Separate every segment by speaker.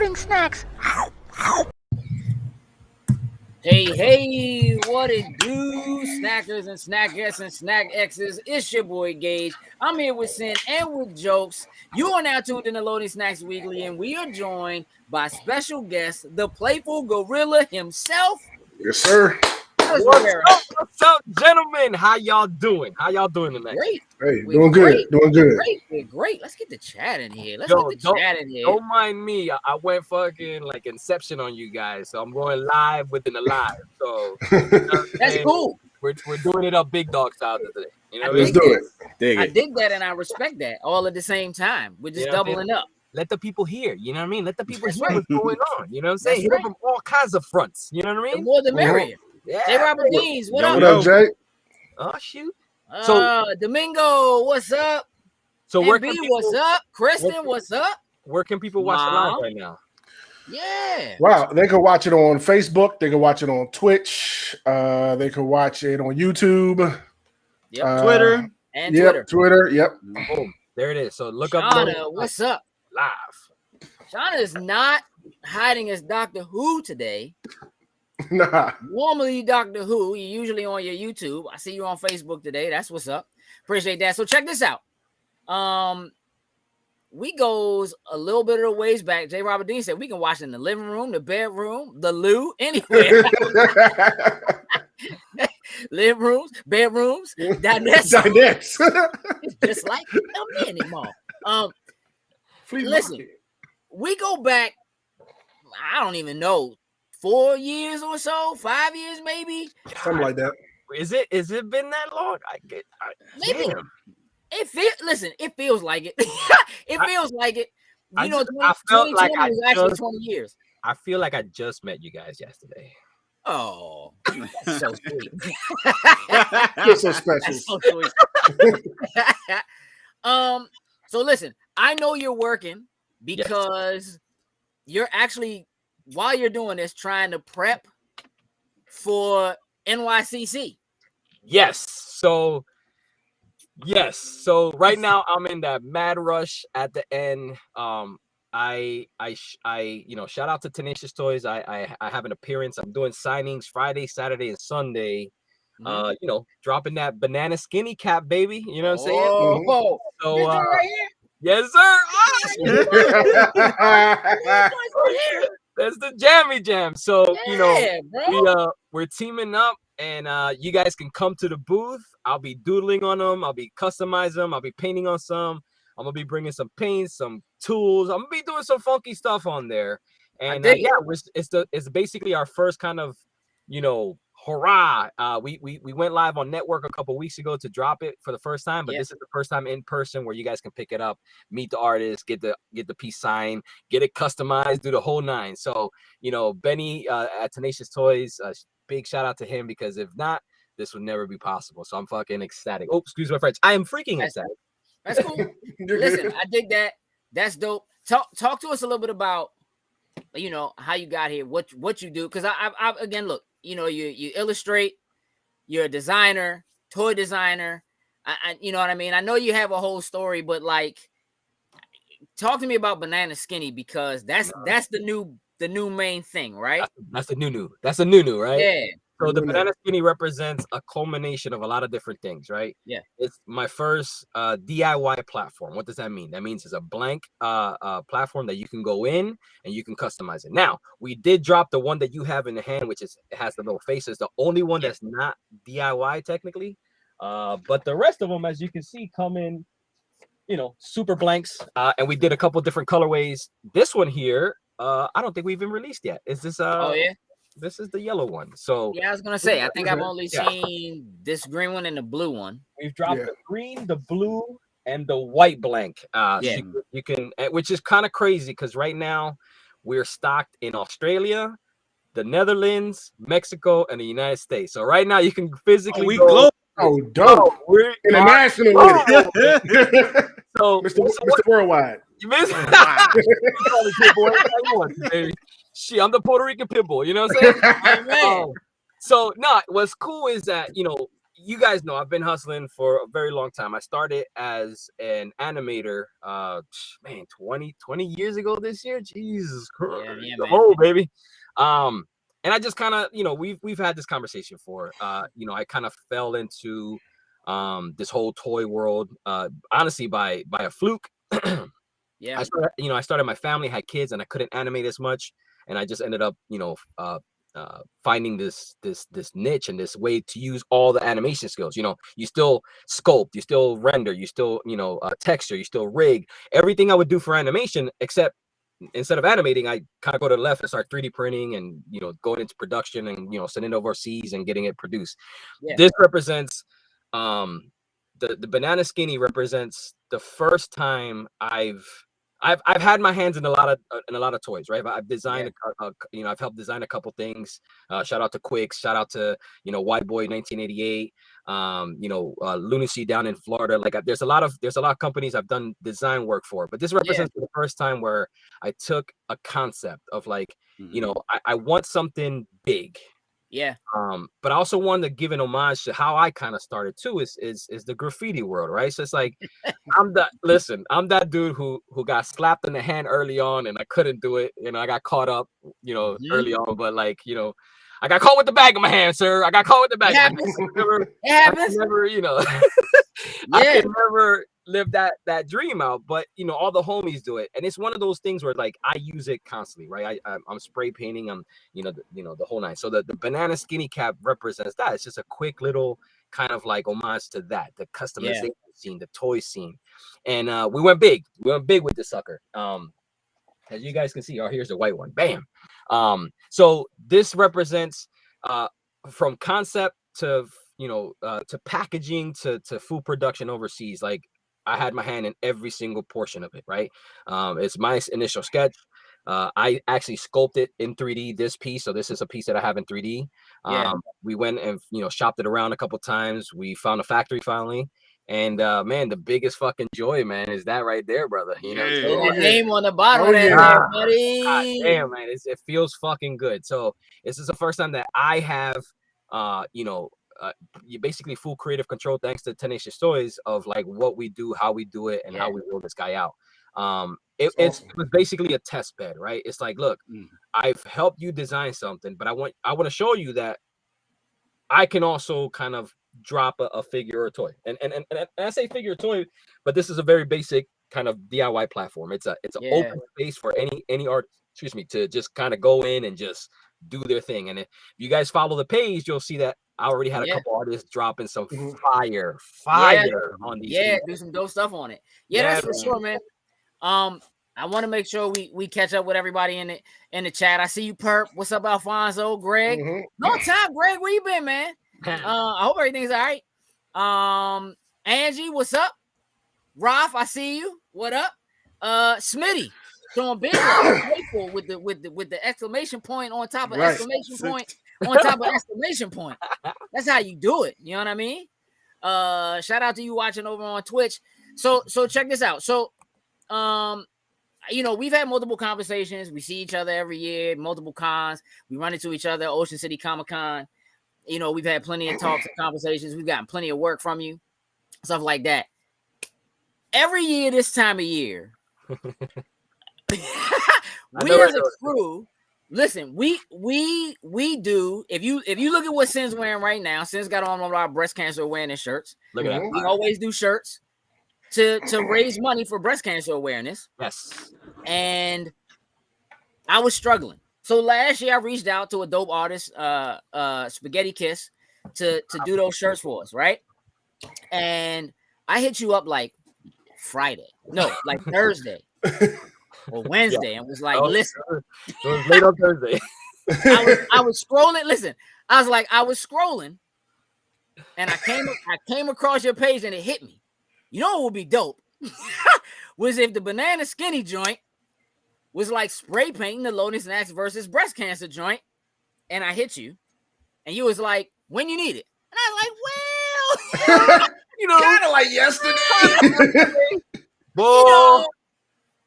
Speaker 1: including snacks.
Speaker 2: Hey, what it do, snackers and snackers and snack X's? It's your boy Gage. I'm here with Sin and with jokes. You are now tuned in to Loading Snacks Weekly, and we are joined by special guest, the Playful Gorilla himself.
Speaker 3: Yes, sir.
Speaker 4: What's up, gentlemen? How y'all doing? How y'all doing tonight?
Speaker 2: Great.
Speaker 3: Hey, doing good.
Speaker 2: We're great. Let's get the chat in here.
Speaker 4: Don't mind me. I went fucking like Inception on you guys, so I'm going live within a live. So
Speaker 2: that's cool.
Speaker 4: We're doing it up big dog style today. You know,
Speaker 3: let's do it.
Speaker 2: I dig that, and I respect that. All at the same time, we're just doubling up.
Speaker 4: Let the people hear. You know what I mean? Let the people hear what's going on. You know what I'm saying? Hear from all kinds of fronts. You know what I mean?
Speaker 2: The more the merrier.
Speaker 4: Yeah.
Speaker 2: J. Robert Deans, what up?
Speaker 3: What up, Jay?
Speaker 4: Oh shoot.
Speaker 2: Domingo, what's up?
Speaker 4: So
Speaker 2: where can people, what's up? Kristen, what's up?
Speaker 4: Where can people watch the live right now?
Speaker 2: Yeah.
Speaker 3: Wow, they can watch it on Facebook. They can watch it on Twitch. They can watch it on YouTube.
Speaker 2: Yep.
Speaker 3: Twitter.
Speaker 2: And Twitter.
Speaker 3: Twitter. Yep.
Speaker 4: Boom. There it is. So look
Speaker 2: Shauna,
Speaker 4: up.
Speaker 2: what's up?
Speaker 4: Live.
Speaker 2: Shauna is not hiding as Doctor Who today.
Speaker 3: Nah.
Speaker 2: Normally, Doctor Who, you're usually on your YouTube. I see you on Facebook today. That's what's up. Appreciate that. So check this out. We goes a little bit of the ways back. J. Robert Dean said we can watch it in the living room, the bedroom, the loo, anywhere. Living rooms, bedrooms, dinettes. It's just like a mini mall. Listen, we go back, I don't even know, 4 years or so, 5 years maybe,
Speaker 3: something like that.
Speaker 4: Is it been that long?
Speaker 2: Maybe.
Speaker 4: Damn.
Speaker 2: It feels like it. It feels like it. You know,
Speaker 4: I felt like
Speaker 2: it was actually 20 years.
Speaker 4: I feel like I just met you guys yesterday.
Speaker 2: Oh, that's so sweet.
Speaker 3: You're so special.
Speaker 2: That's so sweet. So listen, I know you're working because you're actually, while you're doing this, trying to prep for NYCC.
Speaker 4: Yes. So right now I'm in that mad rush at the end. I shout out to Tenacious Toys. I have an appearance. I'm doing signings Friday, Saturday, and Sunday. Dropping that banana skinny cap, baby. You know what I'm saying?
Speaker 2: Oh,
Speaker 4: so
Speaker 2: right here?
Speaker 4: Yes, sir. That's the jammy jam. So we're teaming up, and you guys can come to the booth. I'll be doodling on them. I'll be customizing them. I'll be painting on some. I'm gonna be bringing some paints, some tools. I'm gonna be doing some funky stuff on there. And it's basically our first kind of, hurrah. We went live on network a couple weeks ago to drop it for the first time, but this is the first time in person where you guys can pick it up, meet the artist, get the piece signed, get it customized, do the whole nine. So Benny at Tenacious Toys, big shout out to him, because if not, this would never be possible. So I'm fucking ecstatic. Oh, excuse my French. I am freaking ecstatic.
Speaker 2: That's cool. Listen, I dig that. That's dope. Talk to us a little bit about, how you got here, what you do. Because I again, look, you illustrate, you're a designer, toy designer. I you know what I mean? I know you have a whole story, but like, talk to me about Banana Skinny, because that's the new main thing, right?
Speaker 4: That's the new. That's a new, right?
Speaker 2: Yeah.
Speaker 4: So the Banana Skinny represents a culmination of a lot of different things, right?
Speaker 2: Yeah.
Speaker 4: It's my first DIY platform. What does that mean? That means it's a blank platform that you can go in and you can customize it. Now, we did drop the one that you have in the hand, which it has the little faces. The only one that's not DIY technically. But the rest of them, as you can see, come in, super blanks. And we did a couple different colorways. This one here, I don't think we've even released yet. Is this
Speaker 2: oh yeah?
Speaker 4: This is the yellow one. So
Speaker 2: yeah, I was gonna say, I think I've only seen this green one and the blue one.
Speaker 4: We've dropped the green, the blue, and the white blank. So you can, which is kind of crazy, because right now we're stocked in Australia, the Netherlands, Mexico, and the United States. So right now you can physically go.
Speaker 3: Oh, dope! We're international with it.
Speaker 4: So
Speaker 3: Mr. Worldwide.
Speaker 4: You missed it. Shit, I'm the Puerto Rican pitbull, you know what I'm saying? So what's cool is that you guys know I've been hustling for a very long time. I started as an animator, 20 years ago this year. Jesus Christ,
Speaker 2: man.
Speaker 4: oh baby. And I just kind of, we've had this conversation for, I kind of fell into this whole toy world, honestly, by a fluke.
Speaker 2: Yeah.
Speaker 4: I started my family, had kids, and I couldn't animate as much, and I just ended up, finding this niche and this way to use all the animation skills. You still sculpt, you still render, you still texture, you still rig, everything I would do for animation, except instead of animating, I kind of go to the left and start 3D printing and going into production and sending it overseas and getting it produced. This represents the banana skinny represents the first time I've had my hands in a lot of toys, right? I've designed, I've helped design a couple things. Shout out to Quicks, shout out to White Boy 1988, Lunacy down in Florida. Like there's a lot of companies I've done design work for, but this represents the first time where I took a concept of like, I want something big.
Speaker 2: Yeah.
Speaker 4: But I also wanted to give an homage to how I kind of started too, is the graffiti world, right? So it's like I'm that dude who got slapped in the hand early on and I couldn't do it. I got caught up, early on, but like, I got caught with the bag in my hand, sir. I got caught with the bag.
Speaker 2: It happens.
Speaker 4: I can never live that dream out, but all the homies do it, and it's one of those things where like I use it constantly, right? I'm spray painting, I'm the whole nine. So the banana skinny cap represents that. It's just a quick little kind of like homage to that, the customization scene, the toy scene, and we went big with this sucker. As you guys can see, here's the white one, bam. So this represents from concept to to packaging to food production overseas. Like I had my hand in every single portion of it, right? It's my initial sketch. I actually sculpted in 3D this piece. So this is a piece that I have in 3D. We went and shopped it around a couple times. We found a factory finally. And man, the biggest fucking joy, man, is that right there, brother.
Speaker 2: The name on the bottom of that, buddy.
Speaker 4: God damn, man, it feels fucking good. So this is the first time that I have, you basically full creative control thanks to Tenacious Toys of like what we do, how we do it, and how we roll this guy out. It was basically a test bed, right? It's like, look, I've helped you design something, but I want to show you that I can also kind of drop a figure or a toy. And I say figure or toy, but this is a very basic kind of DIY platform. It's an open space for any art, to just kind of go in and just do their thing. And if you guys follow the page, you'll see that I already had a couple artists dropping some fire on these.
Speaker 2: Do some dope stuff on it. That's for sure, man. I want to make sure we catch up with everybody in the chat. I see you, Perp. What's up, Alfonso? Greg? Long time, Greg. Where you been, man? I hope everything's all right. Angie, what's up? Ralph, I see you. What up? Smitty, showing big Playful with the exclamation point on top of exclamation point on top of exclamation point. That's how you do it. You know what I mean? Shout out to you watching over on Twitch. So check this out. So we've had multiple conversations. We see each other every year, multiple cons. We run into each other, Ocean City Comic Con. We've had plenty of talks and conversations. We've gotten plenty of work from you, stuff like that. Every year, this time of year, we as a crew, listen, we do. If you look at what Sin's wearing right now, Sin's got on our breast cancer awareness shirts.
Speaker 4: Look at that.
Speaker 2: We always do shirts to raise money for breast cancer awareness.
Speaker 4: Yes.
Speaker 2: And I was struggling. So last year I reached out to a dope artist, Spaghetti Kiss, to do those shirts for us, right? And I hit you up like Friday. No, like Thursday or Wednesday, and was like, listen.
Speaker 4: It was late on Thursday.
Speaker 2: I was scrolling. Listen, I was scrolling, and I came across your page, and it hit me. You know what would be dope? Was if the banana skinny joint was like spray painting the Lotus Snacks versus breast cancer joint, and I hit you, and you was like, when you need it, and I was like, well,
Speaker 3: kind of like yesterday.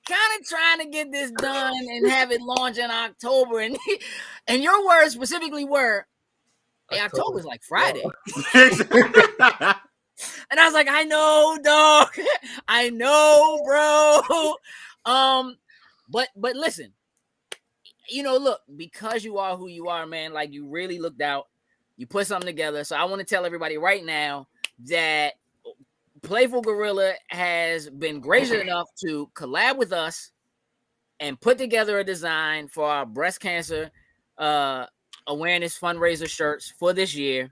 Speaker 2: Kind of trying to get this done and have it launch in October, and your words specifically were, Hey, October's like Friday. And I was like, I know, dog. I know, bro. But listen, look, because you are who you are, man, like you really looked out, you put something together. So I want to tell everybody right now that Playful Gorilla has been gracious enough to collab with us and put together a design for our breast cancer awareness fundraiser shirts for this year.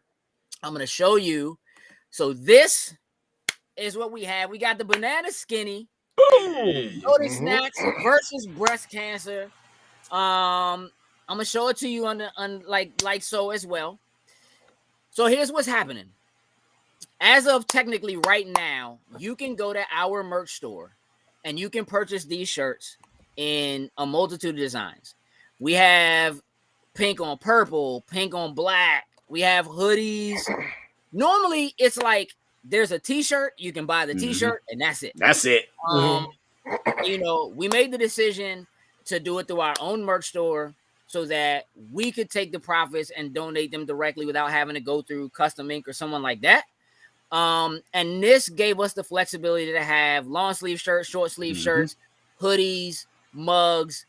Speaker 2: I'm going to show you. So this is what we have. We got the banana skinny. Loaded snacks versus breast cancer. I'm gonna show it to you on like so as well. So here's what's happening. As of technically right now, you can go to our merch store and you can purchase these shirts in a multitude of designs. We have pink on purple, pink on black. We have hoodies. Normally, it's like there's a t-shirt, you can buy the t-shirt, and that's it.
Speaker 1: That's it.
Speaker 2: We made the decision to do it through our own merch store so that we could take the profits and donate them directly without having to go through Custom Ink or someone like that. And this gave us the flexibility to have long sleeve shirts, short sleeve shirts, hoodies, mugs.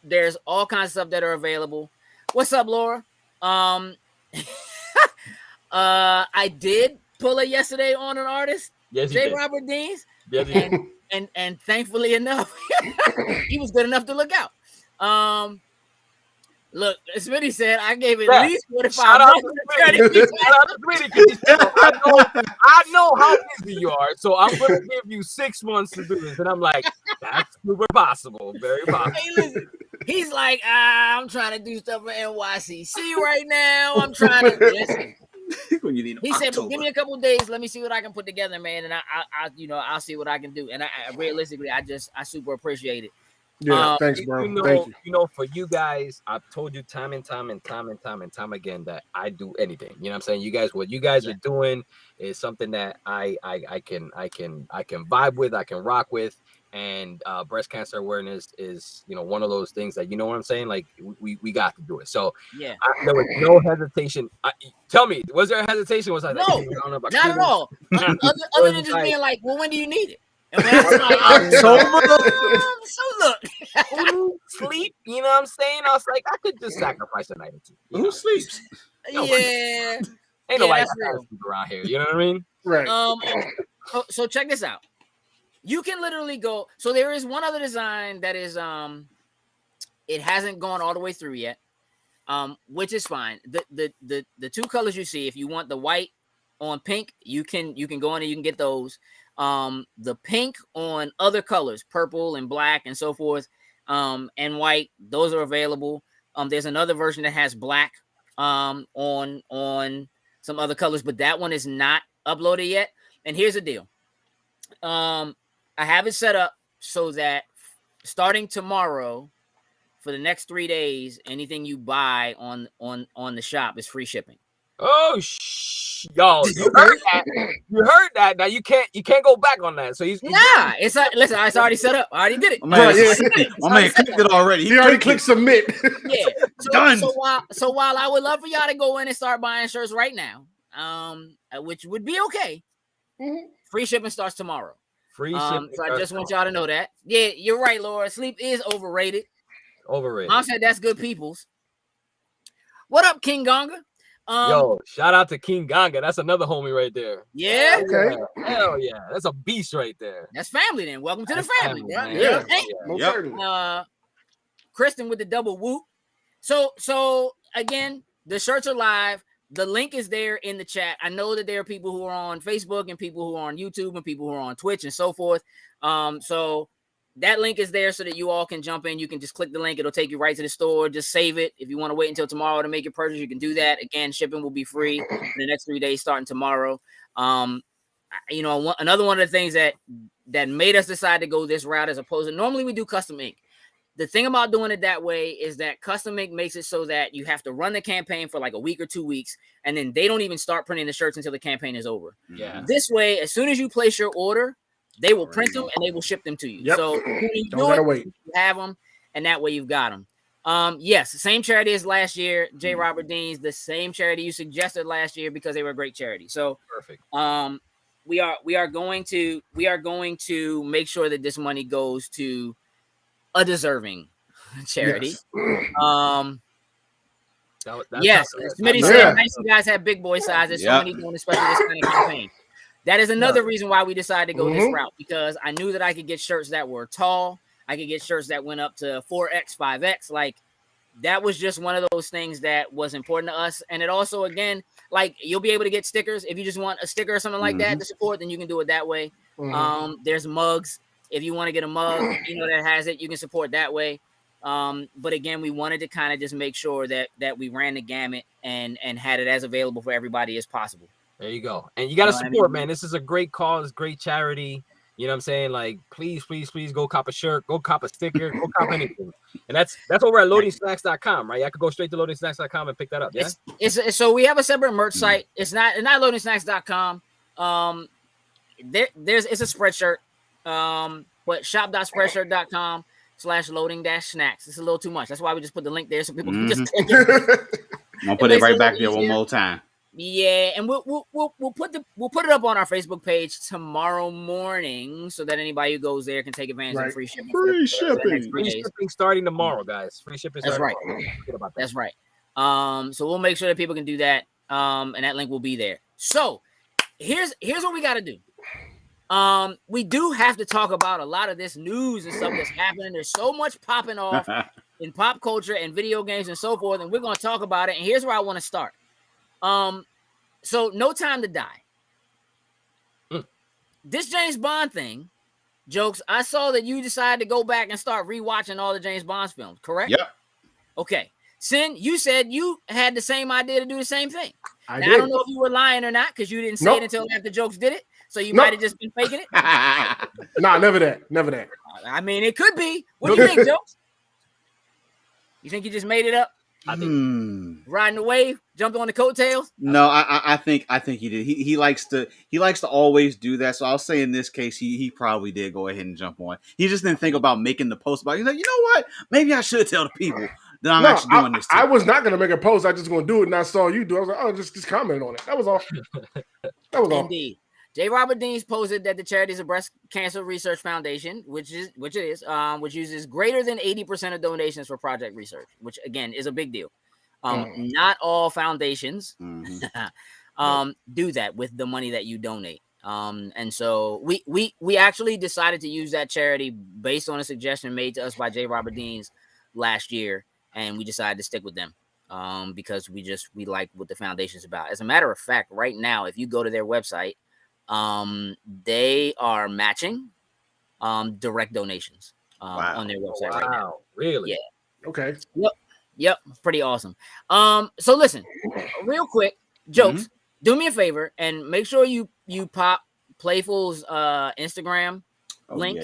Speaker 2: There's all kinds of stuff that are available. What's up, Laura? I did pull it yesterday on an artist, J. Robert Deans. Yes, and thankfully enough, he was good enough to look out. Look, Smitty said I gave it at least 45 minutes.
Speaker 4: I know how busy you are, so I'm going to give you 6 months to do this. And I'm like, that's super possible, very possible.
Speaker 2: Hey, listen, he's like, I'm trying to do stuff for NYCC right now. I'm trying to listen. He said, "But give me a couple of days. Let me see what I can put together, man, and I'll see what I can do." And I realistically, I super appreciate it.
Speaker 3: Yeah, thanks, bro. Thank
Speaker 4: you. For you guys, I've told you time and time again that I do anything. You know what I'm saying? You guys, what you guys are doing is something that I can vibe with, I can rock with. And breast cancer awareness is, one of those things that, you know what I'm saying? Like we got to do it. So
Speaker 2: yeah,
Speaker 4: there was no hesitation. Tell me, was there a hesitation? Was I
Speaker 2: no, not at all. Other than just being like, well, when do you need it? And when I was like, so look,
Speaker 4: sleep. You know what I'm saying? I was like, I could just sacrifice a night or two.
Speaker 1: Who sleeps?
Speaker 2: Yeah,
Speaker 4: ain't nobody sleep around here. You know what I mean?
Speaker 3: Right.
Speaker 2: So check this out. You can literally go. So there is one other design that is it hasn't gone all the way through yet, which is fine. The two colors you see, if you want the white on pink, you can go in and you can get those. The pink on other colors, purple and black and so forth, and white, those are available. There's another version that has black on some other colors, but that one is not uploaded yet. And here's the deal. I have it set up so that starting tomorrow for the next 3 days, anything you buy on the shop is free shipping.
Speaker 4: Oh, y'all, you heard that? You heard that? Now you can't go back on that. So he's
Speaker 2: it's listen. It's already set up. I already did it.
Speaker 1: My man clicked it already.
Speaker 3: He already clicked submit.
Speaker 2: Yeah,
Speaker 1: done.
Speaker 2: So while I would love for y'all to go in and start buying shirts right now, which would be okay, free shipping starts tomorrow.
Speaker 4: Free shipping.
Speaker 2: So I just want y'all to know that. Yeah, you're right, Laura. Sleep is overrated.
Speaker 4: Overrated.
Speaker 2: Mom said that's good people's. What up, King Gonga?
Speaker 4: Yo, shout out to King Ganga. That's another homie right there.
Speaker 2: Yeah.
Speaker 3: Okay.
Speaker 4: Hell yeah. That's a beast right there.
Speaker 2: That's family then. Welcome to the family.
Speaker 3: Yeah.
Speaker 2: Kristen with the double whoop. So again, the shirts are live. The link is there in the chat. I know that there are people who are on Facebook and people who are on YouTube and people who are on Twitch and so forth. So that link is there so that you all can jump in. You can just click the link. It'll take you right to the store. Just save it. If you want to wait until tomorrow to make your purchase, you can do that. Again, shipping will be free for the next 3 days starting tomorrow. Another one of the things that made us decide to go this route as opposed to normally we do custom ink. The thing about doing it that way is that custom ink makes it so that you have to run the campaign for like a week or 2 weeks, and then they don't even start printing the shirts until the campaign is over.
Speaker 4: Yeah.
Speaker 2: This way, as soon as you place your order, they will print them and they will ship them to you.
Speaker 3: Yep.
Speaker 2: So you
Speaker 3: don't gotta wait.
Speaker 2: You have them, and that way you've got them. Yes, same charity as last year. J. Robert Dean's, the same charity you suggested last year because they were a great charity. So
Speaker 4: Perfect.
Speaker 2: We are going to make sure that this money goes to a deserving charity.
Speaker 3: Yes.
Speaker 2: Yes, Smitty said, nice you guys have big boy sizes. So many doing, especially this kind of campaign. That is another reason why we decided to go this route, because I knew that I could get shirts that were tall. I could get shirts that went up to 4X, 5X. Like, that was just one of those things that was important to us. And it also, again, like, you'll be able to get stickers. If you just want a sticker or something like that to support, then you can do it that way. There's mugs. If you want to get a mug, that has it, you can support that way. But again, we wanted to kind of just make sure that we ran the gamut and had it as available for everybody as possible.
Speaker 4: There you go. And you got to support, man. This is a great cause, great charity. You know what I'm saying? Like, please go cop a shirt, go cop a sticker, go cop anything. And that's over at loadingsnacks.com, right? I could go straight to loadingsnacks.com and pick that up. Yeah.
Speaker 2: It's so we have a separate merch site. It's not loadingsnacks.com. It's a Spreadshirt. But shop.spreadshirt.com/loading-snacks. It's a little too much. That's why we just put the link there so people can just take it.
Speaker 1: I'm gonna put it right back there one more time.
Speaker 2: Yeah, and we'll put it up on our Facebook page tomorrow morning so that anybody who goes there can take advantage of free shipping.
Speaker 1: Free shipping
Speaker 4: starting tomorrow, guys. Free shipping.
Speaker 2: That's right. That's right. So we'll make sure that people can do that. And that link will be there. So here's what we got to do. We do have to talk about a lot of this news and stuff that's happening. There's so much popping off in pop culture and video games and so forth, and we're going to talk about it. And here's where I want to start. So No Time to Die. This James Bond thing, Jokes, I saw that you decided to go back and start rewatching all the James Bond films, correct?
Speaker 1: Yep.
Speaker 2: Okay. Sin, you said you had the same idea to do the same thing. I don't know if you were lying or not because you didn't say it until after Jokes did it. So you might have just been faking it.
Speaker 3: Nah, never that.
Speaker 2: I mean, it could be. What do you think, Jokes? You think you just made it up?
Speaker 4: I think
Speaker 2: riding the wave, jumped on the coattails.
Speaker 1: No, I think he did. He likes to always do that. So I'll say in this case, he probably did go ahead and jump on. He just didn't think about making the post about. He's like, you know what? Maybe I should tell the people that I'm actually doing this.
Speaker 3: I was not gonna make a post. I just gonna do it, and I saw you do. I was like, oh, just comment on it. That was all.
Speaker 2: Indeed. J. Robert Deans posted that the charity is a breast cancer research foundation, which uses greater than 80% of donations for project research, which again is a big deal. Not all foundations do that with the money that you donate. And so we actually decided to use that charity based on a suggestion made to us by J. Robert Deans last year, and we decided to stick with them because we like what the foundation's about. As a matter of fact, right now, if you go to their website, they are matching direct donations on their website right now.
Speaker 4: Really?
Speaker 2: Yeah.
Speaker 3: Okay.
Speaker 2: Yep. Pretty awesome. So listen, real quick, Jokes, do me a favor and make sure you pop Playful's Instagram link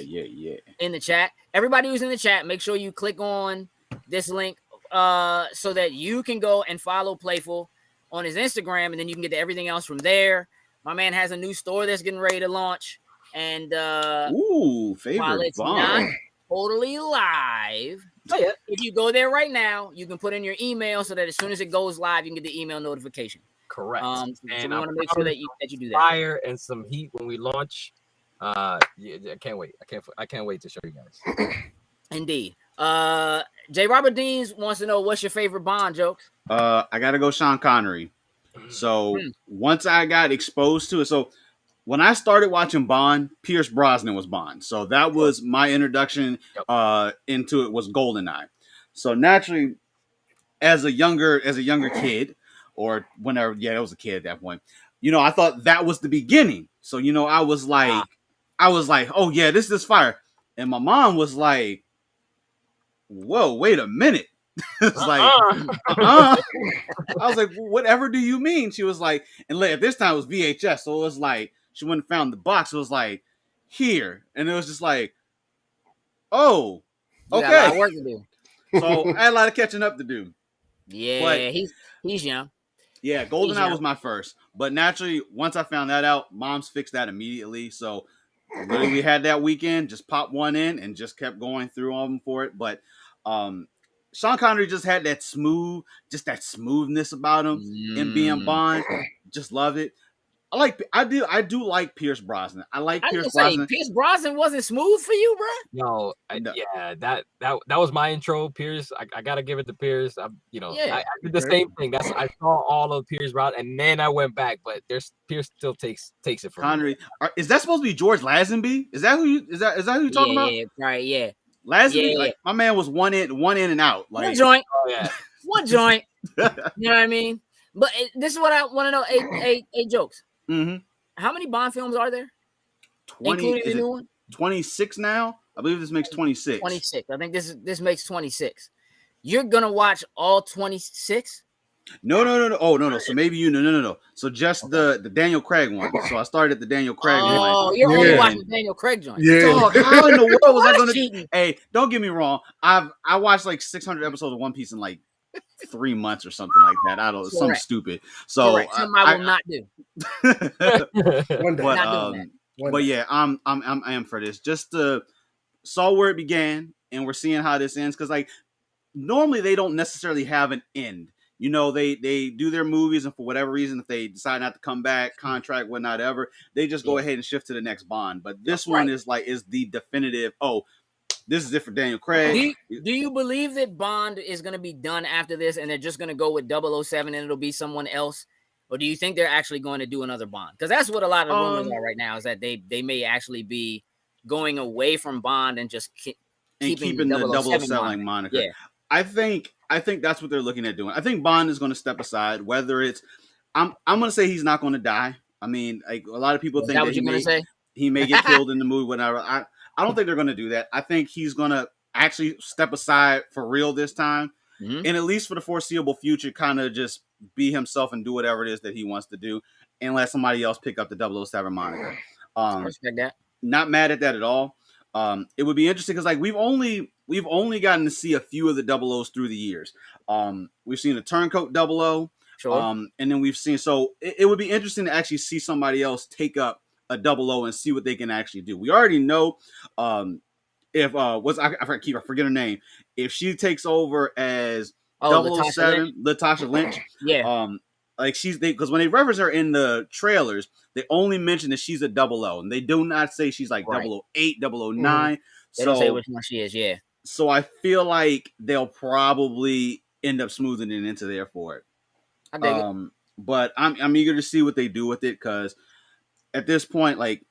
Speaker 2: in the chat. Everybody who's in the chat, make sure you click on this link so that you can go and follow Playful on his Instagram, and then you can get to everything else from there. My man has a new store that's getting ready to launch, and while it's not totally live, if you go there right now, you can put in your email so that as soon as it goes live, you can get the email notification.
Speaker 4: Correct.
Speaker 2: And we want to make sure that you do that.
Speaker 4: Fire and some heat when we launch. I can't wait. I can't wait to show you guys.
Speaker 2: Indeed. J. Robert Deans wants to know what's your favorite Bond, Jokes.
Speaker 1: I gotta go Sean Connery. So once I got exposed to it, so when I started watching Bond, Pierce Brosnan was Bond. So that was my introduction into it was GoldenEye. So naturally, as a younger kid, or whenever, it was a kid at that point, I thought that was the beginning. So, I was like, oh yeah, this is fire. And my mom was like, whoa, wait a minute. It's like, I was like, whatever do you mean? She was like, and at this time it was VHS, so it was like she went and found the box. It was like here, and it was just like, oh, okay.
Speaker 2: Got a lot of work to do.
Speaker 1: So I had a lot of catching up to do.
Speaker 2: Yeah, but he's young.
Speaker 1: Yeah, GoldenEye was my first, but naturally, once I found that out, Mom's fixed that immediately. So literally, we had that weekend, just popped one in and just kept going through them for it. But Sean Connery just had that smoothness about him in being Bond. Just love it. I do like Pierce Brosnan. I like Pierce Brosnan.
Speaker 2: Pierce Brosnan wasn't smooth for you, bro.
Speaker 4: No, yeah, that was my intro. Pierce, I gotta give it to Pierce. I did the same thing. I saw all of Pierce Brosnan, and then I went back, but Pierce still takes it from
Speaker 1: Connery. Is that supposed to be George Lazenby? Is that who you talking about?
Speaker 2: Yeah, right, yeah.
Speaker 1: Lazenby, like my man was one in and out. Like
Speaker 2: one joint.
Speaker 4: Oh yeah,
Speaker 2: one joint. You know what I mean? But this is what I want to know. Eight jokes.
Speaker 1: Mm-hmm.
Speaker 2: How many Bond films are there?
Speaker 1: 20,
Speaker 2: including the new one?
Speaker 1: 26 now. I believe this makes 26.
Speaker 2: 26. I think this makes 26. You're gonna watch all 26?
Speaker 1: No. Oh no. So maybe no. So just the Daniel Craig one. So I started the Daniel Craig one.
Speaker 2: Oh, you're only watching the Daniel Craig joint.
Speaker 3: Yeah.
Speaker 1: Dog, how in the world was I gonna cheat? Hey, don't get me wrong. I watched like 600 episodes of One Piece in like 3 months or something like that. I don't something stupid. So
Speaker 2: something I will not do.
Speaker 3: One day.
Speaker 1: But yeah, I am for this. Just saw where it began, and we're seeing how this ends. Because like normally they don't necessarily have an end. You know, they do their movies, and for whatever reason, if they decide not to come back, contract, whatnot, ever, they just go ahead and shift to the next Bond. But this one is the definitive. Oh, this is it for Daniel Craig.
Speaker 2: Do you believe that Bond is going to be done after this, and they're just going to go with 007 and it'll be someone else? Or do you think they're actually going to do another Bond? Because that's what a lot of rumors are right now, is that they may actually be going away from Bond and just keeping the 007
Speaker 1: moniker.
Speaker 2: Yeah.
Speaker 1: I think that's what they're looking at doing. I think Bond is going to step aside, whether it's I'm going to say he's not going to die. I mean, like a lot of people think that he may get killed in the movie, whatever. I don't think they're going to do that. I think he's going to actually step aside for real this time. Mm-hmm. And at least for the foreseeable future, kind of just be himself and do whatever it is that he wants to do and let somebody else pick up the 007 moniker.
Speaker 2: I respect that.
Speaker 1: Not mad at that at all. It would be interesting because like we've only gotten to see a few of the 00s through the years. We've seen a Turncoat 00.
Speaker 2: Sure.
Speaker 1: And then we've seen, so it would be interesting to actually see somebody else take up a 00 and see what they can actually do. We already know if I forget her name. If she takes over as 007, Latasha Lynch.
Speaker 2: Yeah.
Speaker 1: Like because when they reference her in the trailers, they only mention that she's a 00, and they do not say she's like 008, 009.
Speaker 2: Mm-hmm. They don't say which one she is. Yeah.
Speaker 1: So I feel like they'll probably end up smoothing it into there for it.
Speaker 2: I dig it.
Speaker 1: But I'm eager to see what they do with it, because at this point, like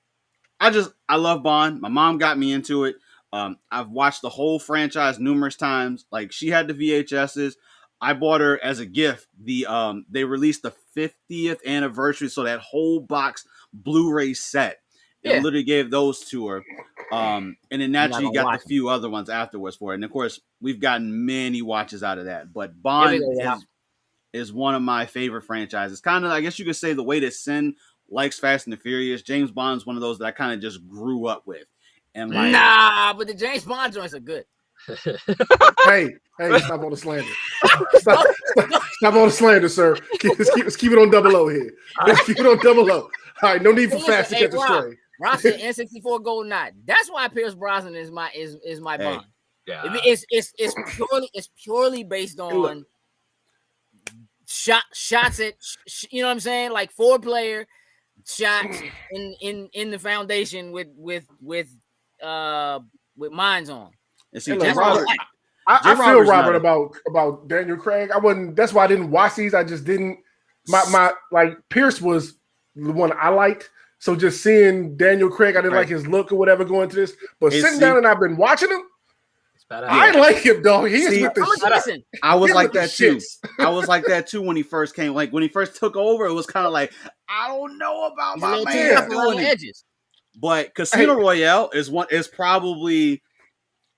Speaker 1: I love Bond. My mom got me into it. I've watched the whole franchise numerous times. Like she had the VHSs. I bought her as a gift. They released the 50th anniversary, so that whole box Blu-ray set. It literally gave those to her. And then naturally you got a few other ones afterwards for it. And of course, we've gotten many watches out of that. But Bond is one of my favorite franchises. Kind of, I guess you could say, the way that Sin likes Fast and the Furious, James Bond's one of those that I kind of just grew up with. And like,
Speaker 2: nah, but the James Bond joints are good.
Speaker 3: Hey, stop all the slander. Stop all the slander, sir. Let's keep it on 00 here. Let's keep it on 00. All right, no need for Fast to catch a stray.
Speaker 2: Rob said N64 GoldenEye. That's why Pierce Brosnan is my Bond.
Speaker 4: Yeah,
Speaker 2: it's purely based on shots at you know what I'm saying, like 4-player shots in the foundation with mines on.
Speaker 1: And see,
Speaker 3: Robert, I feel Robert about Daniel Craig. That's why I didn't watch these. I just didn't. My like Pierce was the one I liked. So just seeing Daniel Craig, I didn't like his look or whatever going to this. But sitting down and I've been watching him, I like him, dog. He is with the shit.
Speaker 1: I was like that too. I was like that too when he first came. Like when he first took over, it was kind of like, I don't know about my man doing it. But Casino Royale is probably,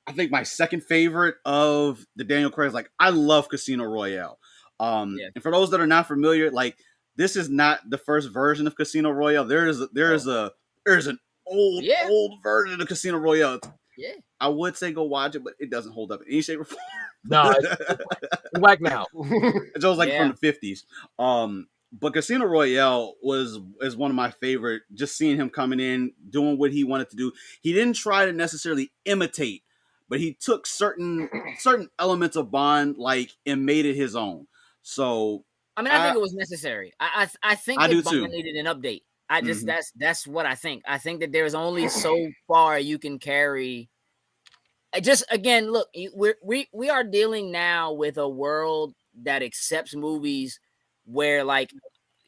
Speaker 1: I think, my second favorite of the Daniel Craig's. Like, I love Casino Royale. And for those that are not familiar, like, this is not the first version of Casino Royale. There's an old version of Casino Royale.
Speaker 2: Yeah,
Speaker 1: I would say go watch it, but it doesn't hold up in any shape or form.
Speaker 4: No, it's whack now.
Speaker 1: It's always like from the 50s. But Casino Royale is one of my favorite. Just seeing him coming in, doing what he wanted to do. He didn't try to necessarily imitate but he took certain elements of Bond and made it his own. So
Speaker 2: I mean, I think it was necessary. I think
Speaker 1: I
Speaker 2: that
Speaker 1: do
Speaker 2: Bond
Speaker 1: too.
Speaker 2: needed an update. I just that's what I think. I think that there's only so far you can carry. Just again, look, we are dealing now with a world that accepts movies where like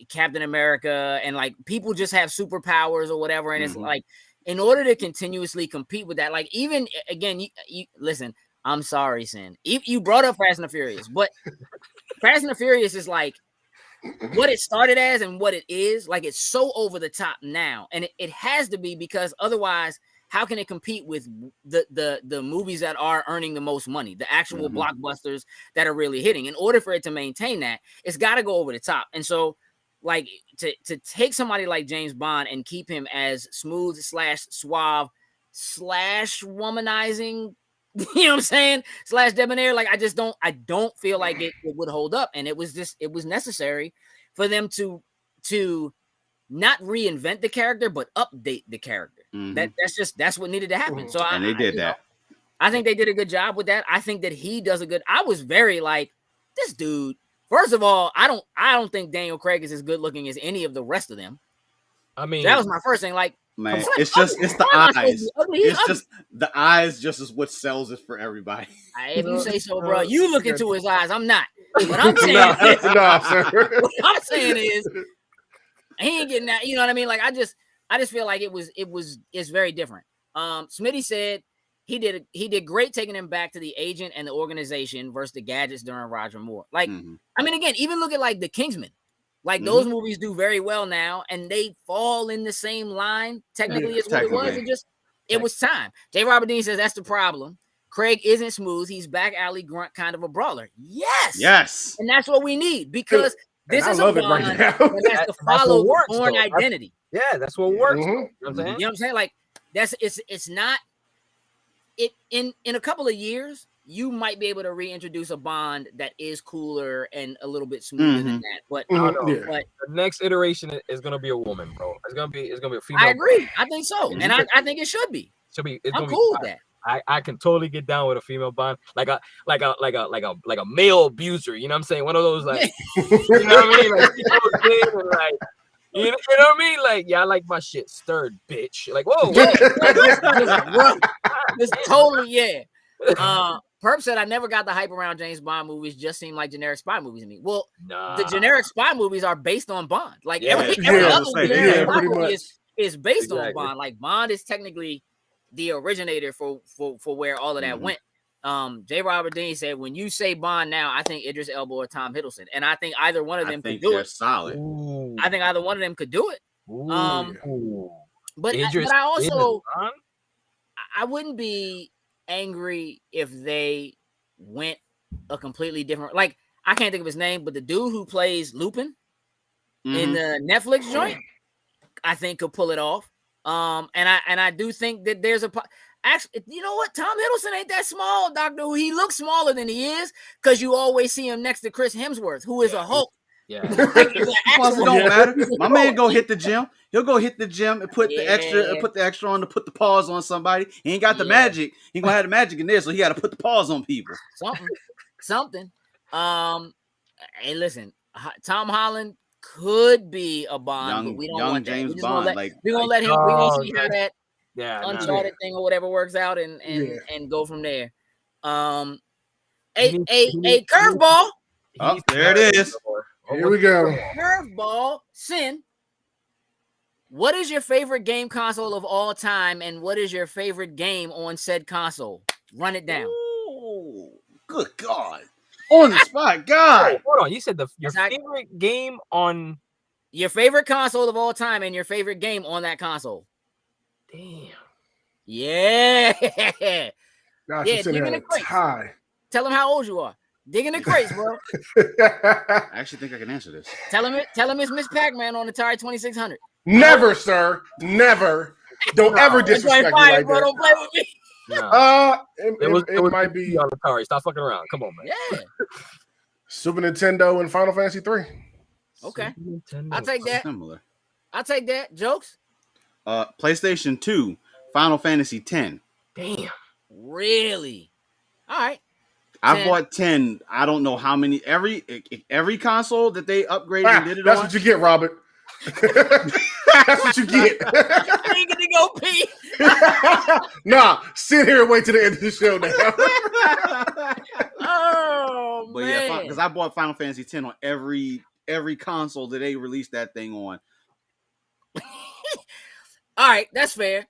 Speaker 2: Captain America and like people just have superpowers or whatever, and it's like in order to continuously compete with that, like even again, you listen. I'm sorry, Sin. You brought up Fast and the Furious, but Fast and the Furious is like what it started as and what it is. Like it's so over the top now, and it has to be because otherwise, how can it compete with the movies that are earning the most money, the actual blockbusters that are really hitting? In order for it to maintain that, it's got to go over the top. And so, like to take somebody like James Bond and keep him as smooth / suave / womanizing. You know what I'm saying? / debonair. Like I don't feel like it would hold up. And it was necessary for them to not reinvent the character, but update the character. That's what needed to happen. So
Speaker 1: they did that.
Speaker 2: I think they did a good job with that. I think that he does a good. I was very like this dude. First of all, I don't think Daniel Craig is as good looking as any of the rest of them.
Speaker 4: I mean,
Speaker 2: so that was my first thing. Like,
Speaker 1: man, it's the eyes. It's just the eyes. Just is what sells it for everybody.
Speaker 2: If you say so, bro. You look into his eyes. I'm not. What I'm saying,
Speaker 3: sir.
Speaker 2: what I'm saying is, he ain't getting that. You know what I mean? Like, I just feel like it's very different. Smitty said he did great taking him back to the agent and the organization versus the gadgets during Roger Moore. Like, I mean, again, even look at like the Kingsman. Like those movies do very well now, and they fall in the same line. Technically, is what it was. It was time. J. Robert Dean says that's the problem. Craig isn't smooth. He's back alley grunt kind of a brawler. Yes, and that's what we need because this is a Bond
Speaker 3: right
Speaker 2: that has to follow the Bourne identity.
Speaker 4: Yeah, that's what works.
Speaker 3: Mm-hmm.
Speaker 4: You know what I'm saying?
Speaker 2: You know what I'm saying? Like it's not it in a couple of years. You might be able to reintroduce a Bond that is cooler and a little bit smoother than that. But,
Speaker 4: but the next iteration is gonna be a woman, bro. It's gonna be a female.
Speaker 2: I agree. I think so, and I think it should be. I'm cool with that.
Speaker 4: I can totally get down with a female Bond, like a male abuser. You know what I'm saying? One of those like, you know what I mean? Like, you know what I mean? Like, yeah, I like my shit stirred, bitch. Like, whoa.
Speaker 2: This totally Perp said, I never got the hype around James Bond movies. Just seemed like generic spy movies to me. Well, the generic spy movies are based on Bond. Like every other generic spy movie is based on Bond. Like Bond is technically the originator for where all of that went. J. Robert Dean said, when you say Bond now, I think Idris Elba or Tom Hiddleston. And I think either one of them could do it.
Speaker 1: Solid.
Speaker 2: I think either one of them could do it. But I also I wouldn't be angry if they went a completely different, like I can't think of his name, but the dude who plays Lupin in the Netflix joint, I think could pull it off. And I do think that there's actually, you know what? Tom Hiddleston ain't that small, Doctor Who. He looks smaller than he is because you always see him next to Chris Hemsworth, who is a Hulk.
Speaker 1: Yeah, it don't matter. My man go hit the gym. He'll go hit the gym and put the extra on to put the paws on somebody. He ain't got the magic. He gonna have the magic in there, so he got to put the paws on people.
Speaker 2: Something. Hey, listen, Tom Holland could be a Bond, but we don't want
Speaker 1: James
Speaker 2: that.
Speaker 1: Bond.
Speaker 2: We're gonna let him. We're gonna see how that Uncharted thing or whatever works out, and go from there. A curveball.
Speaker 1: Oh, there it is.
Speaker 3: Here we go.
Speaker 2: Curveball. Sin. What is your favorite game console of all time, and what is your favorite game on said console? Run it down.
Speaker 1: Ooh, good God. On the spot, God.
Speaker 4: Hold on. You said your favorite game on
Speaker 2: your favorite console of all time and your favorite game on that console.
Speaker 4: Damn.
Speaker 2: Yeah.
Speaker 3: Gosh, yeah, dig in the crates.
Speaker 2: Tell them how old you are. Dig in the crates, bro.
Speaker 1: I actually think I can answer this.
Speaker 2: Tell him it's Miss Pac-Man on the Atari 2600.
Speaker 3: Never, sir. Never. Don't ever disrespect me like
Speaker 2: bro.
Speaker 3: that.
Speaker 2: Don't play with me.
Speaker 4: No.
Speaker 3: It might be
Speaker 4: on Atari. Stop fucking around. Come on, man.
Speaker 2: Yeah.
Speaker 3: Super Nintendo and Final Fantasy 3.
Speaker 2: Okay. I'll take that.
Speaker 1: Similar.
Speaker 2: I'll take that. Jokes?
Speaker 1: PlayStation 2, Final Fantasy 10.
Speaker 4: Damn.
Speaker 2: Really? All right.
Speaker 1: I bought 10. I don't know how many. Every console that they upgraded and did it
Speaker 3: that's
Speaker 1: on.
Speaker 3: What you get, Robert. That's what you get.
Speaker 2: I ain't gonna go pee.
Speaker 3: Nah, sit here and wait till the end of the show now.
Speaker 2: Oh,
Speaker 1: but
Speaker 2: man.
Speaker 1: yeah, because I bought Final Fantasy X on every console that they released that thing on.
Speaker 2: All right, that's fair.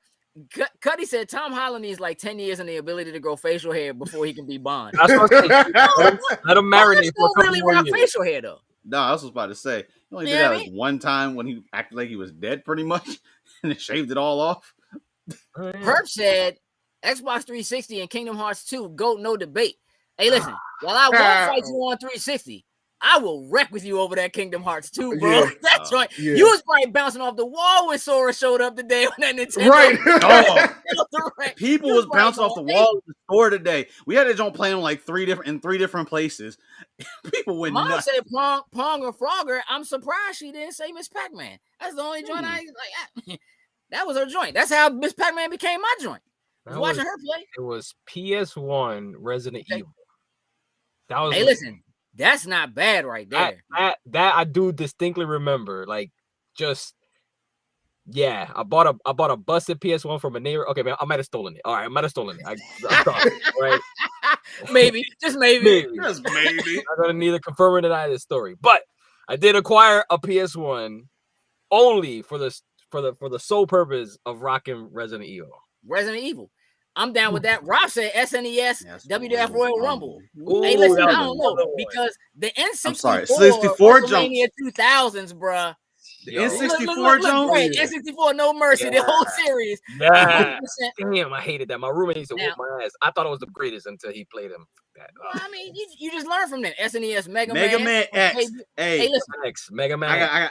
Speaker 2: Cuddy said Tom Holland needs like 10 years and the ability to grow facial hair before he can be Bond.
Speaker 4: That's what I'm saying. Let him marinate for a couple
Speaker 2: really
Speaker 4: more
Speaker 2: rock
Speaker 4: years.
Speaker 2: facial hair though.
Speaker 1: No, I was about to say. He only did that like one time when he acted like he was dead pretty much and then shaved it all off.
Speaker 2: Herb said Xbox 360 and Kingdom Hearts 2, GOAT, no debate. Hey, listen, while I won't fight you on 360, I will wreck with you over that Kingdom Hearts 2, bro.
Speaker 3: Yeah.
Speaker 2: That's right.
Speaker 3: Yeah.
Speaker 2: You was probably bouncing off the wall when Sora showed up today on that Nintendo.
Speaker 3: Right.
Speaker 1: People was bouncing off the wall in the store today. We had that joint playing like three different places. People went
Speaker 2: Mom
Speaker 1: nuts.
Speaker 2: said Pong or Frogger. I'm surprised she didn't say Miss Pac-Man. That's the only joint I like. That was her joint. That's how Miss Pac-Man became my joint. Watching her play.
Speaker 4: It was PS1 Resident Evil. That was.
Speaker 2: Hey, listen, that's not bad right there.
Speaker 4: That I do distinctly remember. Like, just yeah, I bought a busted PS1 from a neighbor. Okay, man, I might have stolen it. All right, I might have stolen it. I thought, right?
Speaker 2: Maybe, just maybe.
Speaker 1: Just maybe.
Speaker 4: I'm gonna neither confirm or deny this story, but I did acquire a PS1 only for the sole purpose of rocking Resident Evil.
Speaker 2: Resident Evil. I'm down with that. Rob said SNES, WWF Royal Rumble.
Speaker 4: Ooh,
Speaker 2: hey, listen, I don't know because the N64,
Speaker 1: 64 jump.
Speaker 2: 2000s, bruh.
Speaker 1: The N64 jump.
Speaker 2: N64, no mercy. The whole series.
Speaker 4: Yeah. Damn, I hated that. My roommate used to whoop my ass. I thought it was the greatest until he played him.
Speaker 2: Well, I mean, you just learn from that. SNES, Mega
Speaker 1: Man X.
Speaker 2: Hey, listen.
Speaker 4: X, Mega Man.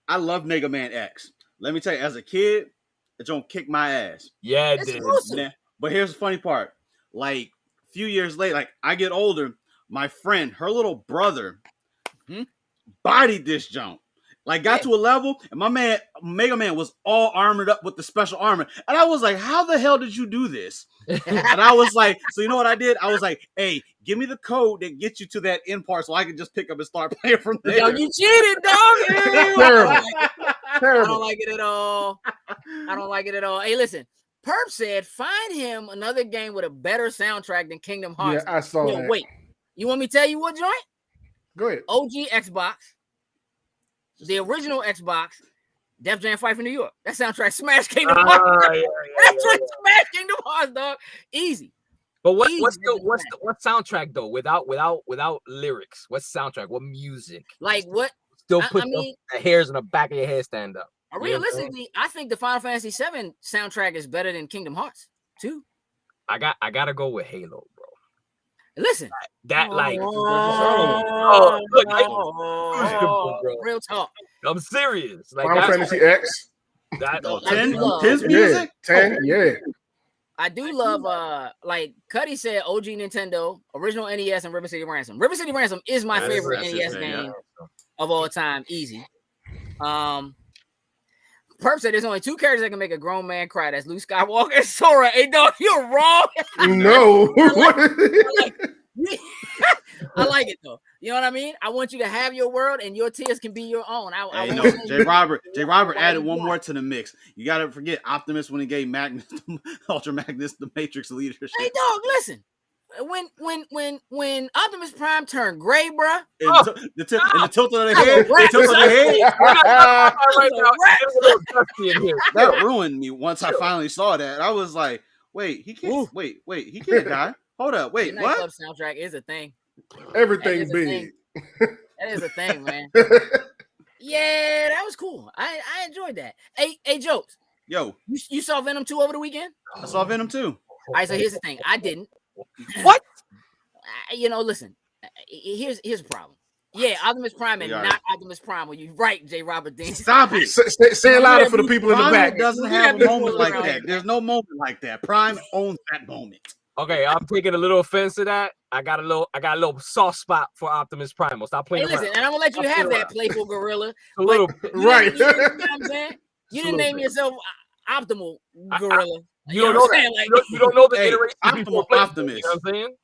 Speaker 1: I love Mega Man X. Let me tell you, as a kid, it's gonna kick my ass.
Speaker 4: Yeah, it did.
Speaker 1: Awesome. But here's the funny part. Like a few years later, like I get older, my friend, her little brother, bodied this jump. Like got to a level, and my man Mega Man was all armored up with the special armor, and I was like, "How the hell did you do this?" And I was like, "So you know what I did? I was like, hey, give me the code that gets you to that end part, so I can just pick up and start playing from there."
Speaker 2: Yo, you cheated, dog.
Speaker 3: Terrible.
Speaker 2: I don't like it at all. I don't like it at all. Hey, listen, Perp said, find him another game with a better soundtrack than Kingdom Hearts.
Speaker 3: Yeah, I saw that.
Speaker 2: Wait, you want me to tell you what joint?
Speaker 3: Go ahead.
Speaker 2: OG Xbox, the original Xbox, Def Jam Fight for New York. That soundtrack smash Kingdom Hearts. Smash Kingdom Hearts, dog. Easy.
Speaker 4: But what soundtrack though? Without lyrics, what soundtrack? What music?
Speaker 2: Like what?
Speaker 4: Still put the hairs in the back of your head stand up.
Speaker 2: Realistically, I think the Final Fantasy VII soundtrack is better than Kingdom Hearts too.
Speaker 4: I gotta go with Halo, bro.
Speaker 2: Listen, real talk.
Speaker 4: I'm serious. Like
Speaker 3: Final Fantasy X.
Speaker 1: 10's music.
Speaker 3: 10, yeah.
Speaker 2: I do love like Cuddy said OG Nintendo, original NES, and River City Ransom. River City Ransom is my favorite NES game of all time. Easy. Perp said there's only two characters that can make a grown man cry. That's Luke Skywalker and Sora. Hey dog, you're wrong.
Speaker 3: No.
Speaker 2: I like it though. You know what I mean? I want you to have your world and your tears can be your own.
Speaker 1: J. Robert added one more to the mix. You gotta forget Optimus when he gave Magnus, Ultra Magnus, the Matrix leadership.
Speaker 2: Hey dog, listen. When Optimus Prime turned gray, bruh.
Speaker 1: The tilt of the head. That ruined me once I finally saw that. I was like, wait, he can't. Wait, he can't die. Hold up, wait, what?
Speaker 2: Club soundtrack is a thing.
Speaker 3: Everything big.
Speaker 2: That is a thing, man. Yeah, that was cool. I enjoyed that. Hey, Jokes.
Speaker 1: Yo,
Speaker 2: you saw Venom 2 over the weekend?
Speaker 1: I saw Venom 2.
Speaker 2: All right, so here's the thing. I didn't.
Speaker 4: What?
Speaker 2: Listen. Here's the problem. Yeah, Optimus Prime and not Optimus Prime. Well, you right, J. Robert Dean.
Speaker 1: Stop it.
Speaker 3: Say it louder for the people in the back.
Speaker 1: Doesn't have a moment like that. There's no moment like that. Prime owns that moment.
Speaker 4: Okay, I'm taking a little offense to that. I got a little soft spot for Optimus Prime. Stop playing.
Speaker 2: Hey, listen, and I'm gonna let you have that, Playful Gorilla.
Speaker 4: A little,
Speaker 3: right?
Speaker 2: You know what I'm saying? You didn't name yourself Optimal Gorilla.
Speaker 4: You don't know that. Like, you don't know the iteration before
Speaker 1: Optimus.
Speaker 4: You know what I'm saying?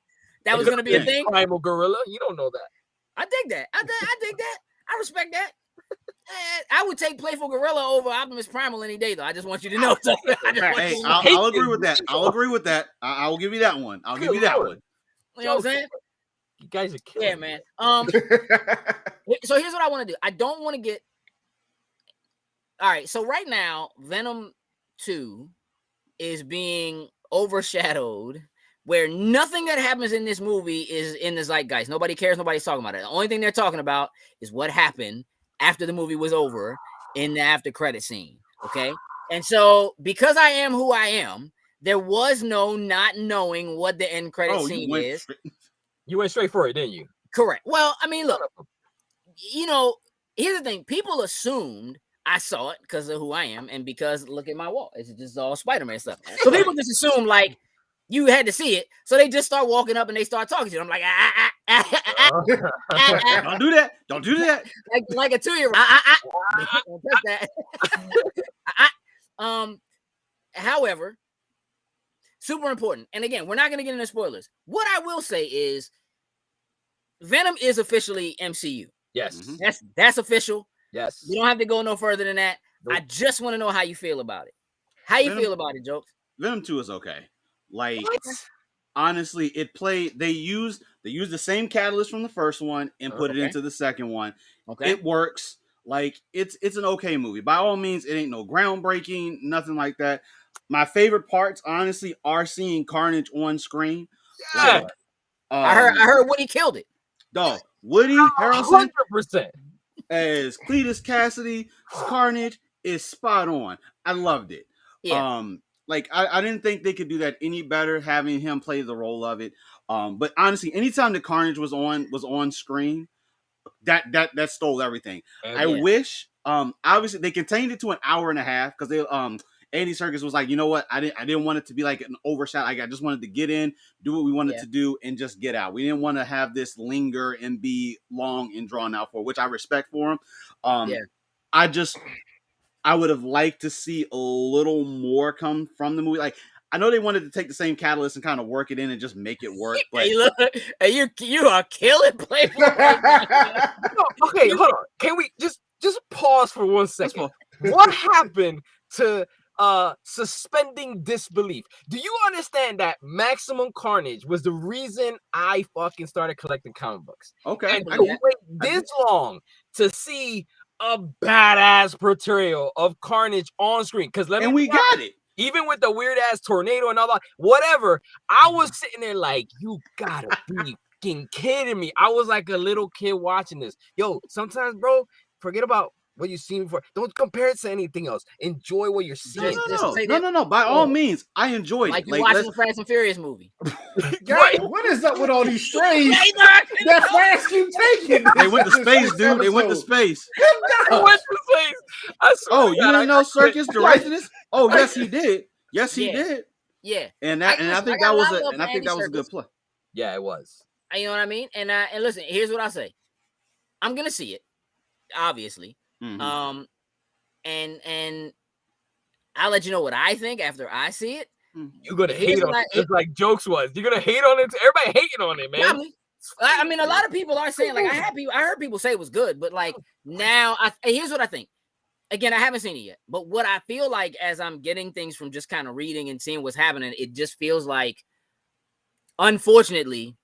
Speaker 2: That was gonna be a thing.
Speaker 4: Primal Gorilla. You don't know that.
Speaker 2: I dig that. I dig that. I respect that. I would take Playful Gorilla over Optimus Primal any day, though. I just want you to know.
Speaker 1: I'll agree with that. I'll agree with that. I will give you that one. I'll give you that one.
Speaker 2: You know what I'm saying?
Speaker 4: You guys are killing.
Speaker 2: Yeah, man. So here's what I want to do. I don't want to get. All right. So right now, Venom 2 is being overshadowed, where nothing that happens in this movie is in the zeitgeist. Nobody cares. Nobody's talking about it. The only thing they're talking about is what happened after the movie was over in the after credit scene. Okay. And so because I am who I am, there was no not knowing what the end credit scene is.
Speaker 4: You went straight for it, didn't you?
Speaker 2: Correct. Well, I mean, look, you know, here's the thing. People assumed I saw it because of who I am and because look at my wall. It's just all Spider-Man stuff. So people just assume like you had to see it. So they just start walking up and they start talking to you. I'm like,
Speaker 1: don't do that. Don't do that.
Speaker 2: Like a 2-year-old. Don't touch that. However, super important. And again, we're not going to get into spoilers. What I will say is Venom is officially MCU.
Speaker 4: Yes.
Speaker 2: That's official.
Speaker 4: Yes.
Speaker 2: You don't have to go no further than that. Nope. I just want to know how you feel about it. How you feel about it, Jokes?
Speaker 1: Venom 2 is okay. Like, honestly, they used the same catalyst from the first one and put it into the second one. Okay. It works. Like, it's an okay movie. By all means, it ain't no groundbreaking, nothing like that. My favorite parts, honestly, are seeing Carnage on screen.
Speaker 4: Yeah.
Speaker 1: Like,
Speaker 2: I heard Woody killed it.
Speaker 1: Dog, Woody Harrelson
Speaker 4: 100%.
Speaker 1: As Cletus Cassidy, Carnage is spot on. I loved it. Yeah. Like I didn't think they could do that any better, having him play the role of it. But honestly, anytime the Carnage was on screen, that stole everything. I wish obviously they contained it to an hour and a half because they Andy Serkis was like, you know what, I didn't want it to be like an overshot. I just wanted to get in, do what we wanted to do, and just get out. We didn't want to have this linger and be long and drawn out for, which I respect for him. I would have liked to see a little more come from the movie. Like, I know they wanted to take the same catalyst and kind of work it in and just make it work. But
Speaker 2: you are killing Playful.
Speaker 4: Okay, hold on. Can we just pause for 1 second? What happened to suspending disbelief? Do you understand that Maximum Carnage was the reason I fucking started collecting comic books?
Speaker 1: Okay.
Speaker 4: And to wait this long to see a badass portrayal of Carnage on screen, because
Speaker 1: we got it.
Speaker 4: Even with the weird ass tornado and all that, whatever, I was sitting there like, you gotta be fucking kidding me. I was like a little kid watching this. Yo, sometimes, bro, forget about what you've seen before. Don't compare it to anything else. Enjoy what you're seeing.
Speaker 1: No. By all means, I enjoyed it.
Speaker 2: Like you watching the Fast and Furious movie.
Speaker 3: Right. What is up with all these strays that fast keep taking?
Speaker 1: They went to space, dude. They went to space.
Speaker 4: They went to space.
Speaker 1: You didn't know Serkis directed this? Oh, yes, he did. Yes, he did.
Speaker 2: Yeah.
Speaker 1: And I think that was a good play.
Speaker 4: Yeah, it was.
Speaker 2: You know what I mean? And listen, here's what I say. I'm gonna see it, obviously. Mm-hmm. And I'll let you know what I think after I see it.
Speaker 4: You're gonna hate on it, just like Jokes was. You're gonna hate on it. Everybody hating on it, man.
Speaker 2: I mean, a lot of people are saying, like, I heard people say it was good, but like now, here's what I think. Again, I haven't seen it yet, but what I feel like as I'm getting things from just kind of reading and seeing what's happening, it just feels like, unfortunately,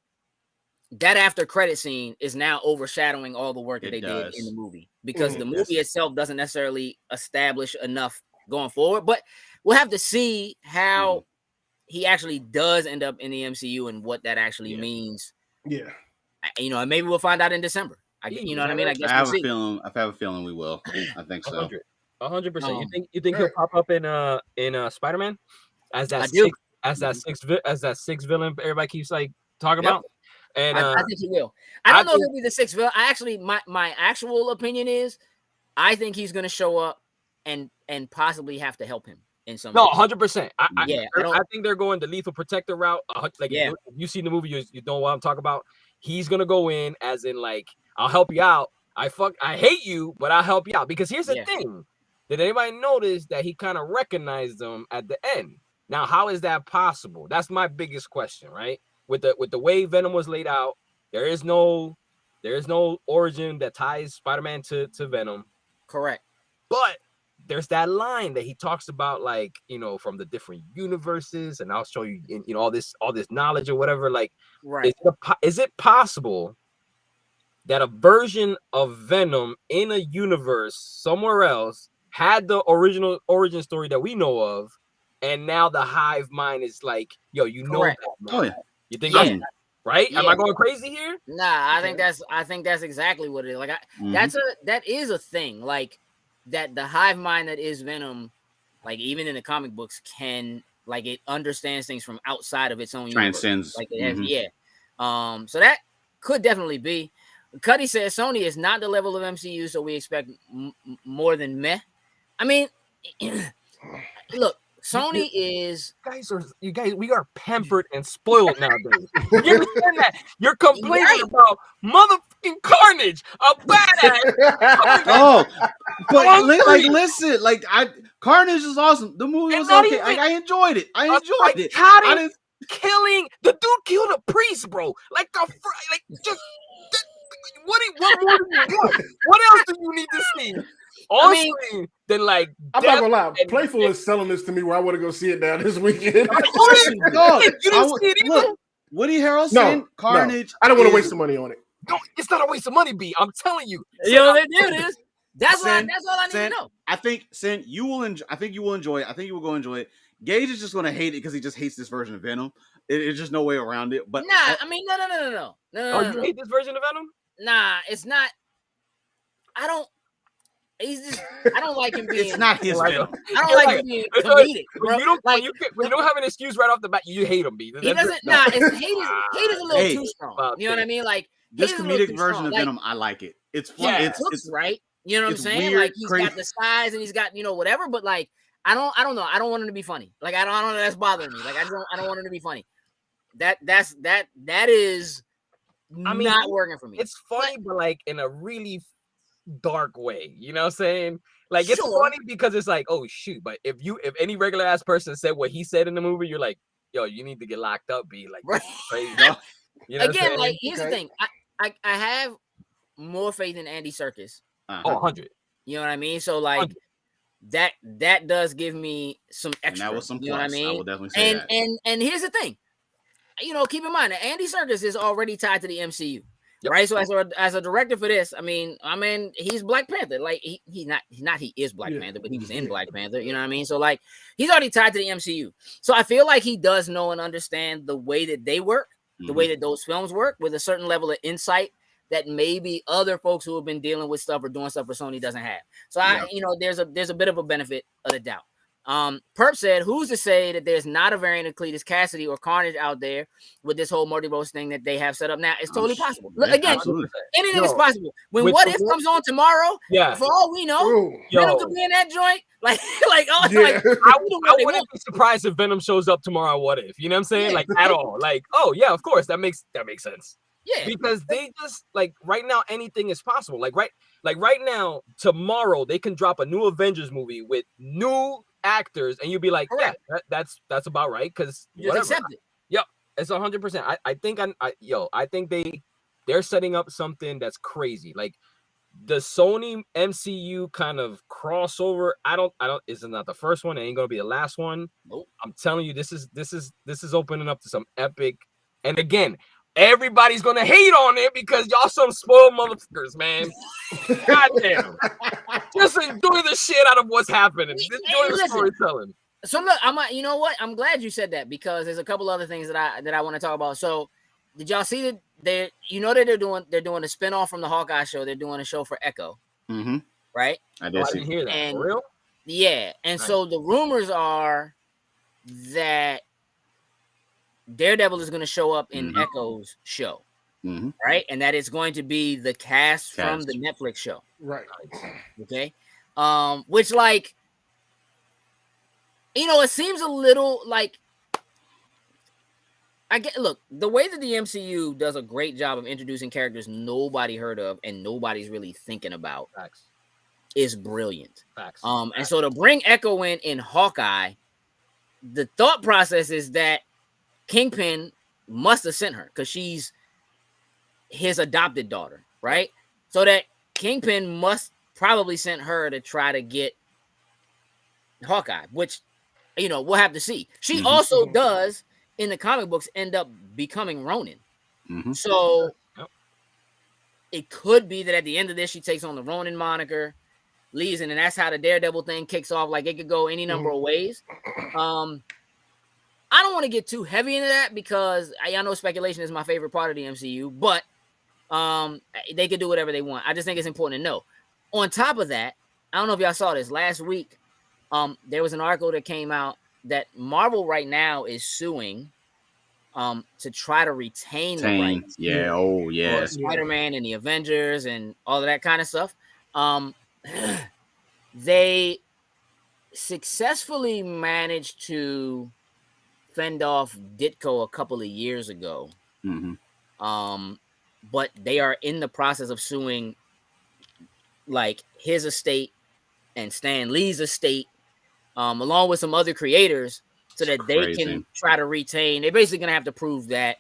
Speaker 2: that after credit scene is now overshadowing all the work that they did in the movie, because the movie itself doesn't necessarily establish enough going forward. But we'll have to see how he actually does end up in the MCU and what that actually means.
Speaker 3: Yeah,
Speaker 2: you know, and maybe we'll find out in December. You know what I mean? I guess
Speaker 1: I have a feeling we will. I think so.
Speaker 4: 100%. You think he'll pop up in Spider-Man as that sixth villain everybody keeps like talking about? And
Speaker 2: I think he will. I don't know if he'll be the sixth villain. I actually, my actual opinion is, I think he's going to show up and possibly have to help him in some.
Speaker 4: No, 100%. I think they're going the lethal protector route. If you see the movie, you know what I'm talking about. He's gonna go in as in like, I'll help you out. I hate you, but I'll help you out. Because here's the thing. Did anybody notice that he kind of recognized them at the end? Now, how is that possible? That's my biggest question, right? With the way Venom was laid out, there is no origin that ties Spider-Man to Venom.
Speaker 2: Correct.
Speaker 4: But there's that line that he talks about, like, you know, from the different universes, and I'll show you, you know, all this knowledge or whatever. Like,
Speaker 2: right?
Speaker 4: Is it possible that a version of Venom in a universe somewhere else had the original origin story that we know of, and now the hive mind is like, yo, you
Speaker 2: Correct.
Speaker 4: know that? Oh yeah, you think
Speaker 2: yeah.
Speaker 4: Right?
Speaker 2: Yeah.
Speaker 4: Am I going crazy here?
Speaker 2: Nah, I think that's exactly what it is. Like, that is a thing. Like, that the hive mind that is Venom, like, even in the comic books, can, like, it understands things from outside of its own
Speaker 1: transcends.
Speaker 2: Universe. Like, it has, so that could definitely be. Cuddy says Sony is not the level of MCU, so we expect more than meh. I mean, look. Sony is
Speaker 4: you guys, we are pampered and spoiled nowadays. You understand that? You're complaining about motherfucking Carnage, a badass.
Speaker 1: But listen, like, Carnage is awesome. The movie was okay. I enjoyed it. I enjoyed it. I didn't
Speaker 4: killing the dude killed a priest, bro. Like just what more do you want? What else do you need to see? Screen, then, like,
Speaker 3: I'm not gonna lie, Playful is selling this to me where I want to go see it now this weekend.
Speaker 4: You didn't see it either?
Speaker 1: Look, Woody Harrelson, Carnage.
Speaker 3: I don't want to waste the money on it.
Speaker 4: No, it's not a waste of money, B. I'm telling you.
Speaker 2: Yo, they do this. That's all I need to know.
Speaker 1: I think, Sin, you will enjoy. I think you will enjoy it. I think you will go enjoy it. Gage is just gonna hate it because he just hates this version of Venom. There's just no way around it. But
Speaker 2: I mean, no.
Speaker 4: You hate this version of Venom?
Speaker 2: Nah, it's not. I don't like him being.
Speaker 1: It's not his Venom.
Speaker 2: I don't like him being comedic, bro.
Speaker 4: When you don't have an excuse right off the bat, you hate him, B.
Speaker 2: He doesn't. Nah, hate is a little too strong. You know what I mean? Like,
Speaker 1: this comedic version of Venom, I like it. It's fun.
Speaker 2: Yeah, it's right. You know what I'm saying? Weird, like, he's got the size and he's got, you know, whatever. But, like, I don't know. I don't want him to be funny. Like, I don't know. That's bothering me. Like, I don't want him to be funny. That is not working for me.
Speaker 4: It's funny, but like in a really dark way. You know what I'm saying? Like, it's funny because it's like, oh shoot. But if any regular ass person said what he said in the movie, you're like, yo, you need to get locked up, be like,
Speaker 2: right.
Speaker 4: Crazy. You know
Speaker 2: again, like, here's the thing. I have more faith in Andy Serkis.
Speaker 4: 100.
Speaker 2: You know what I mean? So, like, that does give me some extra.
Speaker 1: And that was some plus.
Speaker 2: You know what I mean?
Speaker 1: I will definitely say that.
Speaker 2: And here's the thing. You know, keep in mind that Andy Serkis is already tied to the MCU, right? So as a director for this, I mean, he's Black Panther. Like, he is Black Panther, but he was in Black Panther. You know what I mean? So, like, he's already tied to the MCU. So I feel like he does know and understand the way that they work, the way that those films work, with a certain level of insight that maybe other folks who have been dealing with stuff or doing stuff for Sony doesn't have. So there's a bit of a benefit of the doubt. Perp said, who's to say that there's not a variant of Cletus Cassidy or Carnage out there with this whole multiverse thing that they have set up now? It's totally possible. Look, again, anything is possible. When What If comes on tomorrow, for all we know, Venom could be in that joint.
Speaker 4: I wouldn't be surprised if Venom shows up tomorrow. What If? You know what I'm saying? Like, at all. Like, oh yeah, of course, that makes sense.
Speaker 2: Yeah,
Speaker 4: because they just, like, right now anything is possible. Like right now, tomorrow they can drop a new Avengers movie with new actors, and you'll be like, yeah, that's about right, because
Speaker 2: just accept it.
Speaker 4: Yep, it's 100%. I think they're setting up something that's crazy. Like, the Sony MCU kind of crossover. I don't. This is not the first one. It ain't gonna be the last one.
Speaker 2: Nope.
Speaker 4: I'm telling you, this is opening up to some epic. And again, everybody's gonna hate on it because y'all some spoiled motherfuckers, man. Goddamn. Just enjoy the shit out of what's happening. Enjoy the storytelling.
Speaker 2: So look, you know what? I'm glad you said that, because there's a couple other things that I want to talk about. So, did y'all see that they're doing a spinoff from the Hawkeye show? They're doing a show for Echo.
Speaker 1: Mm-hmm.
Speaker 2: Right?
Speaker 4: I didn't hear that.
Speaker 2: And,
Speaker 4: for real?
Speaker 2: Yeah. And so the rumors are that Daredevil is going to show up in Echo's show, right? And that it's going to be the cast from the Netflix show,
Speaker 3: right?
Speaker 2: Okay, which, like, you know, it seems a little like, look, the way that the MCU does a great job of introducing characters nobody heard of and nobody's really thinking about is brilliant. And so to bring Echo in Hawkeye the thought process is that Kingpin must have sent her because she's his adopted daughter, right? So that Kingpin must probably sent her to try to get Hawkeye, which, you know, we'll have to see. She also does in the comic books end up becoming Ronin. So it could be that at the end of this, she takes on the Ronin moniker, leaves, and then that's how the Daredevil thing kicks off. Like, it could go any number of ways. I don't want to get too heavy into that because I know speculation is my favorite part of the MCU, but they could do whatever they want. I just think it's important to know. On top of that, I don't know if y'all saw this last week. There was an article that came out that Marvel right now is suing to try to retain the rights.
Speaker 1: Yeah, oh yeah.
Speaker 2: Spider-Man and the Avengers and all of that kind of stuff. They successfully managed to fend off Ditko a couple of years ago. But they are in the process of suing like his estate and Stan Lee's estate, along with some other creators, so that they can try to retain. They're basically going to have to prove that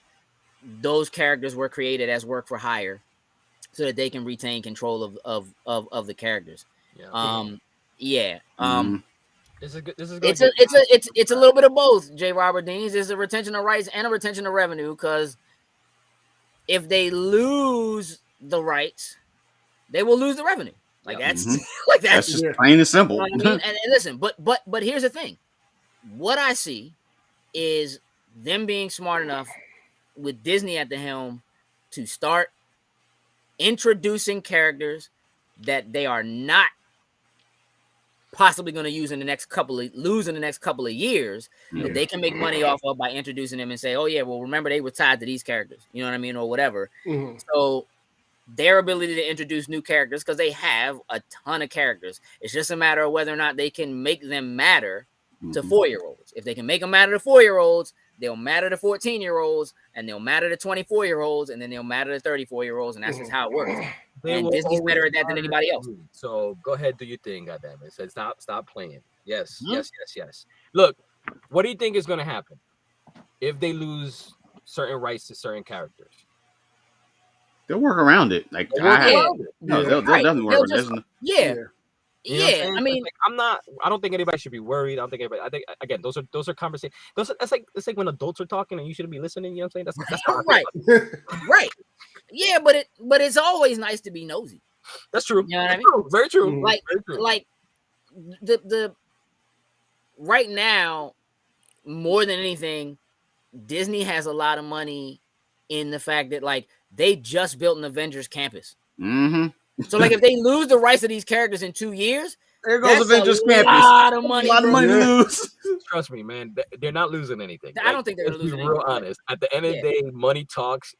Speaker 2: those characters were created as work for hire, so that they can retain control of the characters. It's a little bit of both. J. Robert Deans is a retention of rights and a retention of revenue, because if they lose the rights, they will lose the revenue. Like that's that's
Speaker 1: just plain and simple.
Speaker 2: You know what I mean? And listen, but here's the thing. What I see is them being smart enough with Disney at the helm to start introducing characters that they are not possibly going to use in the next couple of years, that they can make money off of by introducing them and say, oh yeah, well, remember they were tied to these characters, you know what I mean, or whatever. So their ability to introduce new characters, because they have a ton of characters, it's just a matter of whether or not they can make them matter to 4-year-olds. If they can make them matter to 4-year-olds, they'll matter to 14-year-olds, and they'll matter to 24-year-olds, and then they'll matter to 34-year-olds, and that's just how it works. And Disney's better at that than anybody else.
Speaker 4: So go ahead, do your thing, goddammit. It said stop playing. Yes. Look, what do you think is going to happen if they lose certain rights to certain characters?
Speaker 1: They'll work around it. Like they'll definitely work around it.
Speaker 2: Yeah, I mean,
Speaker 4: like, I don't think anybody should be worried. I think again, those are conversations. It's like when adults are talking and you shouldn't be listening. You know what I'm saying? That's
Speaker 2: right. Right. Yeah, but it's always nice to be nosy.
Speaker 4: That's true.
Speaker 2: You know what I mean?
Speaker 4: Very true.
Speaker 2: Like,
Speaker 4: very true.
Speaker 2: Like the right now, more than anything, Disney has a lot of money in the fact that like they just built an Avengers campus. So like if they lose the rights to these characters in 2 years,
Speaker 1: there goes Avengers campus.
Speaker 2: A lot of money
Speaker 1: to lose.
Speaker 4: Trust me, man. They're not losing anything.
Speaker 2: I don't think they're going to lose anything.
Speaker 4: Real honest. At the end of the day, money talks.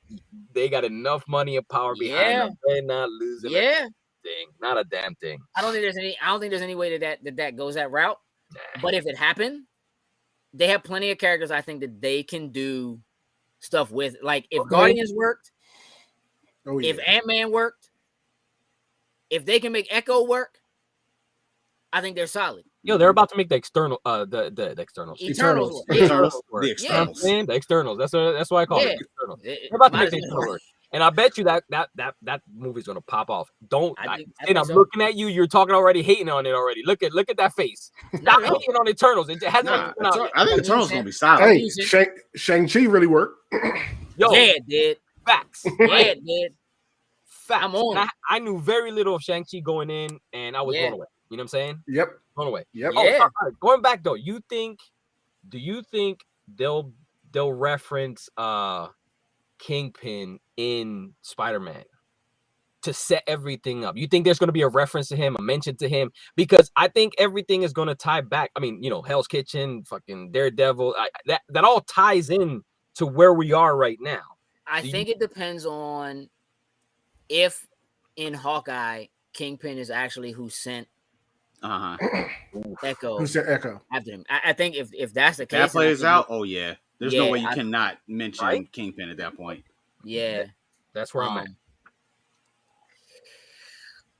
Speaker 4: They got enough money and power behind them. They're not losing anything. Not a damn thing.
Speaker 2: I don't think there's any way that goes that route. Nah. But if it happened, they have plenty of characters I think that they can do stuff with. Like if Guardians worked, if Ant-Man worked, if they can make Echo work, I think they're solid.
Speaker 4: Yo, they're about to make the external, the externals.
Speaker 2: Eternals.
Speaker 1: The externals.
Speaker 4: The externals. That's why I call it externals. They're about to make the externals work. And I bet you that movie's gonna pop off. I'm looking at you. You're talking already, hating on it already. Look at that face. Stop hating on Eternals. It hasn't.
Speaker 1: I think Eternals gonna be solid.
Speaker 3: Hey, Shang-Chi really worked.
Speaker 2: Yo, yeah, it did.
Speaker 4: Facts.
Speaker 2: Yeah, it did.
Speaker 4: Facts. I'm on. I knew very little of Shang-Chi going in, and I was blown away. You know what I'm saying?
Speaker 3: Yep.
Speaker 4: Blown away.
Speaker 3: Yep.
Speaker 4: Oh, all right. Going back though, do you think they'll reference Kingpin in Spider-Man to set everything up? You think there's going to be a reference to him, a mention to him? Because I think everything is going to tie back. I mean, Hell's Kitchen, fucking Daredevil, that all ties in to where we are right now.
Speaker 2: I think it depends on if in Hawkeye, Kingpin is actually who sent Echo.
Speaker 3: Who sent Echo
Speaker 2: after him? I think if that's the case,
Speaker 1: that plays out. Oh yeah, there's no way you cannot mention Kingpin at that point.
Speaker 2: Yeah,
Speaker 4: that's where I'm at.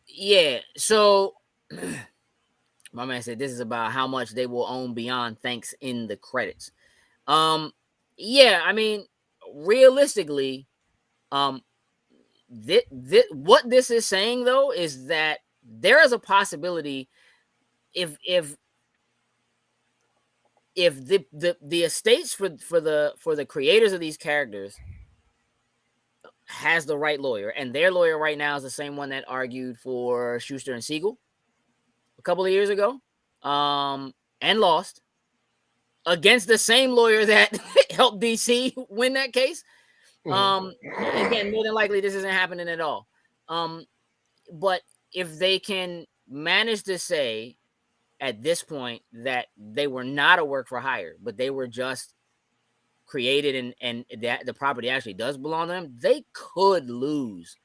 Speaker 2: Yeah. So, My man said this is about how much they will own beyond thanks in the credits. Yeah, I mean, realistically, what this is saying though is that there is a possibility if the estates for the creators of these characters has the right lawyer, and their lawyer right now is the same one that argued for Schuster and Siegel a couple of years ago, and lost against the same lawyer that helped DC win that case. Again, more than likely this isn't happening at all. But if they can manage to say at this point that they were not a work for hire, but they were just created and that the property actually does belong to them, they could lose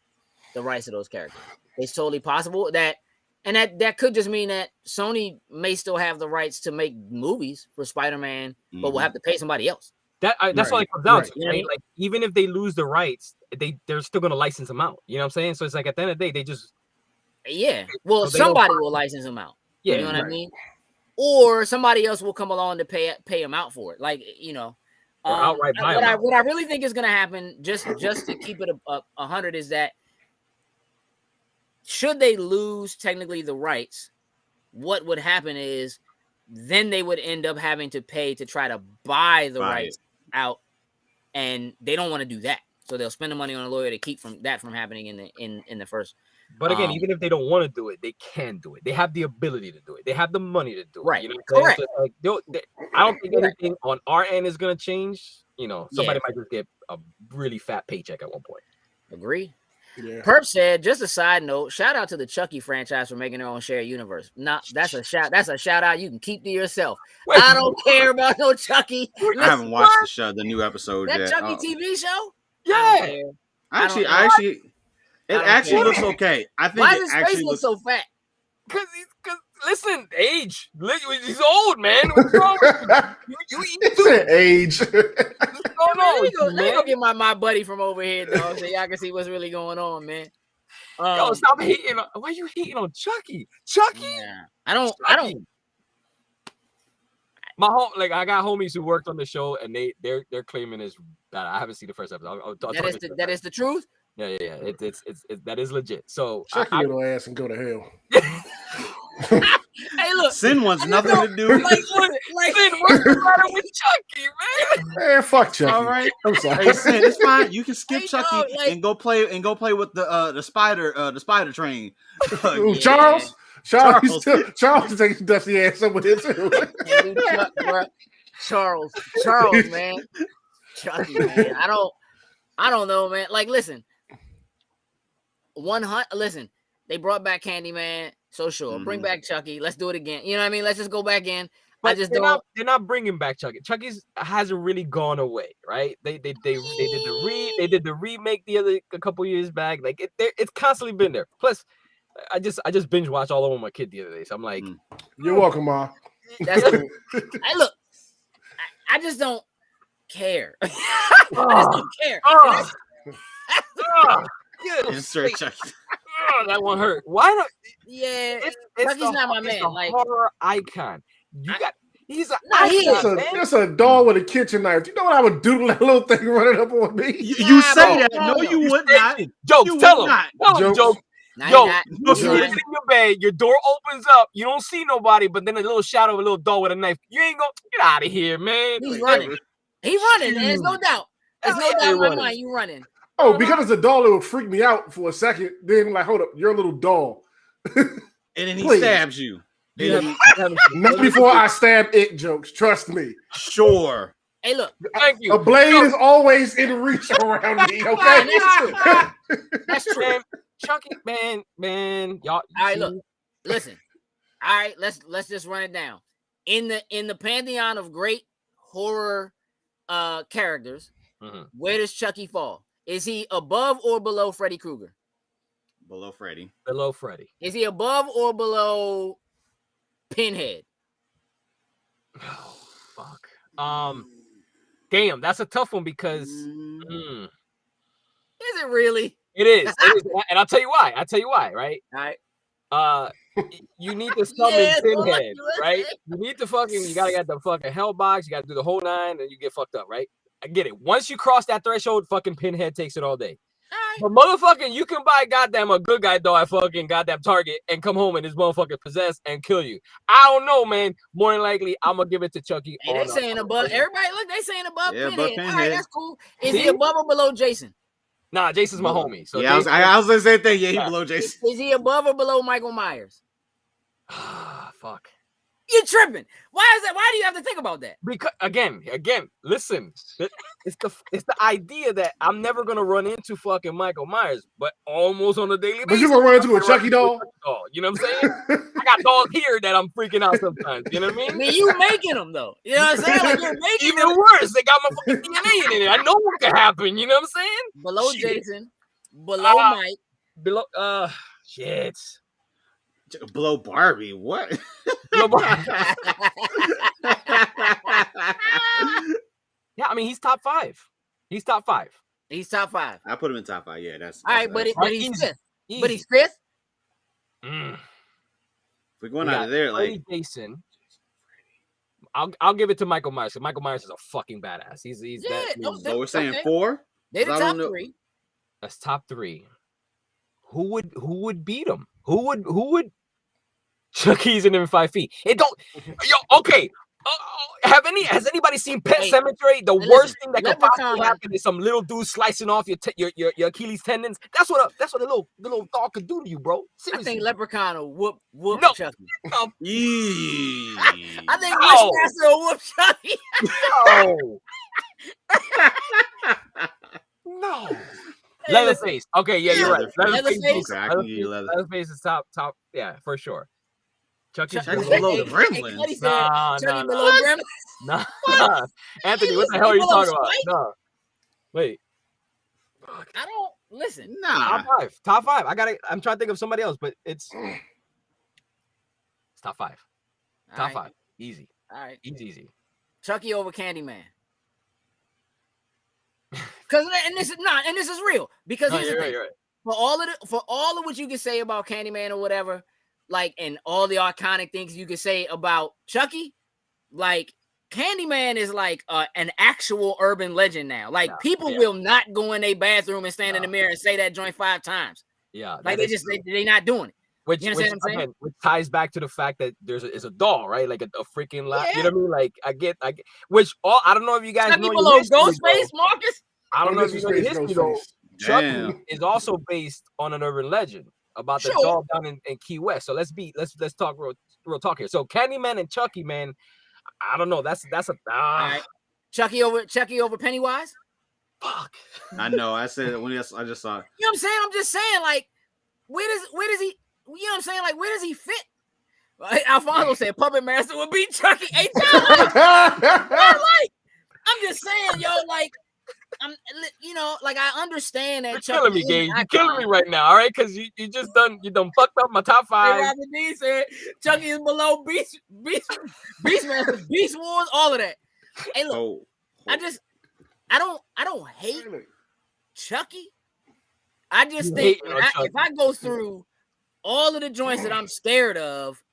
Speaker 2: the rights to those characters. It's totally possible that could just mean that Sony may still have the rights to make movies for Spider-Man, but will have to pay somebody else.
Speaker 4: That's what it comes down to, right? Like, even if they lose the rights, they're still going to license them out. You know what I'm saying? So it's like at the end of the day, they just
Speaker 2: well, so somebody will license them out. Yeah, you know what I mean? Or somebody else will come along to pay them out for it. Like, you know, outright buy what I really think is going to happen, just to keep it 100, is that should they lose technically the rights, what would happen is then they would end up having to pay to try to buy the rights out, and they don't want to do that, so they'll spend the money on a lawyer to keep that from happening in the first.
Speaker 4: But again, even if they don't want to do it, they can do it. They have the ability to do it. They have the money to do it.
Speaker 2: Right.
Speaker 4: You know what I'm
Speaker 2: Correct.
Speaker 4: So I don't think anything on our end is going to change. You know, somebody might just get a really fat paycheck at one point.
Speaker 2: Agree.
Speaker 3: Yeah.
Speaker 2: Perp said, just a side note, shout out to the Chucky franchise for making their own shared universe. That's a shout out you can keep to yourself. I don't care about no Chucky.
Speaker 1: I haven't watched the new episode yet.
Speaker 2: That Chucky TV show?
Speaker 4: Yeah.
Speaker 1: It actually looks okay. I think
Speaker 2: why does his face look so fat?
Speaker 4: Because listen, age. He's old, man. What's wrong with you? You eat too.
Speaker 3: Age.
Speaker 2: What's going on? Let me go get my buddy from over here, dog, so y'all can see what's really going on, man.
Speaker 4: Yo, stop hating. Why are you hating on Chucky? Chucky?
Speaker 2: Yeah. I don't.
Speaker 4: I got homies who worked on the show, and they're claiming is that I haven't seen the first episode.
Speaker 2: That is the truth.
Speaker 4: Yeah. It's that is legit. So
Speaker 3: check your little ass and go to hell.
Speaker 2: Hey, look,
Speaker 1: Sin wants nothing to do.
Speaker 4: Sin, what's the matter with Chucky, man?
Speaker 3: Man, fuck Chucky.
Speaker 1: All right,
Speaker 3: I'm sorry.
Speaker 1: Hey, Sin, it's fine. You can skip Chucky and go play with the spider train.
Speaker 3: Ooh, Charles is taking dusty ass over there too.
Speaker 2: Charles, man, Chucky, man. I don't know, man. Like, listen, listen, they brought back Candyman, so sure, bring back Chucky. Let's do it again. You know what I mean? Let's just go back in.
Speaker 4: But they're not bringing back Chucky. Chucky's hasn't really gone away, right? They did the remake a couple years back. Like it's constantly been there. Plus, I just binge watched all over my kid the other day, so I'm like,
Speaker 3: you're welcome, Ma.
Speaker 2: Look, I just don't care. I just don't care.
Speaker 1: Insert Chucky.
Speaker 4: That one hurt. Why don't?
Speaker 2: Yeah, Chucky's not my man. Like
Speaker 4: horror icon. He's an
Speaker 2: icon.
Speaker 3: It's a doll with a kitchen knife. You know what I would do to that little thing running up on me?
Speaker 1: You say that? No, you would not.
Speaker 4: Jokes, tell him. Jokes. Yo, you're sitting in your bed, your door opens up, you don't see nobody, but then a little shadow of a little doll with a knife. You ain't gonna get out of here, man.
Speaker 2: He's running. He's running. There's no doubt. There's no doubt in my mind. You running.
Speaker 3: Oh, because it's a doll, it would freak me out for a second. Then, like, hold up, you're a little doll.
Speaker 1: And then he stabs you.
Speaker 3: Not before I stab it, Jokes. Trust me.
Speaker 1: Sure.
Speaker 2: Hey, look.
Speaker 4: Thank you.
Speaker 3: A blade is always in reach around me, okay?
Speaker 2: That's true.
Speaker 4: Chucky, man, y'all.
Speaker 2: All right, look. Listen. All right, let's just run it down. In the pantheon of great horror characters, where does Chucky fall? Is he above or below Freddy Krueger?
Speaker 1: Below Freddy.
Speaker 4: Below Freddy.
Speaker 2: Is he above or below Pinhead?
Speaker 4: Oh, fuck. Damn, that's a tough one because
Speaker 2: Is it really?
Speaker 4: It is. And I'll tell you why. Right?
Speaker 2: All right.
Speaker 4: You need to summon Pinhead, right? You need to you gotta get the fucking hell box. You gotta do the whole 9, and you get fucked up, right? I get it. Once you cross that threshold, fucking Pinhead takes it all day. But motherfucking, you can buy goddamn a good guy doll at fucking goddamn Target and come home and this motherfucker possessed and kill you. I don't know, man. More than likely, I'm gonna give it to Chucky.
Speaker 2: Hey, they saying above everybody. Look, they saying above Pinhead.
Speaker 1: Pinhead.
Speaker 2: All right, that's cool. Is he above or below Jason?
Speaker 4: Nah, Jason's my homie. So
Speaker 1: yeah, I was gonna say that. Yeah, he below Jason.
Speaker 2: Is he above or below Michael Myers?
Speaker 4: Fuck.
Speaker 2: You're tripping. Why is that? Why do you have to think about that?
Speaker 4: Because again, listen. It's the idea that I'm never gonna run into fucking Michael Myers, but almost on a daily basis.
Speaker 3: But you gonna run into a Chucky doll?
Speaker 4: You know what I'm saying? I got dolls here that I'm freaking out sometimes. You know what I mean?
Speaker 2: I mean, you making them though. You know what I'm saying? Like you're making
Speaker 4: even them. Worse. They got my fucking DNA in it. I know what could happen. You know what I'm saying?
Speaker 2: Below Jason, below Mike,
Speaker 4: below shit.
Speaker 1: Below Barbie, what?
Speaker 4: Below Barbie. Yeah, I mean he's top 5. He's top 5.
Speaker 2: He's top 5.
Speaker 1: I put him in top 5. Yeah, that's
Speaker 2: all right. But he's fifth.
Speaker 4: Easy.
Speaker 2: But he's fifth.
Speaker 1: If we're going out of there, like
Speaker 4: Jason. I'll give it to Michael Myers. Michael Myers is a fucking badass. He's
Speaker 1: so we're saying 4.
Speaker 2: They're the top 3.
Speaker 4: That's top 3. Who would beat him? Who would? Chucky's in 5 feet. It don't. Yo, okay. Has anybody seen Pet Cemetery? The worst thing that could possibly happen is some little dude slicing off your Achilles tendons. That's what a little dog could do to you, bro. Seriously.
Speaker 2: I think Leprechaun will whoop Chucky.
Speaker 1: No.
Speaker 2: I think Wishmaster will whoop Chucky.
Speaker 4: No. Leatherface. Okay, yeah, you're right. Leatherface is top. Yeah, for sure. Chucky's
Speaker 1: below the Gremlins.
Speaker 2: Chucky below Gremlins.
Speaker 4: Nah. Anthony, what the hell are you talking about? No. Wait.
Speaker 2: I don't listen.
Speaker 1: Nah.
Speaker 4: Top 5. I'm trying to think of somebody else, but it's top 5. Top 5. Easy.
Speaker 2: All right.
Speaker 4: Easy.
Speaker 2: Chucky over Candyman. And this is real because here's the thing. Right. For all of what you can say about Candyman or whatever, like, and all the iconic things you can say about Chucky, like Candyman is like an actual urban legend now. Like people will not go in their bathroom and stand in the mirror and say that joint 5 times.
Speaker 4: Yeah,
Speaker 2: like they're not doing it.
Speaker 4: Which ties back to the fact that it's a doll, right? Like a freaking you know what I mean? Like I get which I don't know if you guys know
Speaker 2: below Ghostface, Marcus.
Speaker 4: I don't know if you know the history though. Chucky is also based on an urban legend about the doll down in Key West. So let's talk real talk here. So Candyman and Chucky, man, I don't know. That's a all
Speaker 2: right. Chucky over Pennywise.
Speaker 4: Fuck.
Speaker 1: I know. I said when I just saw it.
Speaker 2: You know what I'm saying? I'm just saying, like, where does he? You know what I'm saying? Like, where does he fit? Alfonso said Puppet Master would beat Chucky 8 times. I'm just saying, yo, like. Like I understand that.
Speaker 4: You're killing me, Gabe. You're killing me right now, all right? Because you done fucked up my top 5.
Speaker 2: Robert D said Chucky is below Beastmaster, Beast Wars, all of that. Hey, look, I don't hate Chucky. I just think if I go through all of the joints that I'm scared of,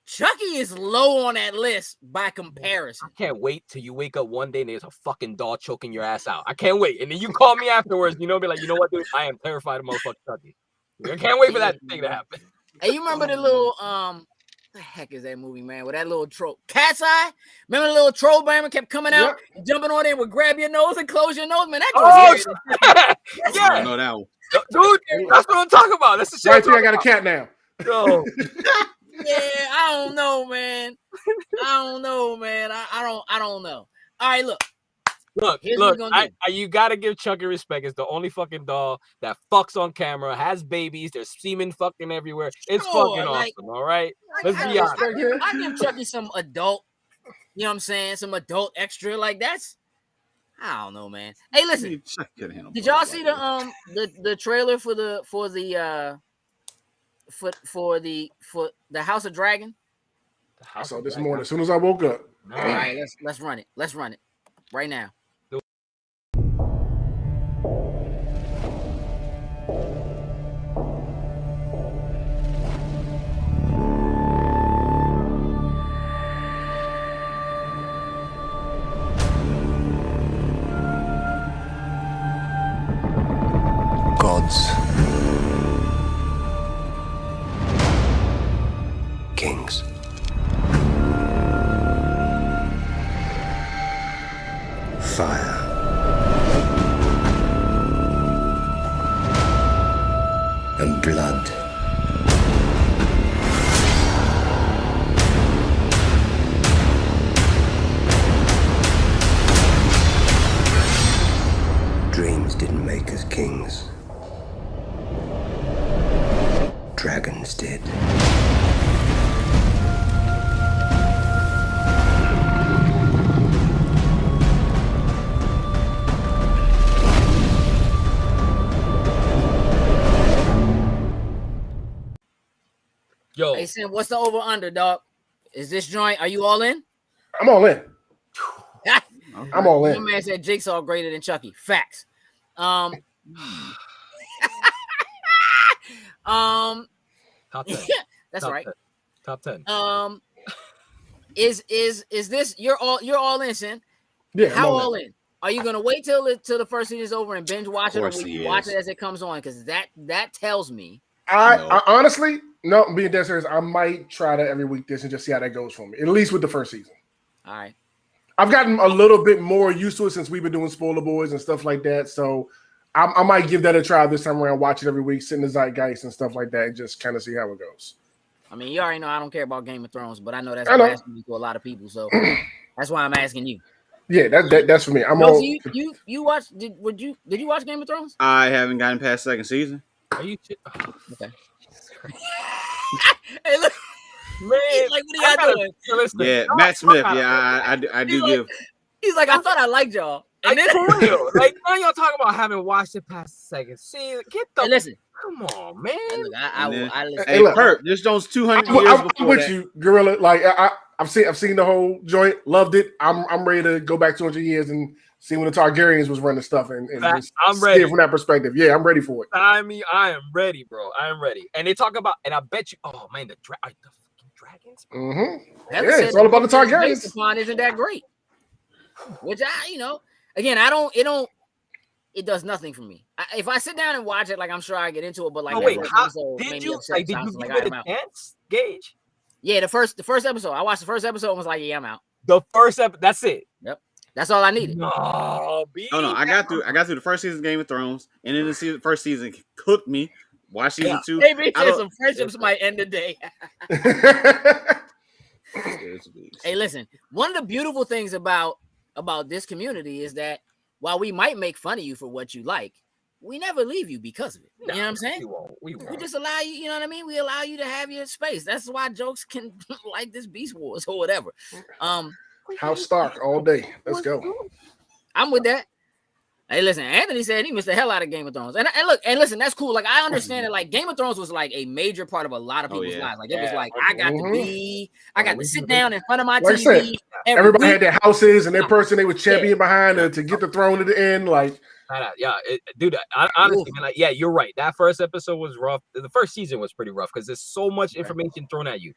Speaker 2: Chucky is low on that list by comparison.
Speaker 4: I can't wait till you wake up one day and there's a fucking dog choking your ass out. I can't wait. And then you call me afterwards, be like, you know what, dude? I am terrified of motherfucking Chucky. I can't wait for that thing to happen.
Speaker 2: Hey, you remember the little, what the heck is that movie, man? With that little troll, Cat's Eye? Remember the little troll bammer kept coming out, jumping on there, would grab your nose and close your nose? Man, that was
Speaker 1: yeah. I know that one.
Speaker 4: Dude, that's what I'm talking about. That's the shit.
Speaker 3: Right here, I got a cat now.
Speaker 4: No.
Speaker 2: Yeah, I don't know, man. I don't know. All right, look.
Speaker 4: You gotta give Chucky respect. It's the only fucking doll that fucks on camera, has babies. There's semen fucking everywhere. It's fucking awesome. All right, let's be honest.
Speaker 2: I give Chucky some adult. You know what I'm saying? Some adult extra. Like that's. I don't know, man. Hey, listen. Did y'all see the trailer for the House of Dragon?
Speaker 3: I saw this morning as soon as I woke up.
Speaker 2: All right, let's run it. Let's run it right now.
Speaker 5: and blood. Dreams didn't make us kings. Dragons did.
Speaker 2: Yo. Hey, Sam, what's the over-under, dog? Is this joint, are you all in?
Speaker 3: I'm all in. I'm all in.
Speaker 2: My man said Jigsaw greater than Chucky. Facts.
Speaker 4: Top 10.
Speaker 2: That's
Speaker 4: Top
Speaker 2: right.
Speaker 4: 10. Top 10.
Speaker 2: Is this you're all in, Sam?
Speaker 3: Yeah.
Speaker 2: How all in? Are you gonna wait till the first season is over and binge watch it, or will you watch it as it comes on? Because that tells me.
Speaker 3: I honestly, no, being dead serious, I might try that every week this and just see how that goes for me. At least with the first season.
Speaker 2: All right.
Speaker 3: I've gotten a little bit more used to it since we've been doing Spoiler Boys and stuff like that. So I might give that a try this time around, watch it every week, sit in the zeitgeist and stuff like that, and just kind of see how it goes.
Speaker 2: I mean, you already know I don't care about Game of Thrones, but I know that's blasphemy to a lot of people. So that's why I'm asking you.
Speaker 3: Yeah, that's for me.
Speaker 2: You watched? Did you watch Game of Thrones?
Speaker 1: I haven't gotten past second season.
Speaker 4: Are you
Speaker 2: okay? Hey, look, man! Like, what are y'all doing?
Speaker 1: Yeah, Matt Smith. Yeah, I do give.
Speaker 2: He's like, I thought I liked y'all.
Speaker 4: And then, like, now y'all talking about having watched it past the second season. Get the
Speaker 2: listen.
Speaker 4: Come on, man.
Speaker 2: Hey, look, I listen.
Speaker 1: Hey, look, Kurt, just those 200 years before
Speaker 3: I'm with you, Gorilla. Like I've seen the whole joint, loved it. I'm ready to go back 200 years and see when the Targaryens was running stuff and
Speaker 4: I'm ready
Speaker 3: from that perspective. Yeah, I'm ready for it.
Speaker 4: I mean, I am ready, bro. I am ready. And they talk about, and I bet you, oh man, the fucking dragons.
Speaker 3: Mm-hmm. Yeah, it's all about the Targaryens.
Speaker 2: Isn't that great? Which again, it does nothing for me. If I sit down and watch it, like I'm sure I get into it, but like,
Speaker 4: did you give it a chance, Gage?
Speaker 2: Yeah, the first episode. I watched the first episode and was like, yeah, I'm out.
Speaker 4: The first episode, that's it.
Speaker 2: Yep. That's all I needed.
Speaker 1: No, I got through the first season of Game of Thrones, and then the first season cooked me. Watch season 2.
Speaker 2: Maybe some friendships might end the day. Hey, listen, one of the beautiful things about this community is that while we might make fun of you for what you like, we never leave you because of it. You know what I'm saying? We just allow you, you know what I mean? We allow you to have your space. That's why jokes can like this Beast Wars or whatever.
Speaker 3: House Stark all day. Let's go.
Speaker 2: I'm with that. Hey, listen, Anthony said he missed the hell out of Game of Thrones. And listen, that's cool. Like, I understand it. Like, Game of Thrones was like a major part of a lot of people's lives. Like, it was like, I got to sit down in front of my TV.
Speaker 3: Everybody had their houses and their person they were champion behind to get the throne at the end. Like,
Speaker 4: yeah, dude, honestly, man, like, yeah, you're right. That first episode was rough. The first season was pretty rough because there's so much information thrown at you.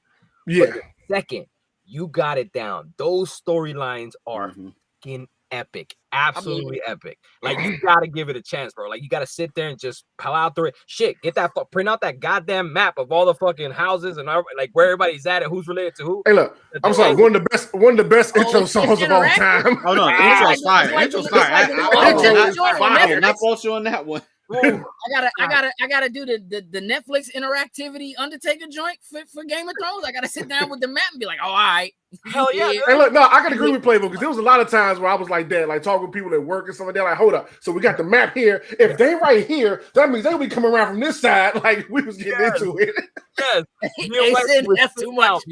Speaker 3: Yeah.
Speaker 4: But the second, you got it down. Those storylines are fucking epic. Absolutely epic. Like, you gotta give it a chance, bro. Like, you gotta sit there and just plow through it. Shit, print out that goddamn map of all the fucking houses and like where everybody's at and who's related to who.
Speaker 3: Hey, look, I'm sorry, one of the best intro songs of all time.
Speaker 1: Oh no, intro's fire. Intro's fire. I'm not fault you on that one.
Speaker 2: I gotta do the Netflix interactivity Undertaker joint for Game of Thrones. I gotta sit down with the map and be like, oh, all right.
Speaker 4: Hell yeah.
Speaker 3: Hey, look, no, I can agree with Playful because there was a lot of times where I was like that, like talking with people at work and stuff like that. Like, hold up, so we got the map here. If they right here, that means they'll be coming around from this side. Like, we was getting into it.
Speaker 4: Yes.
Speaker 2: That's too much.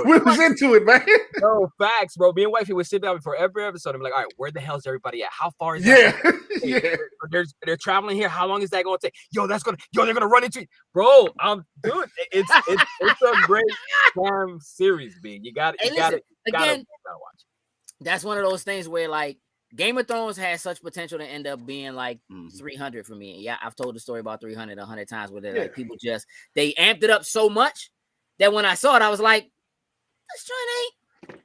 Speaker 3: We was into it, man.
Speaker 4: No, facts, bro. Me and wifey would sit down before every episode and be like, all right, where the hell is everybody at? How far is that?
Speaker 3: Yeah.
Speaker 4: They're traveling here. How long is that going to take? They're gonna run into it. Bro, dude, it's a great damn series, B. You gotta watch.
Speaker 2: That's one of those things where, like, Game of Thrones has such potential to end up being like 300 for me. Yeah, I've told the story about 300 100 times where like people they amped it up so much that when I saw it, I was like, this joint ain't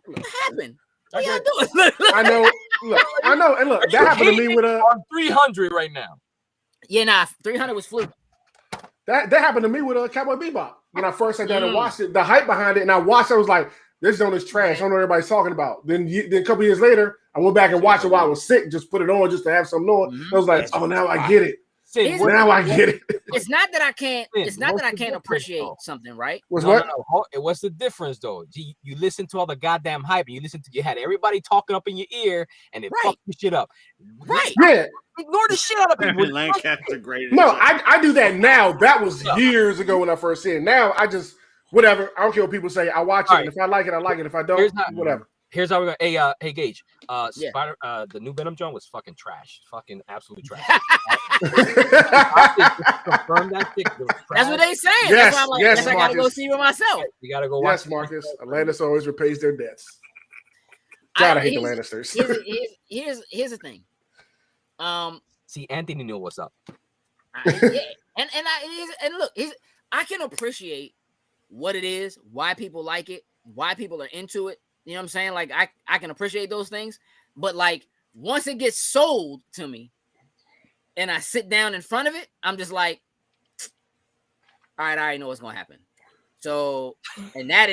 Speaker 2: what happened. What y'all doing?
Speaker 3: I know. And look, that happened to me with
Speaker 4: on 300 right now.
Speaker 2: Yeah, nah, 300 was fluke.
Speaker 3: That happened to me with Cowboy Bebop. When I first sat down and watched it, the hype behind it, and I watched it, I was like, this joint is trash. I don't know what everybody's talking about. Then a couple years later, I went back and watched it while I was sick, just put it on just to have some noise. I was like, oh, now I get it. Now I get it.
Speaker 2: It's not that I can't. It's not that I can't appreciate something, right?
Speaker 4: What's the difference though? You listen to all the goddamn hype, and you had everybody talking up in your ear, and it fucked your shit up.
Speaker 2: Right?
Speaker 3: Yeah.
Speaker 4: Ignore the shit out of people.
Speaker 1: Lancaster great.
Speaker 3: No, I do that now. That was years ago when I first seen it. Now I just whatever. I don't care what people say. I watch it, and if I like it, I like it. If I don't, whatever.
Speaker 4: Here's how we're gonna. Hey, Gage. The new Venom John was fucking trash. Fucking absolutely trash.
Speaker 2: Confirm that shit. That's what they saying.
Speaker 3: Yes,
Speaker 2: that's why I'm like,
Speaker 3: yes,
Speaker 2: I gotta go see for myself.
Speaker 4: You gotta go watch.
Speaker 3: Yes, Marcus. Atlantis always repays their debts. God, I hate the Lannisters.
Speaker 2: Here's the thing.
Speaker 4: See, Anthony knew what's up.
Speaker 2: And look, I can appreciate what it is, why people like it, why people are into it. You know what I'm saying? Like I can appreciate those things, but like once it gets sold to me and I sit down in front of it, I'm just like, all right, I already know what's gonna happen. So, and that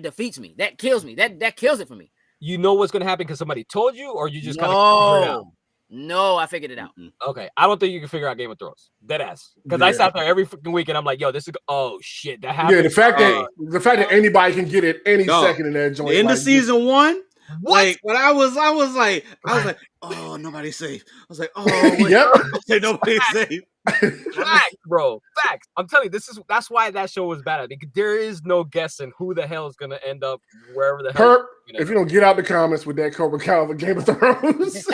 Speaker 2: defeats me. That kills me. That kills it for me.
Speaker 4: You know what's gonna happen because somebody told you, or you just kind of figured it out?
Speaker 2: No, I figured it out.
Speaker 4: Okay, I don't think you can figure out Game of Thrones. Deadass. Because I sat there every freaking week and I'm like, yo, this is shit, that happened.
Speaker 3: Yeah, the fact that anybody can get it any second in that joint.
Speaker 1: In the season 1, like when I was like, oh, nobody's safe. I was like, oh, wait, nobody's safe.
Speaker 4: Facts, bro. Facts. I'm telling you, that's why that show was bad. Because there is no guessing who the hell is gonna end up wherever the hell.
Speaker 3: If you don't get out the comments with that Cobra Kai of Game of Thrones, if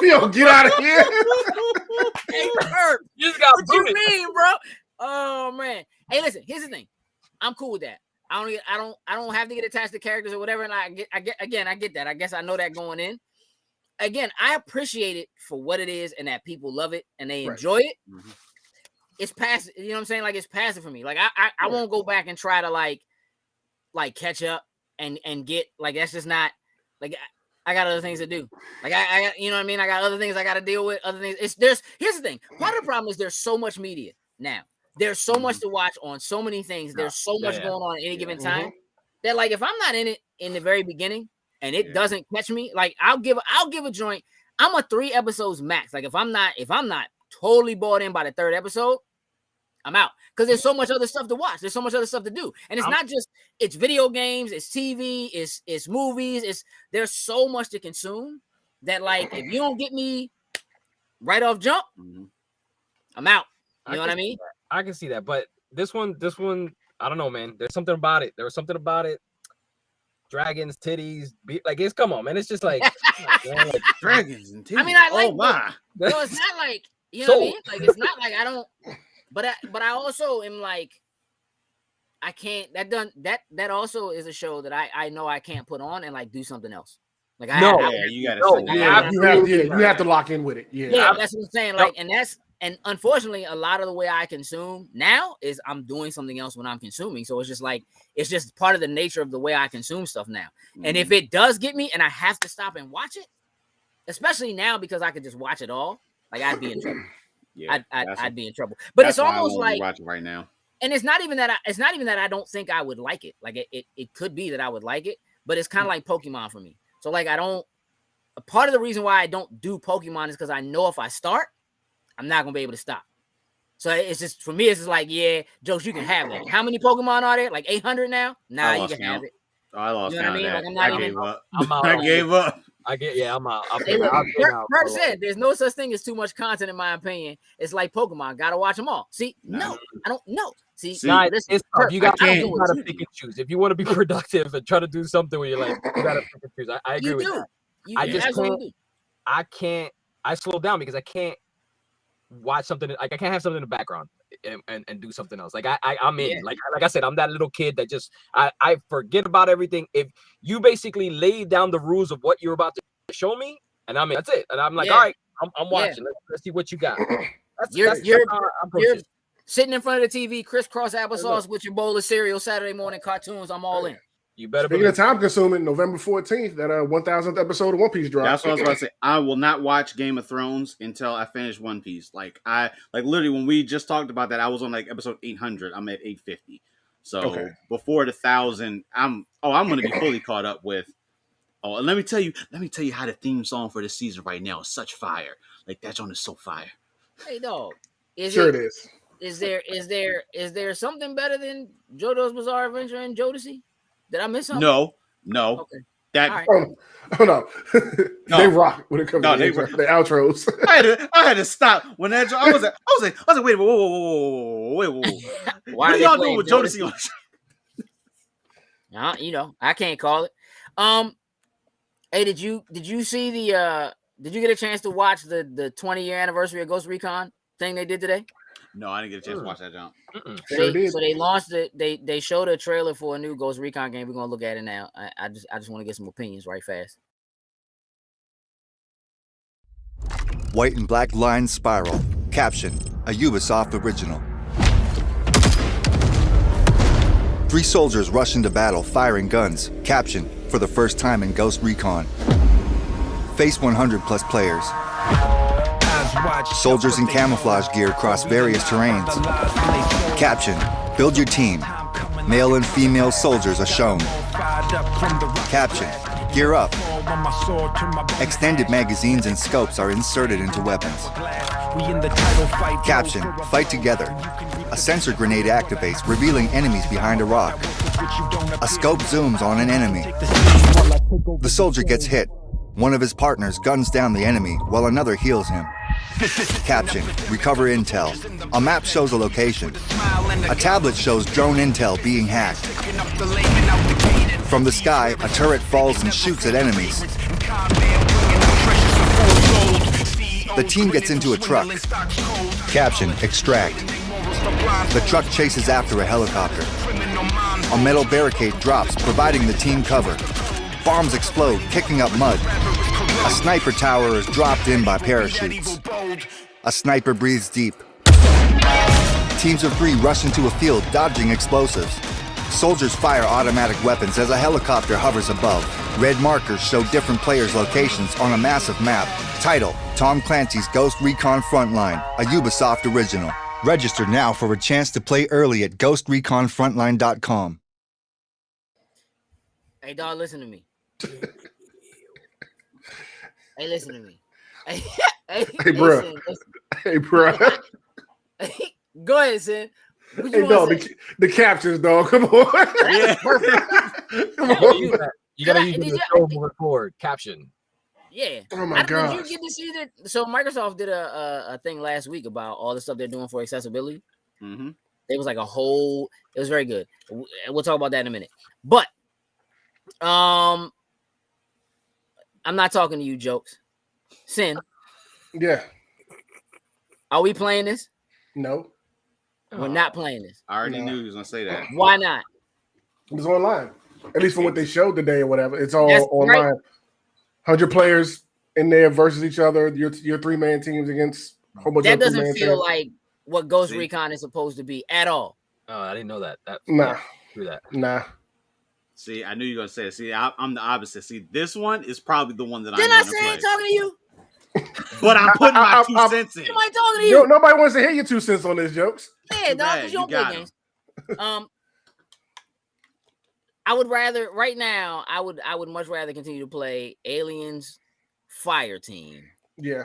Speaker 3: you don't get out of here,
Speaker 2: hey, Kurt,
Speaker 4: you just got
Speaker 2: what booted. You mean, bro? Oh man. Hey, listen. Here's the thing. I'm cool with that. I don't have to get attached to characters or whatever. And I get that. I guess I know that going in. Again, I appreciate it for what it is and that people love it and they enjoy it. Mm-hmm. It's passive, you know what I'm saying? Like it's passive for me. Like I won't go back and try to like catch up and get like that's just not like I got other things to do. Like I you know what I mean? I got other things I got to deal with. Other things. Here's the thing. Part of the problem is there's so much media now. There's so much to watch on so many things. There's so much going on at any given time that like if I'm not in it in the very beginning and it doesn't catch me, like I'll give a joint. I'm a 3 episodes max. Like if I'm not totally bought in by the 3rd episode, I'm out because there's so much other stuff to watch. There's so much other stuff to do, and it's not just it's video games, it's TV, it's movies. There's so much to consume that like if you don't get me right off jump, I'm out. You know what I mean?
Speaker 4: I can see that, but this one, I don't know, man. There's something about it. There was something about it. Dragons, titties, like it's come on, man. It's just like,
Speaker 1: like dragons and titties.
Speaker 2: I mean, I like.
Speaker 1: Oh my!
Speaker 2: So it's not like you know what I mean. Like it's not like I don't. But I also am like, I can't. That also is a show that I know I can't put on and like do something else. Like
Speaker 1: you gotta.
Speaker 3: You have to lock in with it.
Speaker 2: Yeah, that's what I'm saying. Like, and unfortunately, a lot of the way I consume now is I'm doing something else when I'm consuming. So it's just part of the nature of the way I consume stuff now. And if it does get me and I have to stop and watch it, especially now because I could just watch it all, like I'd be in trouble. Yeah, I'd be in trouble. But it's almost like
Speaker 1: watching right now.
Speaker 2: And it's not even that I don't think I would like it. Like it could be that I would like it, but it's kind of like Pokemon for me. So like part of the reason why I don't do Pokemon is because I know if I start, I'm not gonna be able to stop. So it's just for me, it's just like, yeah, Jokes, you can have that. How many Pokemon are there? Like 800 now? Nah, you can have it.
Speaker 1: I lost count.
Speaker 2: You know what I mean? Like,
Speaker 1: I gave up.
Speaker 4: I'm out.
Speaker 1: I gave up.
Speaker 4: I'm out.
Speaker 2: Kurt said there's no such thing as too much content, in my opinion. It's like Pokemon. Gotta watch them all. See, no, I don't know. See,
Speaker 4: it's tough. You gotta pick and choose. If you want to be productive and try to do something where you're like, you gotta pick and choose. I agree with that. I just can't. I slow down because I can't watch something. Like I can't have something in the background and do something else. Like I'm in. Like I said, I'm that little kid that just I forget about everything. If you basically lay down the rules of what you're about to show me, and I'm in, that's it. And I'm like, all right, I'm watching. Let's see what you got. You're sitting in front of the TV, crisscross applesauce with your bowl of cereal, Saturday morning cartoons. I'm all in. You better.
Speaker 3: Speaking of time consuming, November 14th, that 1000th episode of One Piece drops.
Speaker 1: That's what I was about to say. I will not watch Game of Thrones until I finish One Piece. Like literally when we just talked about that, I was on like episode 800. I'm at 850. So before the 1000, I'm going to be fully caught up with Oh, and let me tell you how the theme song for this season right now is such fire. Like that joint is so fire.
Speaker 2: Hey dog,
Speaker 3: it is.
Speaker 2: Is there something better than JoJo's Bizarre Adventure and Jodeci? Did I miss something?
Speaker 1: No.
Speaker 2: Okay.
Speaker 1: That
Speaker 2: right.
Speaker 3: Oh no. They rock when it comes to the outros.
Speaker 2: I
Speaker 1: had to stop when that I was like, wait, whoa.
Speaker 2: Why
Speaker 1: are y'all doing with Jodeci?
Speaker 2: I can't call it. Hey, did you see did you get a chance to watch the 20-year anniversary of Ghost Recon thing they did today?
Speaker 1: No, I didn't get a chance to watch that jump.
Speaker 2: So they launched it. They showed a trailer for a new Ghost Recon game. We're gonna look at it now. I just want to get some opinions right fast.
Speaker 6: White and black line spiral. Caption: a Ubisoft original. 3 soldiers rush into battle firing guns. Caption: for the first time in Ghost Recon. Face 100 plus players. Soldiers in camouflage gear cross various terrains. Caption: build your team. Male and female soldiers are shown. Caption: gear up. Extended magazines and scopes are inserted into weapons. Caption: fight together. A sensor grenade activates, revealing enemies behind a rock. A scope zooms on an enemy. The soldier gets hit. One of his partners guns down the enemy while another heals him. Caption: recover intel. A map shows a location. A tablet shows drone intel being hacked. From the sky, a turret falls and shoots at enemies. The team gets into a truck. Caption: extract. The truck chases after a helicopter. A metal barricade drops, providing the team cover. Bombs explode, kicking up mud. A sniper tower is dropped in by parachutes. A sniper breathes deep. Teams of 3 rush into a field, dodging explosives. Soldiers fire automatic weapons as a helicopter hovers above. Red markers show different players' locations on a massive map. Title: Tom Clancy's Ghost Recon Frontline, a Ubisoft original. Register now for a chance to play early at GhostReconFrontline.com.
Speaker 2: Hey, dog, listen to me. Hey, listen to me. Hey,
Speaker 3: bro. Hey, bro.
Speaker 2: Go ahead, Sin.
Speaker 3: Hey, dog, the captions, dog. Come on.
Speaker 2: Yeah, perfect.
Speaker 3: Come on.
Speaker 4: You gotta use the show moving forward. Caption.
Speaker 2: Yeah.
Speaker 3: Oh my god.
Speaker 2: Did you get to see that? So Microsoft did a thing last week about all the stuff they're doing for accessibility.
Speaker 1: Mm-hmm.
Speaker 2: It was like a whole. It was very good. We'll talk about that in a minute. But I'm not talking to you, Jokes. Sin.
Speaker 3: Yeah.
Speaker 2: Are we playing this?
Speaker 3: No.
Speaker 2: We're not playing this.
Speaker 1: I already knew he was gonna say that.
Speaker 2: Why not?
Speaker 3: It's online. At least from what they showed today or whatever. It's all online.
Speaker 2: Right.
Speaker 3: 100 players in there versus each other. Your 3-man teams against a whole bunch of
Speaker 2: that doesn't
Speaker 3: teams.
Speaker 2: feel like what Ghost Recon is supposed to be at all.
Speaker 4: Oh, I didn't know that.
Speaker 3: Nah.
Speaker 4: Do that.
Speaker 3: Nah.
Speaker 1: See, I knew you were gonna say it. See, I'm the opposite. See, this one is probably the one that
Speaker 2: Didn't
Speaker 1: I'm
Speaker 2: I
Speaker 1: gonna
Speaker 2: say
Speaker 1: play.
Speaker 2: it talking to you?
Speaker 1: But I'm putting my 2 cents in.
Speaker 2: Am I talking to you?
Speaker 3: Nobody wants to hear your 2 cents on this, Jokes.
Speaker 2: Yeah, dog, because you don't play games. I would rather right now. I would much rather continue to play Aliens Fire Team.
Speaker 3: Yeah.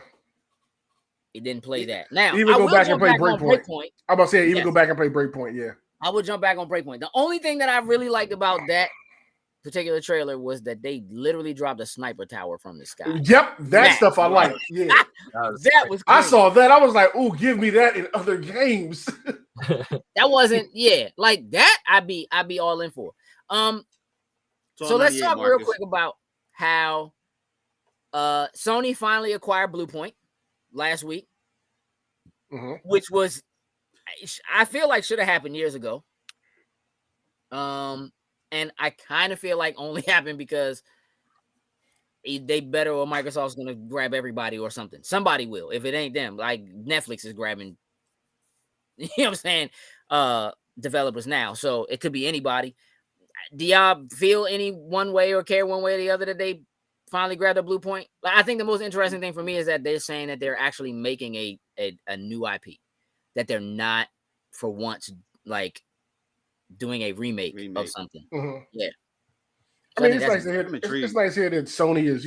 Speaker 2: It didn't play that. Now
Speaker 3: even
Speaker 2: I
Speaker 3: go
Speaker 2: will
Speaker 3: back
Speaker 2: jump
Speaker 3: and play
Speaker 2: back on
Speaker 3: Breakpoint. I'm about to say even go back and play Breakpoint. Yeah.
Speaker 2: I would jump back on Breakpoint. The only thing that I really liked about that particular trailer was that they literally dropped a sniper tower from the sky.
Speaker 3: Yep, that stuff I like. Yeah,
Speaker 2: that was.
Speaker 3: I saw that. I was like, "Ooh, give me that in other games."
Speaker 2: That wasn't. Yeah, like that. I'd be all in for. So let's talk real quick about how Sony finally acquired Bluepoint last week, which was, I feel like should have happened years ago. And I kind of feel like only happened because they better or Microsoft's going to grab everybody or something. Somebody will, if it ain't them. Like Netflix is grabbing, you know what I'm saying, developers now. So it could be anybody. Do y'all feel any one way or care one way or the other that they finally grabbed a Bluepoint? I think the most interesting thing for me is that they're saying that they're actually making a new IP, that they're not for once like doing a remake of something. Yeah.
Speaker 3: I mean, it's nice to hear. It's nice to hear that Sony is,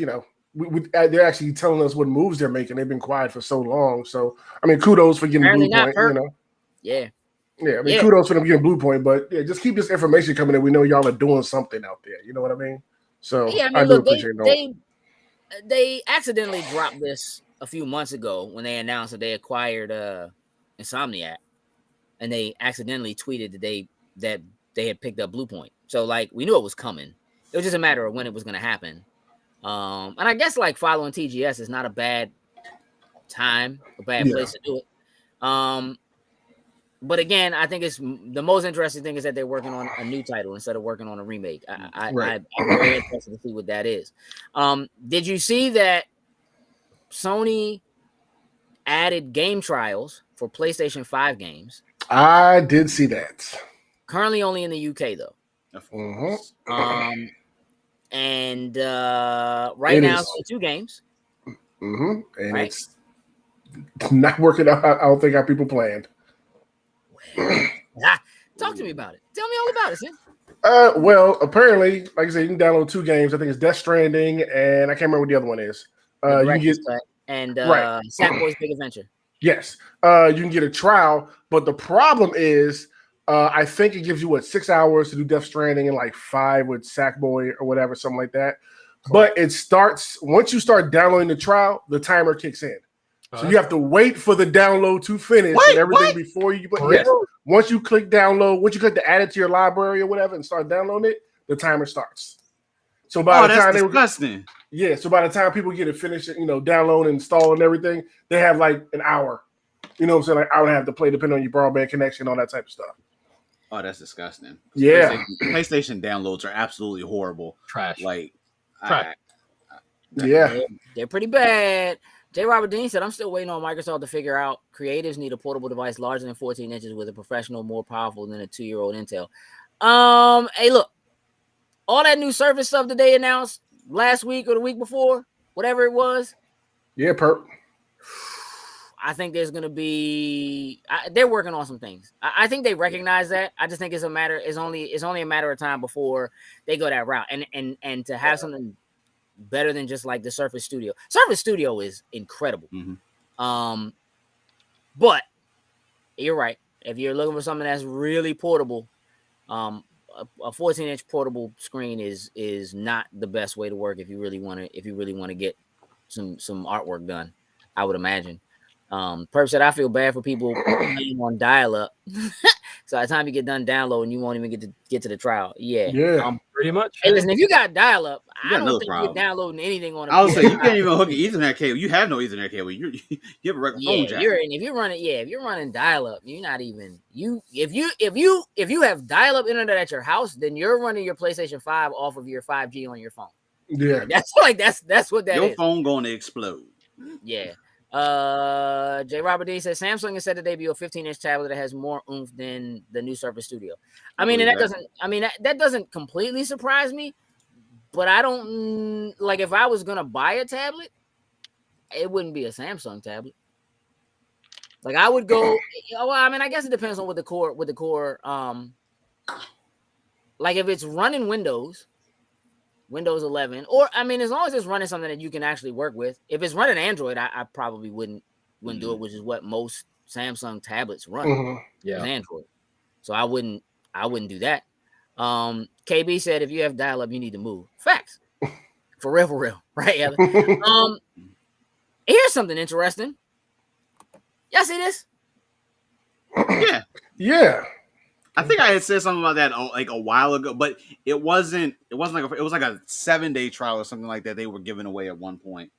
Speaker 3: they're actually telling us what moves they're making. They've been quiet for so long. So, I mean, kudos for getting Blue Point.
Speaker 2: Yeah.
Speaker 3: Yeah, I mean, kudos for them getting Blue Point, but yeah, just keep this information coming in. We know y'all are doing something out there. You know what I mean? So
Speaker 2: yeah, I mean, look, they accidentally dropped this a few months ago when they announced that they acquired Insomniac, and they accidentally tweeted that they had picked up Blue Point. So like we knew it was coming. It was just a matter of when it was going to happen. And I guess like following TGS is not a bad time, a bad place to do it. But again, I think it's the most interesting thing is that they're working on a new title instead of working on a remake. I'm very interested to see what that is. Did you see that Sony added game trials for PlayStation 5 games?
Speaker 3: I did see that.
Speaker 2: Currently only in the UK though. And right now it's only 2 games.
Speaker 3: And it's not working out. I don't think how people planned.
Speaker 2: Talk to me about it. Tell me all about it, Sid.
Speaker 3: Well, apparently, like I said, you can download 2 games. I think it's Death Stranding, and I can't remember what the other one is. You can get
Speaker 2: Sackboy's Big Adventure.
Speaker 3: Yes, you can get a trial, but the problem is, I think it gives you 6 hours to do Death Stranding and like 5 with Sackboy or whatever, something like that. Cool. But it starts once you start downloading the trial, the timer kicks in. So you have to wait for the download to finish and everything before you. But yes, once you click download, once you click to add it to your library or whatever and start downloading it, the timer starts. So by the time
Speaker 1: disgusting.
Speaker 3: So by the time people get it finished, download and install and everything, they have like an hour. You know what I'm saying? Like hour and a half to play, depending on your broadband connection, all that type of stuff.
Speaker 1: Oh, that's disgusting.
Speaker 3: Yeah,
Speaker 1: PlayStation downloads are absolutely horrible.
Speaker 4: Trash.
Speaker 3: They're
Speaker 2: pretty bad. J. Robert Dean said, I'm still waiting on Microsoft to figure out creatives need a portable device larger than 14 inches with a professional, more powerful than a 2-year-old Intel. Hey, look, all that new Surface stuff that they announced last week or the week before, whatever it was.
Speaker 3: Yeah, perp.
Speaker 2: I think there's going to be, they're working on some things. I think they recognize that. I just think it's only a matter of time before they go that route. And to have something better than just like the Surface Studio. Surface Studio is incredible. But you're right. If you're looking for something that's really portable, a 14-inch portable screen is not the best way to work if you really want to get some artwork done, I would imagine. Perp said, I feel bad for people playing on dial-up. So by the time you get done downloading, you won't even get to the trial. Yeah.
Speaker 4: Pretty much.
Speaker 2: Hey, listen, if you got dial-up, I don't think you're downloading anything on a
Speaker 1: I would say you can't even hook an Ethernet cable. You have no Ethernet cable. You have a regular phone jack.
Speaker 2: If you're running dial-up, you're not even if you have dial-up internet at your house, then you're running your PlayStation 5 off of your 5G on your phone.
Speaker 3: Yeah.
Speaker 2: That's what that is.
Speaker 1: Your phone going to explode.
Speaker 2: Yeah. J. Robert D says Samsung is set to debut a 15-inch tablet that has more oomph than the new Surface Studio. That doesn't completely surprise me, but I don't like if I was gonna buy a tablet, it wouldn't be a Samsung tablet. Like I would go. Well, I guess it depends on what the core. Like if it's running Windows 11, or as long as it's running something that you can actually work with. If it's running Android, I probably wouldn't do it, which is what most Samsung tablets run. Is Android. So I wouldn't do that. KB said if you have dial-up, you need to move. Facts. For real, right? Here's something interesting. Y'all see this?
Speaker 3: Yeah.
Speaker 1: I think I had said something about that like a while ago, but it was like it was like a 7-day trial or something like that they were giving away at one point.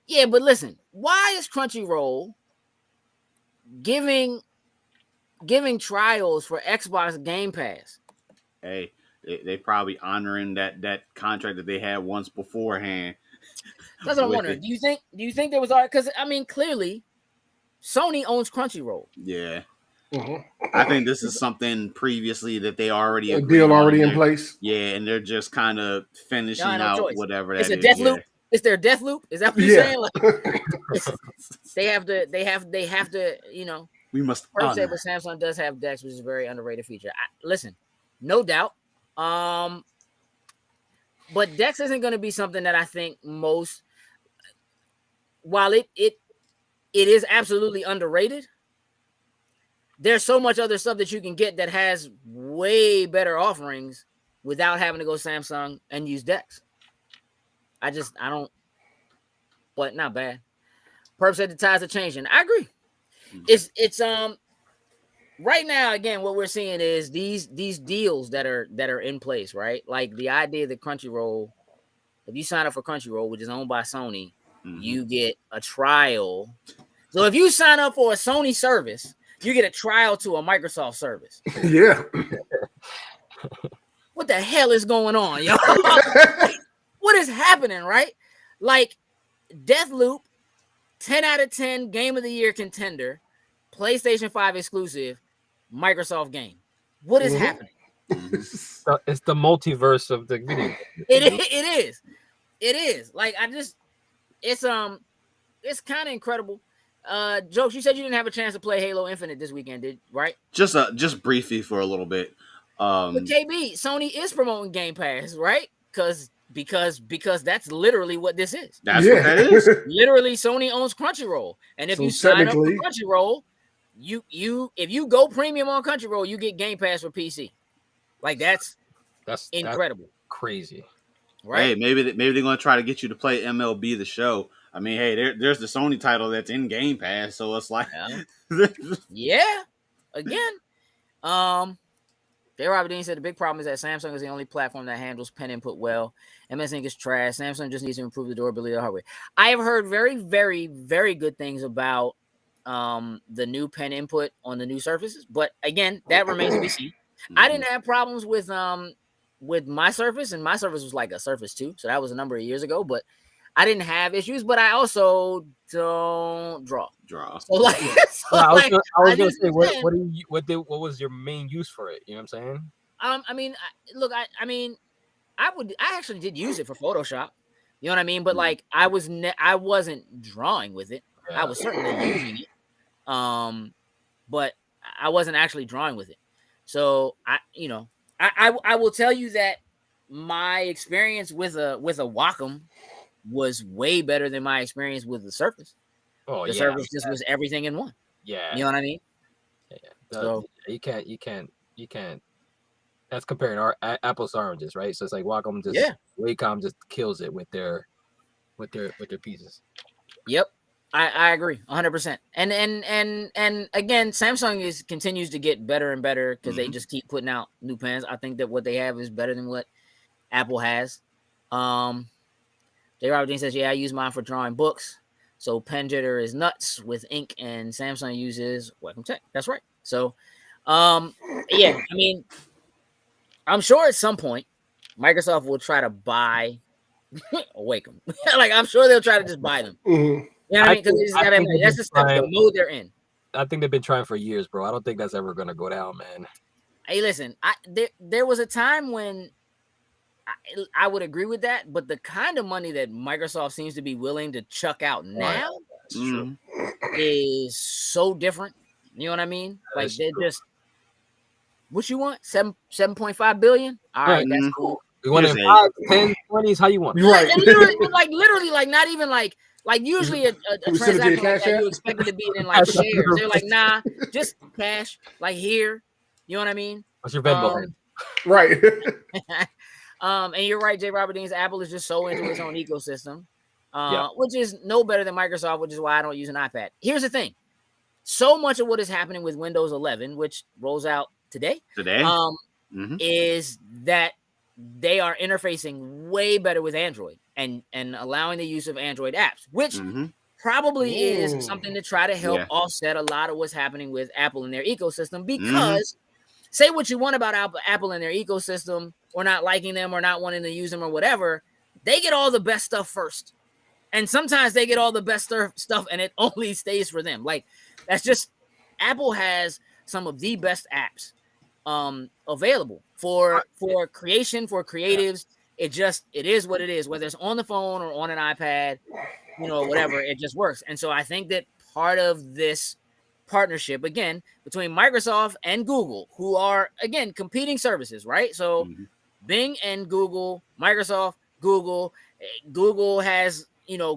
Speaker 2: Yeah, but listen, why is Crunchyroll giving trials for Xbox Game Pass?
Speaker 1: Hey, they probably honoring that contract that they had once beforehand.
Speaker 2: That's what I'm wondering. Do you think there was because clearly Sony owns Crunchyroll.
Speaker 1: Yeah. I think this is something previously that they already
Speaker 3: a deal already in place.
Speaker 1: Yeah, and they're just kind of finishing out whatever that is.
Speaker 2: It's a death loop. It's their death loop. Is that what you're saying? Like, they have to.
Speaker 1: We must.
Speaker 2: First, say, but Samsung does have DeX, which is a very underrated feature. Listen, no doubt. But Dex isn't going to be something that I think most, while it is absolutely underrated, there's so much other stuff that you can get that has way better offerings without having to go Samsung and use Dex. I don't, but not bad. Perp said the tides are changing. I agree. It's right now, again, what we're seeing is these deals that are in place, right? Like the idea that Crunchyroll, if you sign up for Crunchyroll, which is owned by Sony, you get a trial. So if you sign up for a Sony service, you get a trial to a Microsoft service.
Speaker 3: Yeah.
Speaker 2: What the hell is going on, yo? What is happening, right? Like Deathloop, 10 out of 10 game of the year contender, PlayStation 5 exclusive, Microsoft game. What is happening?
Speaker 4: It's the multiverse of the video.
Speaker 2: It is. Like it's kind of incredible. Jokes, you said you didn't have a chance to play Halo Infinite this weekend, right?
Speaker 1: Just briefly for a little bit.
Speaker 2: But KB, Sony is promoting Game Pass, right? Because that's literally what this is.
Speaker 1: That's what that is.
Speaker 2: Literally, Sony owns Crunchyroll, and if you sign up for Crunchyroll, if you go premium on Crunchyroll, you get Game Pass for PC. Like that's incredible,
Speaker 4: that's crazy,
Speaker 2: right?
Speaker 1: Hey, maybe they're going to try to get you to play MLB The Show. I mean, hey, there's the Sony title that's in Game Pass, so it's like,
Speaker 2: yeah. Again, J. Robert Dean said the big problem is that Samsung is the only platform that handles pen input well. MS Ink is trash. Samsung just needs to improve the durability of the hardware. I have heard very, very, very good things about the new pen input on the new Surfaces, but again, that remains to be seen. I didn't have problems with my Surface, and my Surface was like a Surface 2, so that was a number of years ago, but I didn't have issues, but I also don't draw. So like,
Speaker 4: I was gonna say, what was your main use for it? You know what I'm saying?
Speaker 2: I mean, I actually did use it for Photoshop. You know what I mean? But like, I wasn't drawing with it. I was certainly using it, but I wasn't actually drawing with it. So I will tell you that my experience with a Wacom was way better than my experience with the Surface. The Surface just was everything in one.
Speaker 4: Yeah,
Speaker 2: you know what I mean.
Speaker 4: Yeah.
Speaker 2: So
Speaker 4: you can't. That's comparing our apples to oranges, right? So it's like Wacom Wacom just kills it with their pieces.
Speaker 2: Yep, I agree 100%. And again, Samsung continues to get better and better because they just keep putting out new pens. I think that what they have is better than what Apple has. J. Robert Dean says, I use mine for drawing books. So pen jitter is nuts with ink, and Samsung uses Wacom Tech. That's right. So, I mean, I'm sure at some point Microsoft will try to buy Wacom. Like, I'm sure they'll try to just buy them. You know what I mean? Because that's just the mode they're in.
Speaker 4: I think they've been trying for years, bro. I don't think that's ever gonna go down, man.
Speaker 2: Hey, listen, there was a time when I would agree with that, but the kind of money that Microsoft seems to be willing to chuck out now is so different. You know what I mean? Like they're just, what you want? 7.5 billion? All right, that's cool.
Speaker 4: You want it 5, 10, 20s? How you want?
Speaker 2: Right. And literally, like not even like usually a transaction like that you expect it to be in like shares. They're like, nah, just cash. Like here, you know what I mean?
Speaker 4: What's your Venmo?
Speaker 3: Right.
Speaker 2: And you're right, J. Robert Dean's Apple is just so into its own ecosystem, which is no better than Microsoft, which is why I don't use an iPad. Here's the thing. So much of what is happening with Windows 11, which rolls out today, is that they are interfacing way better with Android and allowing the use of Android apps, which probably is something to try to help offset a lot of what's happening with Apple and their ecosystem, because say what you want about Apple and their ecosystem, or not liking them, or not wanting to use them, or whatever, they get all the best stuff first. And sometimes they get all the best stuff and it only stays for them. Like, that's just, Apple has some of the best apps available for creation, for creatives. It is what it is, whether it's on the phone or on an iPad, whatever, it just works. And so I think that part of this partnership, again, between Microsoft and Google, who are, again, competing services, right? So Bing and Google, Microsoft, Google. Google has,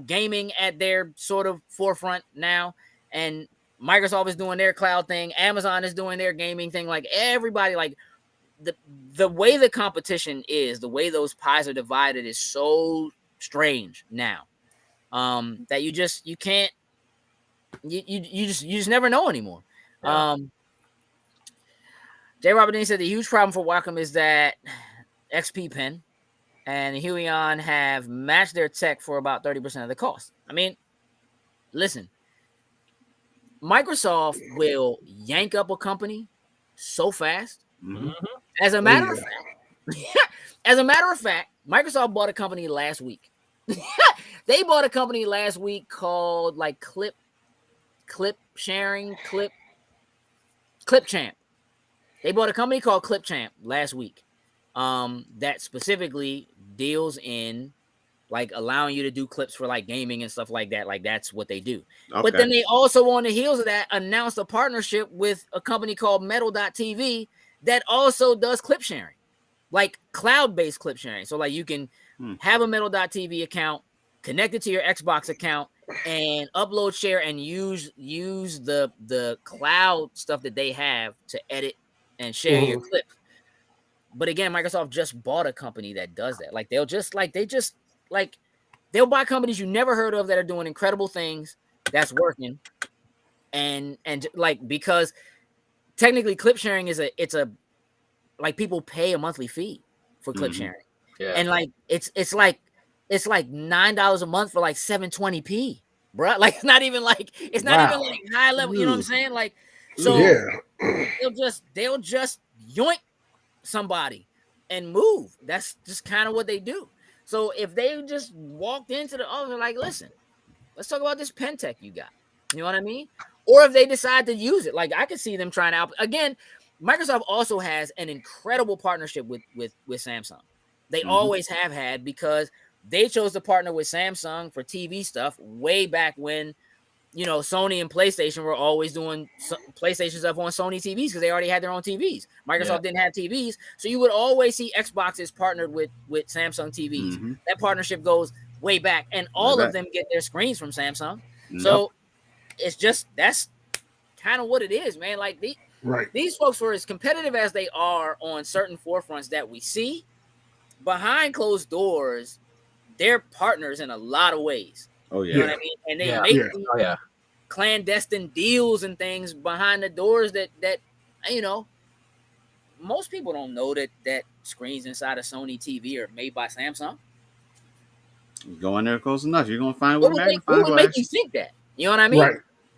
Speaker 2: gaming at their sort of forefront now, and Microsoft is doing their cloud thing. Amazon is doing their gaming thing. Like everybody, like the way the competition is, the way those pies are divided is so strange now, that you just never know anymore. Yeah. J. Robert Dean said the huge problem for Wacom is that XP Pen and Huion have matched their tech for about 30% of the cost. I mean, listen, Microsoft will yank up a company so fast. Mm-hmm. As a matter of fact, Microsoft bought a company last week. They bought a company last week called like Clip Champ. They bought a company called Clip Champ last week. That specifically deals in like allowing you to do clips for like gaming and stuff like that. Like that's what they do. Okay. But then they also, on the heels of that, announced a partnership with a company called Metal.tv that also does clip sharing, like cloud-based clip sharing. So like you can have a Metal.tv account, connect it to your Xbox account, and upload, share, and use the cloud stuff that they have to edit and share your clips. But again, Microsoft just bought a company that does that. Like they'll buy companies you never heard of that are doing incredible things that's working. And like, because technically clip sharing it's a like people pay a monthly fee for clip sharing. Yeah. And like it's like $9 a month for like 720p, bro. Like it's not even like high level, you know what I'm saying? Like, so they'll just yoink somebody and move. That's just kind of what they do. So if they just walked into the office like, listen, let's talk about this pen tech you got. You know what I mean? Or if they decide to use it, like I could see them trying out. Again, Microsoft also has an incredible partnership with Samsung. They always have had, because they chose to partner with Samsung for TV stuff way back when, Sony and PlayStation were always doing PlayStation stuff on Sony TVs because they already had their own TVs. Microsoft didn't have TVs. So you would always see Xboxes partnered with Samsung TVs. Mm-hmm. That partnership goes way back, and all of them get their screens from Samsung. Yep. So it's just, that's kind of what it is, man. Like these folks were as competitive as they are on certain forefronts that we see. Behind closed doors, they're partners in a lot of ways. Oh yeah, you know what I mean? And they make these clandestine deals and things behind the doors that most people don't know that screens inside a Sony TV are made by Samsung.
Speaker 1: You go in there close enough, you're gonna find what
Speaker 2: would make you think that. You know what I mean?
Speaker 3: Right.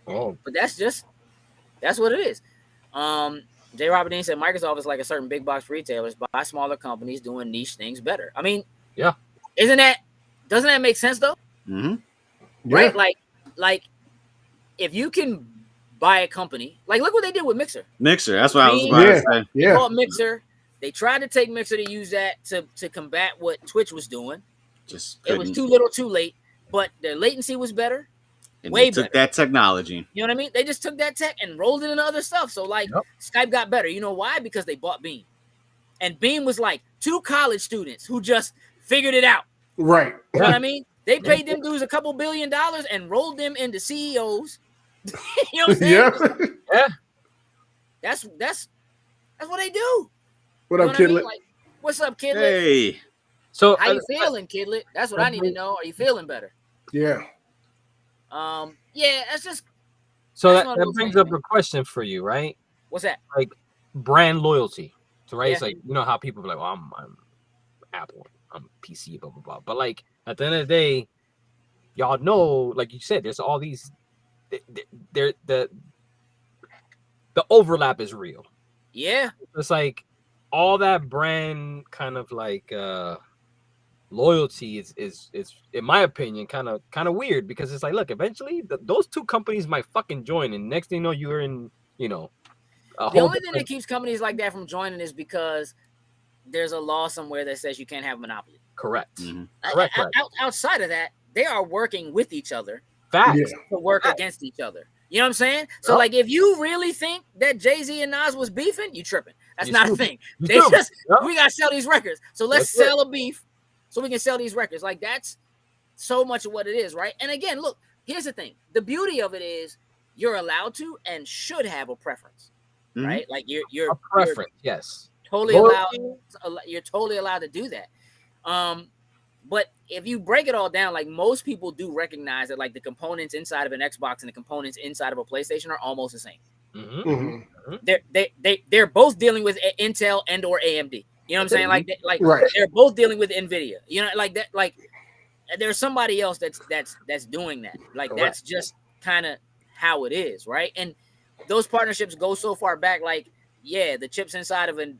Speaker 2: Oh, but that's what it is. J. Robert Dean said Microsoft is like a certain big box retailers buy smaller companies doing niche things better. I mean, doesn't that make sense though? Mm-hmm. Right? Like if you can buy a company, like look what they did with Mixer.
Speaker 1: That's what I was about to say.
Speaker 2: They bought Mixer. They tried to take Mixer to use that to combat what Twitch was doing. It was too little, too late. But their latency was better.
Speaker 1: And way they took better. That technology.
Speaker 2: You know what I mean? They just took that tech and rolled it into other stuff. So like Skype got better. You know why? Because they bought Beam. And Beam was like 2 college students who just figured it out.
Speaker 3: Right.
Speaker 2: You know what I mean? They paid them dudes a couple $2 billion and rolled them into CEOs. You know what I'm saying? Yeah. That's what they do.
Speaker 3: What up, Kidlet?
Speaker 2: Like, what's up, Kidlet?
Speaker 1: Hey.
Speaker 2: So how you feeling, Kidlet? That's what I need to know. Are you feeling better?
Speaker 3: Yeah.
Speaker 2: That's just.
Speaker 4: So that brings up a question for you, right?
Speaker 2: What's that?
Speaker 4: Like brand loyalty. So right, it's like, you know how people be like, "Well, I'm Apple, I'm PC, blah blah blah." But like at the end of the day, y'all know, like you said, there's all these. The overlap is real.
Speaker 2: Yeah,
Speaker 4: it's like all that brand kind of like loyalty is in my opinion kind of weird, because it's like, look, eventually those two companies might fucking join, and next thing you know, you're in, the
Speaker 2: only thing that keeps companies like that from joining is because there's a law somewhere that says you can't have a monopoly.
Speaker 4: Correct.
Speaker 1: Mm-hmm.
Speaker 4: Correct.
Speaker 2: Outside of that, they are working with each other.
Speaker 4: Facts.
Speaker 2: To work against each other. You know what I'm saying? So like, if you really think that Jay-Z and Nas was beefing, you tripping. That's not a thing. They just we gotta sell these records. So let's sell a beef so we can sell these records. Like that's so much of what it is, right? And again, look, here's the thing. The beauty of it is you're allowed to and should have a preference, right? Like you're
Speaker 4: a preference, yes.
Speaker 2: Totally allowed. You're totally allowed to do that. But if you break it all down, like most people do recognize that like the components inside of an Xbox and the components inside of a PlayStation are almost the same. They're both dealing with Intel and or AMD. You know what I'm saying? Like
Speaker 3: right.
Speaker 2: They're both dealing with NVIDIA. You know, like that. Like there's somebody else that's doing that. Like
Speaker 3: Correct.
Speaker 2: That's just kind of how it is, right? And those partnerships go so far back. Like the chips inside of a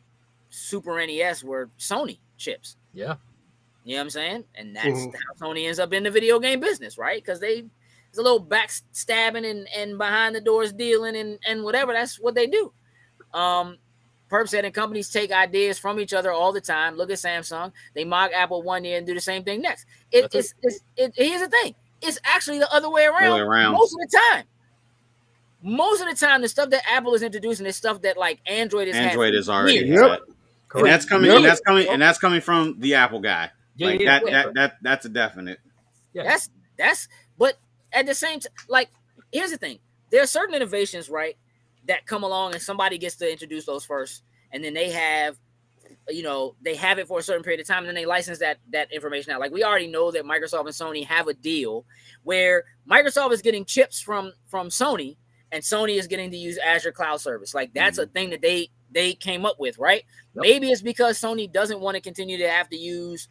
Speaker 2: Super NES were Sony chips.
Speaker 4: Yeah.
Speaker 2: You know what I'm saying? And that's how Sony ends up in the video game business, right? Because there's a little backstabbing and behind the doors dealing and whatever. That's what they do. Perp said, and companies take ideas from each other all the time. Look at Samsung. They mock Apple one year and do the same thing next. Here's the thing. It's actually the other way around. Most of the time. Most of the time, the stuff that Apple is introducing is stuff that like Android is
Speaker 1: already.
Speaker 3: Yep.
Speaker 1: And that's coming from the Apple guy. That's a definite.
Speaker 2: Yeah. That's but at the same time, like here's the thing. There are certain innovations, right, that come along and somebody gets to introduce those first, and then they have it for a certain period of time, and then they license that information out. Like we already know that Microsoft and Sony have a deal where Microsoft is getting chips from Sony, and Sony is getting to use Azure Cloud Service. Like that's a thing that they came up with, right? Yep. Maybe it's because Sony doesn't want to continue to have to use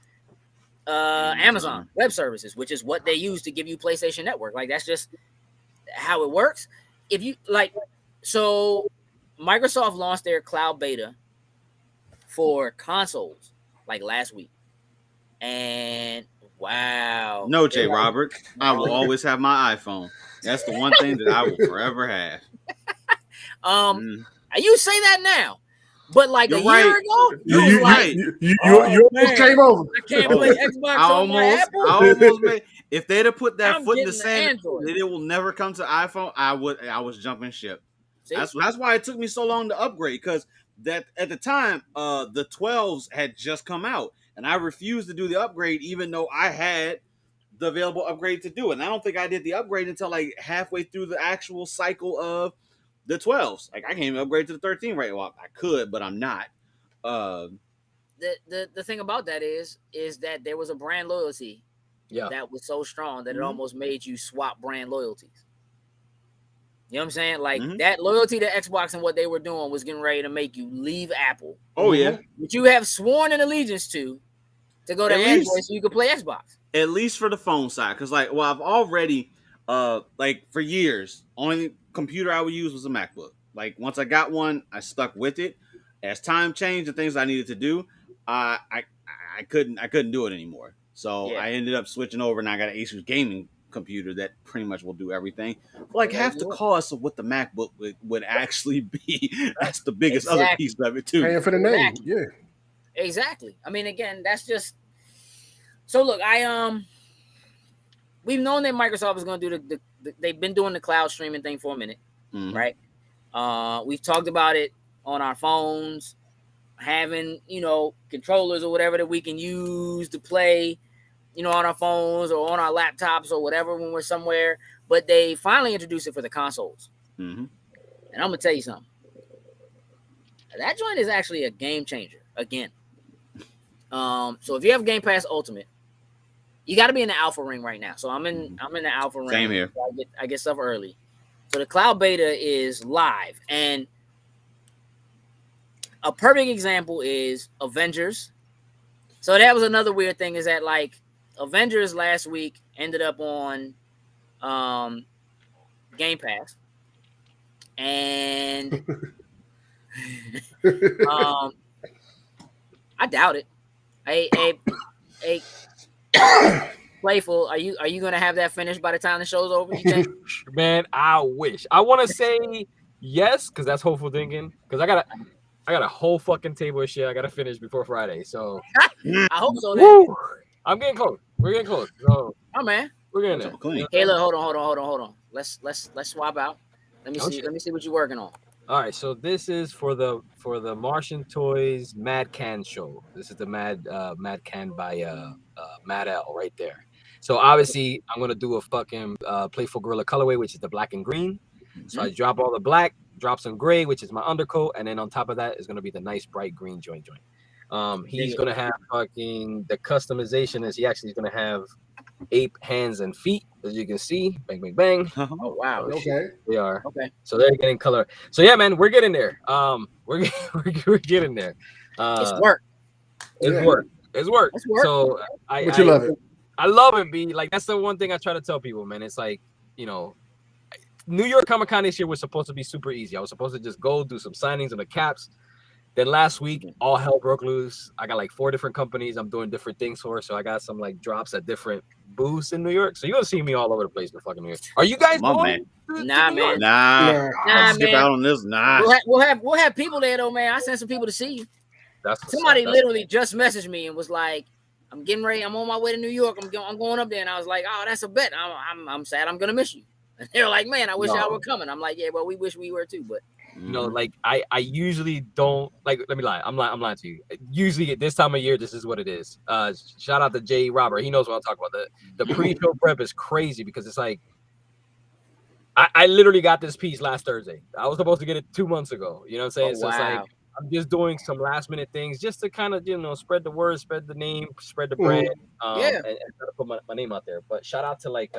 Speaker 2: Amazon Web Services, which is what they use to give you PlayStation Network. Like that's just how it works. If you like, so Microsoft launched their cloud beta for consoles like last week, and wow,
Speaker 1: no, J. Robert, I will always have my iPhone. That's the one thing that I will forever have.
Speaker 2: You say that now. But like year ago,
Speaker 3: you almost came over.
Speaker 2: I can't play Xbox on my Apple.
Speaker 1: I almost made. If they'd have put that foot in the sand, that it will never come to iPhone, I was jumping ship. See? That's why it took me so long to upgrade, because that at the time, the 12s had just come out, and I refused to do the upgrade, even though I had the available upgrade to do it. And I don't think I did the upgrade until like halfway through the actual cycle of the 12s. Like I can't even upgrade to the 13 right. Well, I could, but I'm not.
Speaker 2: The thing about that is that there was a brand loyalty that was so strong that it almost made you swap brand loyalties. You know what I'm saying? Like that loyalty to Xbox and what they were doing was getting ready to make you leave Apple.
Speaker 1: Oh yeah.
Speaker 2: Which you have sworn an allegiance to go to Android so you could play Xbox.
Speaker 1: At least for the phone side. Because like, well, I've already like for years, only computer I would use was a MacBook. Like once I got one, I stuck with it. As time changed and things I needed to do, I couldn't do it anymore. So I ended up switching over, and I got an Asus gaming computer that pretty much will do everything for like half the cost of what the MacBook would actually be. That's the biggest other piece of it too.
Speaker 3: Paying for the name,
Speaker 2: exactly. I mean, again, that's just so. Look, we've known that Microsoft is going to do they've been doing the cloud streaming thing for a minute, right? We've talked about it on our phones, having, controllers or whatever that we can use to play, on our phones or on our laptops or whatever when we're somewhere. But they finally introduced it for the consoles. And I'm going to tell you something. That joint is actually a game changer again. So if you have Game Pass Ultimate, you got to be in the alpha ring right now. So I'm in the alpha ring.
Speaker 1: Same here.
Speaker 2: So I get stuff early. So the cloud beta is live, and a perfect example is Avengers. So that was another weird thing, is that like Avengers last week ended up on Game Pass, and I doubt it. Hey, Playful, are you gonna have that finished by the time the show's over? You think?
Speaker 4: Man, I wish. I want to say yes, because that's hopeful thinking. Because I got a whole fucking table of shit I gotta finish before Friday. So
Speaker 2: I hope so. Then.
Speaker 4: I'm getting close. We're getting close. So,
Speaker 2: oh man,
Speaker 4: we're getting there.
Speaker 2: Hey, look, hold on. Let's swap out. Let me see what you're working on.
Speaker 4: All right, so this is for the Martian Toys Mad Can show. This is the Mad Can by Mad L right there. So obviously I'm gonna do a fucking Playful Gorilla colorway, which is the black and green. So I drop all the black, drop some gray, which is my undercoat, and then on top of that is gonna be the nice bright green joint. He's gonna have fucking the customization is he actually is gonna have ape hands and feet, as you can see. Bang, bang, bang.
Speaker 2: Oh wow.
Speaker 3: Okay.
Speaker 4: They are.
Speaker 2: Okay.
Speaker 4: So they're getting color. So yeah, man, we're getting there. We're getting there.
Speaker 2: It's work.
Speaker 4: It's work. It's work.
Speaker 2: It's work.
Speaker 4: So
Speaker 3: But you love it.
Speaker 4: I love it, B. Like that's the one thing I try to tell people, man. It's like, you know, New York Comic Con this year was supposed to be super easy. I was supposed to just go do some signings on the caps. Then last week, all hell broke loose. I got like 4 different companies I'm doing different things for. So I got some like drops at different booths in New York. So you're gonna see me all over the place in fucking New York. Are you guys going?
Speaker 2: Nah, man.
Speaker 1: Nah,
Speaker 2: Nah,
Speaker 1: skip
Speaker 2: man.
Speaker 1: out on this. Nah.
Speaker 2: We'll have people there though, man. I sent some people to see you. Somebody
Speaker 4: That's
Speaker 2: literally just messaged me and was like, "I'm getting ready. I'm on my way to New York. I'm going up there." And I was like, "Oh, that's a bet. I'm sad. I'm gonna miss you." And they were like, "Man, I wish y'all were coming." I'm like, "Yeah, well, we wish we were too." But
Speaker 4: you know, like I usually don't like. Let me lie. I'm lying to you. Usually at this time of year, this is what it is. Shout out to Jay Robert. He knows what I'm talking about. The pre-show prep is crazy because it's like I literally got this piece last Thursday. I was supposed to get it 2 months ago. You know what I'm saying? So it's like I'm just doing some last minute things just to kind of, you know, spread the word, spread the name, spread the brand, and try to put my name out there. But shout out to like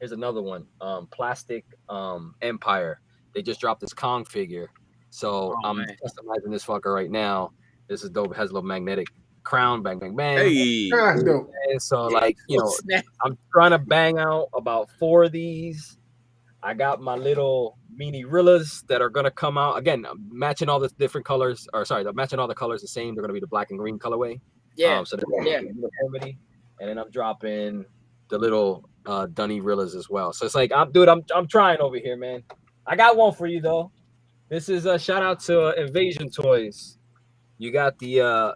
Speaker 4: here's another one, Plastic Empire. They just dropped this Kong figure, so I'm customizing this fucker right now. This is dope. It has a little magnetic crown, bang, bang, bang.
Speaker 1: Hey,
Speaker 4: and so like, you know, I'm trying to bang out about 4 of these. I got my little mini Rillas that are gonna come out again, matching all the different colors. Or sorry, they're matching all the colors the same. They're gonna be the black and green colorway.
Speaker 2: Yeah.
Speaker 4: So uniformity, and then I'm dropping the little Dunny Rillas as well. So it's like I'm trying over here, man. I got one for you though. This is a shout out to Invasion Toys. You got the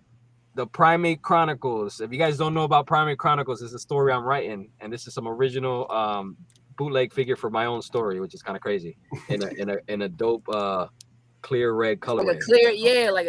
Speaker 4: Primate Chronicles. If you guys don't know about Primate Chronicles, it's a story I'm writing, and this is some original bootleg figure for my own story, which is kind of crazy. In a dope clear red color.
Speaker 2: Like a clear, like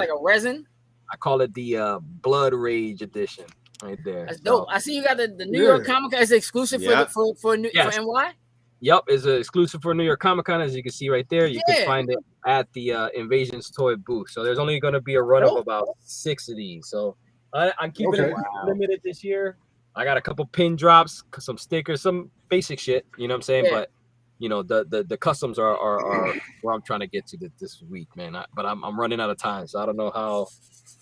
Speaker 2: a resin.
Speaker 4: I call it the Blood Rage edition right there.
Speaker 2: That's dope. I see you got the New York Comic Con. Is it exclusive for NY?
Speaker 4: Yep, it's an exclusive for New York Comic Con, as you can see right there. You can find it at the Invasion's Toy booth. So there's only going to be a run of about 6 of these. So I'm keeping it limited this year. I got a couple pin drops, some stickers, some basic shit. You know what I'm saying? But you know, the customs are where I'm trying to get to this week, man. But I'm running out of time, so I don't know how.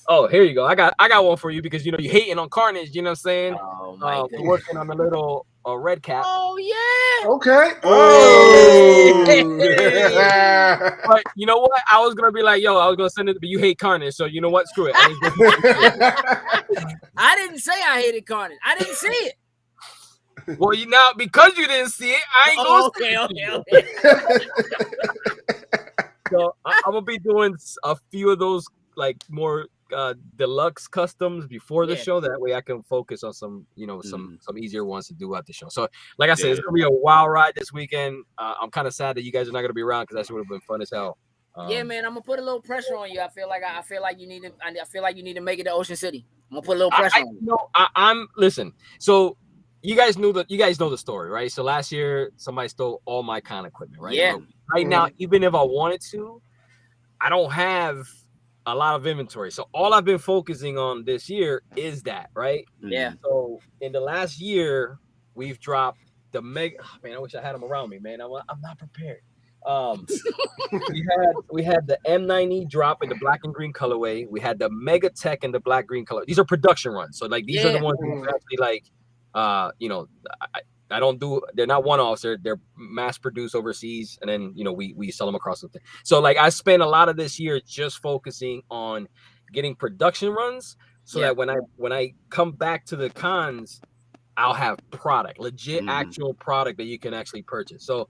Speaker 4: Oh, here you go. I got one for you because you know you hating on Carnage. You know what I'm saying?
Speaker 2: Oh my
Speaker 4: we're working on the little red cap.
Speaker 2: Oh yeah.
Speaker 3: Okay.
Speaker 2: Oh.
Speaker 4: But you know what? I was gonna be like, yo, I was gonna send it, but you hate Carnage, so you know what? Screw it.
Speaker 2: I didn't say I hated Carnage. I didn't see it.
Speaker 4: Well, you now because you didn't see it, I ain't gonna
Speaker 2: okay.
Speaker 4: So I'm gonna be doing a few of those like more deluxe customs before the show. That way I can focus on some, you know, some easier ones to do at the show. So like I said, it's gonna be a wild ride this weekend. I'm kind of sad that you guys are not gonna be around because that would have been fun as hell.
Speaker 2: Yeah, man, I'm gonna put a little pressure on you. I feel like you need to make it to Ocean City. I'm gonna put a little pressure on you.
Speaker 4: I'm listen. So you guys know the story, right? So last year somebody stole all my con equipment, right?
Speaker 2: Yeah.
Speaker 4: But right now, even if I wanted to, I don't have a lot of inventory. So all I've been focusing on this year is that, right?
Speaker 2: Yeah.
Speaker 4: So in the last year, we've dropped the mega. Oh, man, I wish I had them around me, man. I'm not prepared. We had the M9E drop in the black and green colorway. We had the Mega Tech in the black green color. These are production runs. So like these are the ones who actually like you know, I don't do, they're not one-offs, they're mass produced overseas, and then you know we sell them across the thing. So like I spent a lot of this year just focusing on getting production runs so that when I come back to the cons, I'll have product, legit actual product that you can actually purchase. So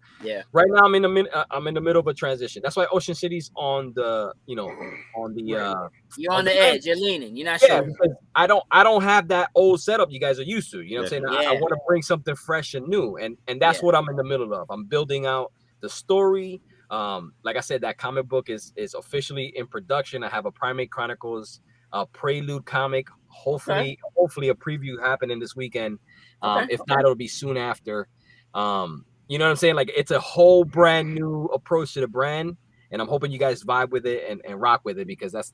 Speaker 4: right now I'm in the middle of a transition. That's why Ocean City's on the, you know, on the
Speaker 2: you're on the edge, you're leaning, you're not sure.
Speaker 4: Because I don't have that old setup you guys are used to. You know what I'm saying? I want to bring something fresh and new, and that's what I'm in the middle of. I'm building out the story. Like I said, that comic book is officially in production. I have a Primate Chronicles prelude comic. Hopefully a preview happening this weekend. If not, it'll be soon after. You know what I'm saying? Like, it's a whole brand new approach to the brand, and I'm hoping you guys vibe with it and rock with it, because that's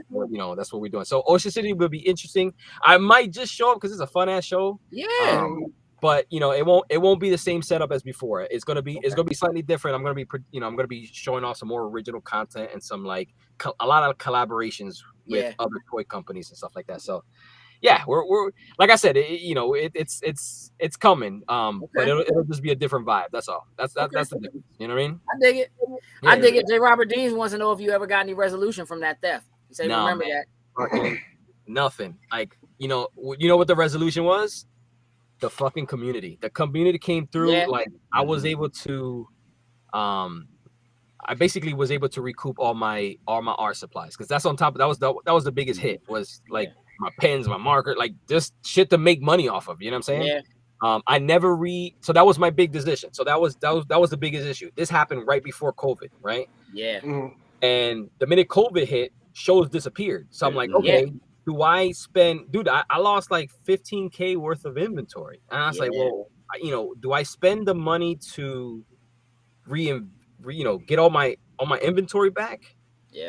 Speaker 4: what, you know, that's what we're doing. So Ocean City will be interesting. I might just show up because it's a fun ass show.
Speaker 2: Yeah.
Speaker 4: But you know, it won't be the same setup as before. It's gonna be slightly different. I'm gonna be showing off some more original content and some like a lot of collaborations with other toy companies and stuff like that. So yeah, we're like I said, it's coming. But it'll just be a different vibe. That's all. That's the difference. You know what I mean?
Speaker 2: I dig it. Yeah, I dig it. J. Robert Deans wants to know if you ever got any resolution from that theft. He said, remember that.
Speaker 4: Nothing. Like, you know what the resolution was? The fucking community. The community came through. Yeah. Like, I was able to, I basically was able to recoup all my art supplies, because that's on top of that was the biggest hit, was like my pens, my marker, like just shit to make money off of. You know what I'm saying? Yeah. I never so that was my big decision. So that was the biggest issue. This happened right before COVID, right?
Speaker 2: Yeah.
Speaker 4: And the minute COVID hit, shows disappeared. So I'm like, okay. Do I spend, dude? I lost like $15K worth of inventory, and I was like, well, you know, do I spend the money to get all my inventory back,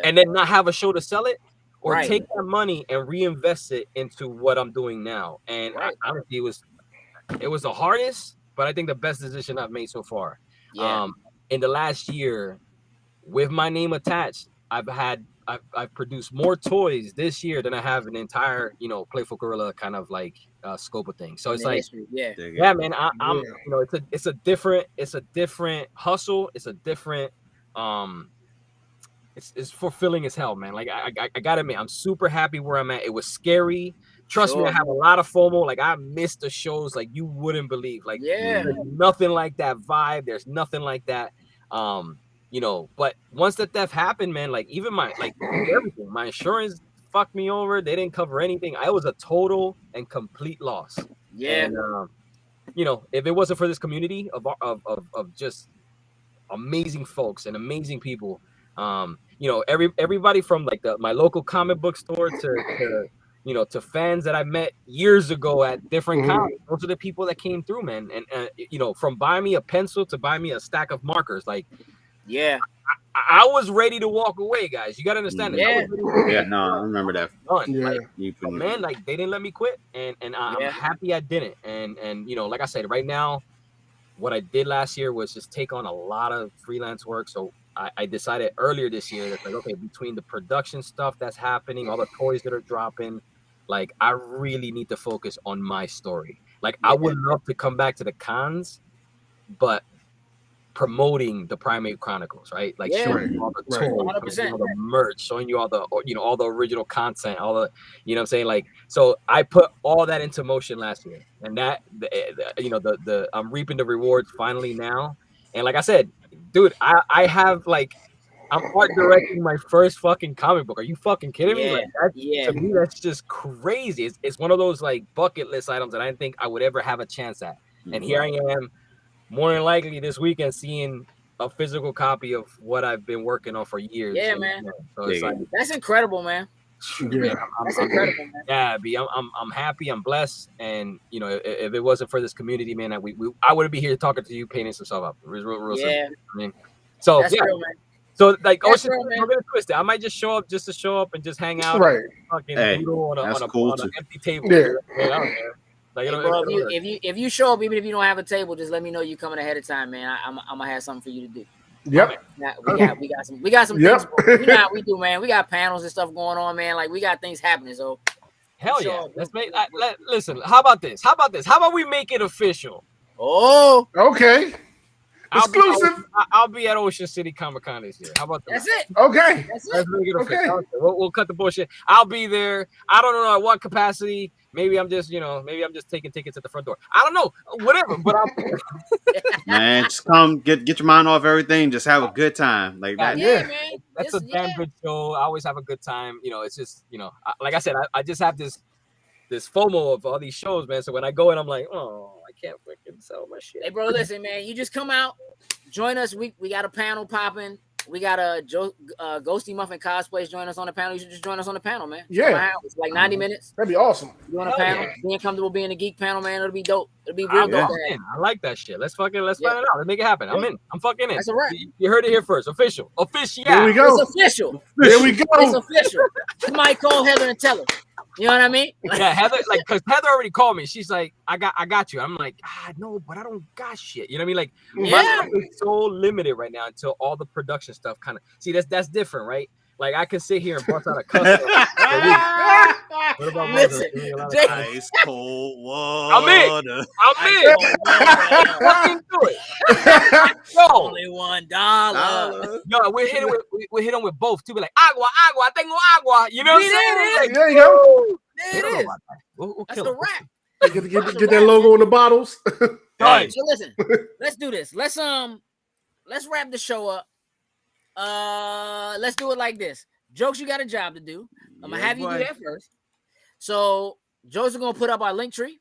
Speaker 4: and then not have a show to sell it, or take that money and reinvest it into what I'm doing now? And honestly, it was the hardest, but I think the best decision I've made so far. Yeah. In the last year, with my name attached, I've produced more toys this year than I have an entire, you know, Playful Gorilla kind of like scope of things. So it's like, yeah, man, I'm you know, it's a different hustle. It's a different, it's fulfilling as hell, man. Like I gotta admit, I'm super happy where I'm at. It was scary. Trust me, I have a lot of FOMO. Like, I missed the shows like you wouldn't believe. Like, there's nothing like that vibe. There's nothing like that. You know, but once the theft happened, man, like, even everything, my insurance fucked me over. They didn't cover anything. I was a total and complete loss. Yeah. And, you know, if it wasn't for this community of just amazing folks and amazing people, you know, everybody from like my local comic book store to you know, to fans that I met years ago at different comics. Those are the people that came through, man. And you know, from buying me a pencil to buying me a stack of markers, like, yeah, I was ready to walk away, guys. You gotta understand that.
Speaker 1: Yeah, no, I remember that.
Speaker 4: Like, man, like, they didn't let me quit, and I'm happy I didn't. And you know, like I said, right now, what I did last year was just take on a lot of freelance work. So I decided earlier this year that, like, okay, between the production stuff that's happening, all the toys that are dropping, like, I really need to focus on my story. Like, I would love to come back to the cons, but promoting the Primate Chronicles, right? Like, showing you all the toys, showing you all the merch, showing you all the, you know, all the original content, all the, you know what I'm saying? Like, so I put all that into motion last year, and that, you know, I'm reaping the rewards finally now. And like I said, dude, I have, like, I'm art directing my first fucking comic book. Are you fucking kidding me? Like, to me, that's just crazy. It's one of those, like, bucket list items that I didn't think I would ever have a chance at. And here I am, more than likely this weekend, seeing a physical copy of what I've been working on for years. Yeah, and, man. You know, so it's like,
Speaker 2: that's incredible, man.
Speaker 4: That's incredible, man. Yeah, B, I'm happy, I'm blessed, and you know, if it wasn't for this community, man, I wouldn't be here talking to you, painting some stuff up. Real simple. I mean, so that's real, man. So, like, Ocean, we're gonna twist it. I might just show up and just hang out, fucking on an empty table. Yeah. Like,
Speaker 2: hey, bro, if you show up, even if you don't have a table, just let me know you coming ahead of time, man. I'm gonna have something for you to do.
Speaker 3: Yep.
Speaker 2: We got some things. You know how we do, man. We got panels and stuff going on, man. Like, we got things happening. So
Speaker 4: hell yeah. Let's make listen, how about this? How about we make it official?
Speaker 2: Oh,
Speaker 3: okay. Exclusive.
Speaker 4: I'll be at Ocean City Comic Con this year. How about that?
Speaker 2: That's it.
Speaker 3: Okay.
Speaker 2: That's it.
Speaker 3: Okay.
Speaker 4: We'll cut the bullshit. I'll be there. I don't know at what capacity. Maybe I'm just taking tickets at the front door. I don't know. Whatever. But
Speaker 1: man, just come get your mind off everything. Just have a good time. Like that.
Speaker 2: Yeah, man.
Speaker 4: That's a damn good show. I always have a good time. You know, it's just, you know, like I said, I just have this FOMO of all these shows, man. So when I go in, I'm like, oh, I can't freaking sell my shit.
Speaker 2: Hey, bro, listen, man. You just come out, join us. We got a panel popping. We got a Ghosty Muffin cosplays join us on the panel. You should just join us on the panel, man.
Speaker 3: Yeah.
Speaker 2: It's like 90 minutes.
Speaker 3: That'd be awesome.
Speaker 2: You on a panel, being comfortable being a geek panel, man. It'll be dope. It'll be real dope.
Speaker 4: I like that shit. Let's find it out. Let's make it happen. I'm in. I'm fucking in.
Speaker 2: That's a wrap.
Speaker 4: You heard it here first. Official.
Speaker 3: There we go.
Speaker 2: It's official.
Speaker 3: There we go.
Speaker 2: It's official. Somebody call Heather and tell her. You know what I mean?
Speaker 4: Yeah, Heather, because Heather already called me. She's like, I got you. I'm like, no, but I don't got shit. You know what I mean? Like, my stuff is so limited right now until all the production stuff kind of. See, that's different, right? Like, I can sit here and bust out a custom. What about
Speaker 2: listen?
Speaker 1: Ice cold water.
Speaker 4: I'm in. Fucking do it.
Speaker 2: Only $1.
Speaker 4: Yo, we're hitting with both too. Be like, agua, tengo agua. You know what I'm saying? Like,
Speaker 3: there you go.
Speaker 2: There it is. That's the wrap.
Speaker 3: Get that logo on the bottles.
Speaker 2: Right. So listen, let's do this. Let's wrap the show up. Let's do it like this. Jokes, you got a job to do. I'm gonna have you do that first. So Joe's gonna put up our link tree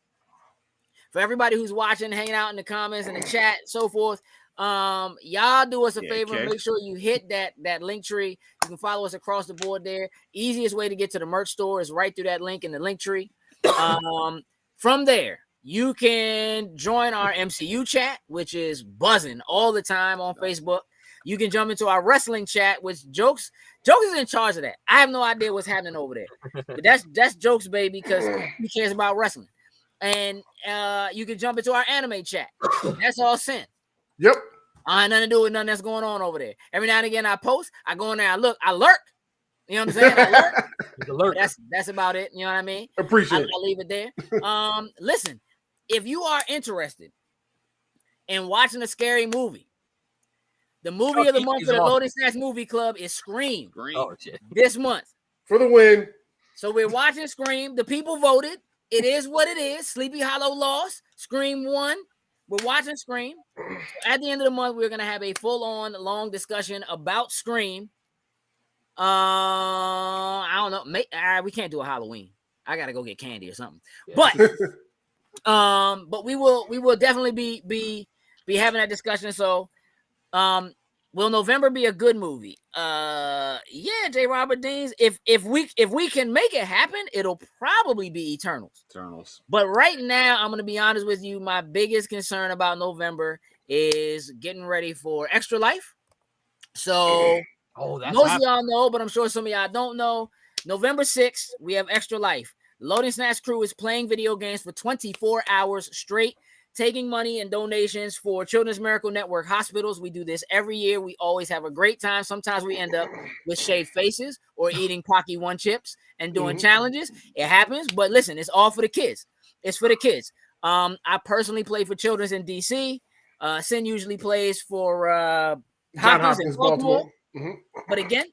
Speaker 2: for everybody who's watching, hanging out in the comments and the chat, so forth. Y'all do us a favor and make sure you hit that link tree. You can follow us across the board there. Easiest way to get to the merch store is right through that link in the link tree. From there, you can join our MCU chat, which is buzzing all the time on Facebook. You can jump into our wrestling chat, which Jokes is in charge of that. I have no idea what's happening over there. But that's Jokes, baby, because he cares about wrestling. And you can jump into our anime chat. That's all sent.
Speaker 3: Yep.
Speaker 2: I ain't nothing to do with nothing that's going on over there. Every now and again I post, I go in there, I lurk. You know what I'm saying? I lurk. That's about it. You know what I mean?
Speaker 3: Appreciate it.
Speaker 2: I'll leave it there. Listen, if you are interested in watching a scary movie, the movie of the month for the Loading Snacks Movie Club is Scream. This month.
Speaker 3: For the win.
Speaker 2: So we're watching Scream. The people voted. It is what it is. Sleepy Hollow lost. Scream won. We're watching Scream. At the end of the month, we're going to have a full-on long discussion about Scream. I don't know. We can't do a Halloween. I got to go get candy or something. Yeah. But we will definitely be having that discussion. So, will November be a good movie? Yeah, J. Robert Deans. If we can make it happen, it'll probably be Eternals. But right now, I'm gonna be honest with you. My biggest concern about November is getting ready for Extra Life. So, most of y'all know, but I'm sure some of y'all don't know. November 6th, we have Extra Life. Loading Snacks crew is playing video games for 24 hours straight, taking money and donations for Children's Miracle Network hospitals. We do this every year. We always have a great time. Sometimes we end up with shaved faces or eating Pocky One chips and doing challenges. It happens, but listen, it's all for the kids. It's for the kids. I personally play for Children's in DC. Sin usually plays for Hopkins in Baltimore. But again,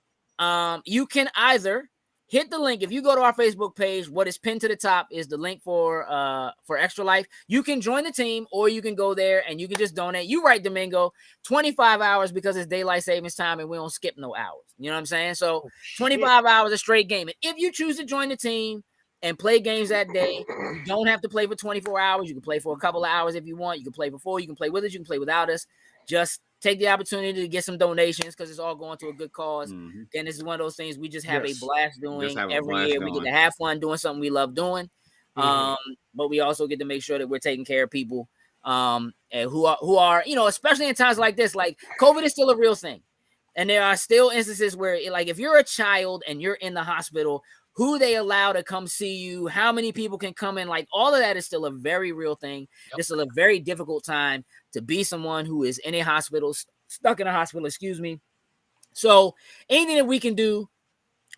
Speaker 2: you can either hit the link. If you go to our Facebook page, what is pinned to the top is the link for Extra Life. You can join the team, or you can go there and you can just donate. You right, Domingo, 25 hours because it's daylight savings time and we don't skip no hours. You know what I'm saying? So 25 hours of straight gaming. If you choose to join the team and play games that day, you don't have to play for 24 hours. You can play for a couple of hours if you want. You can play before. You can play with us. You can play without us. Just take the opportunity to get some donations because it's all going to a good cause. And this is one of those things we just have a blast doing every year. We get to have fun doing something we love doing. But we also get to make sure that we're taking care of people and who are, you know, especially in times like this, like COVID is still a real thing. And there are still instances where, like, if you're a child and you're in the hospital, who they allow to come see you, how many people can come in, like all of that is still a very real thing. It's still a very difficult time to be someone who is in a hospital, stuck in a hospital, So anything that we can do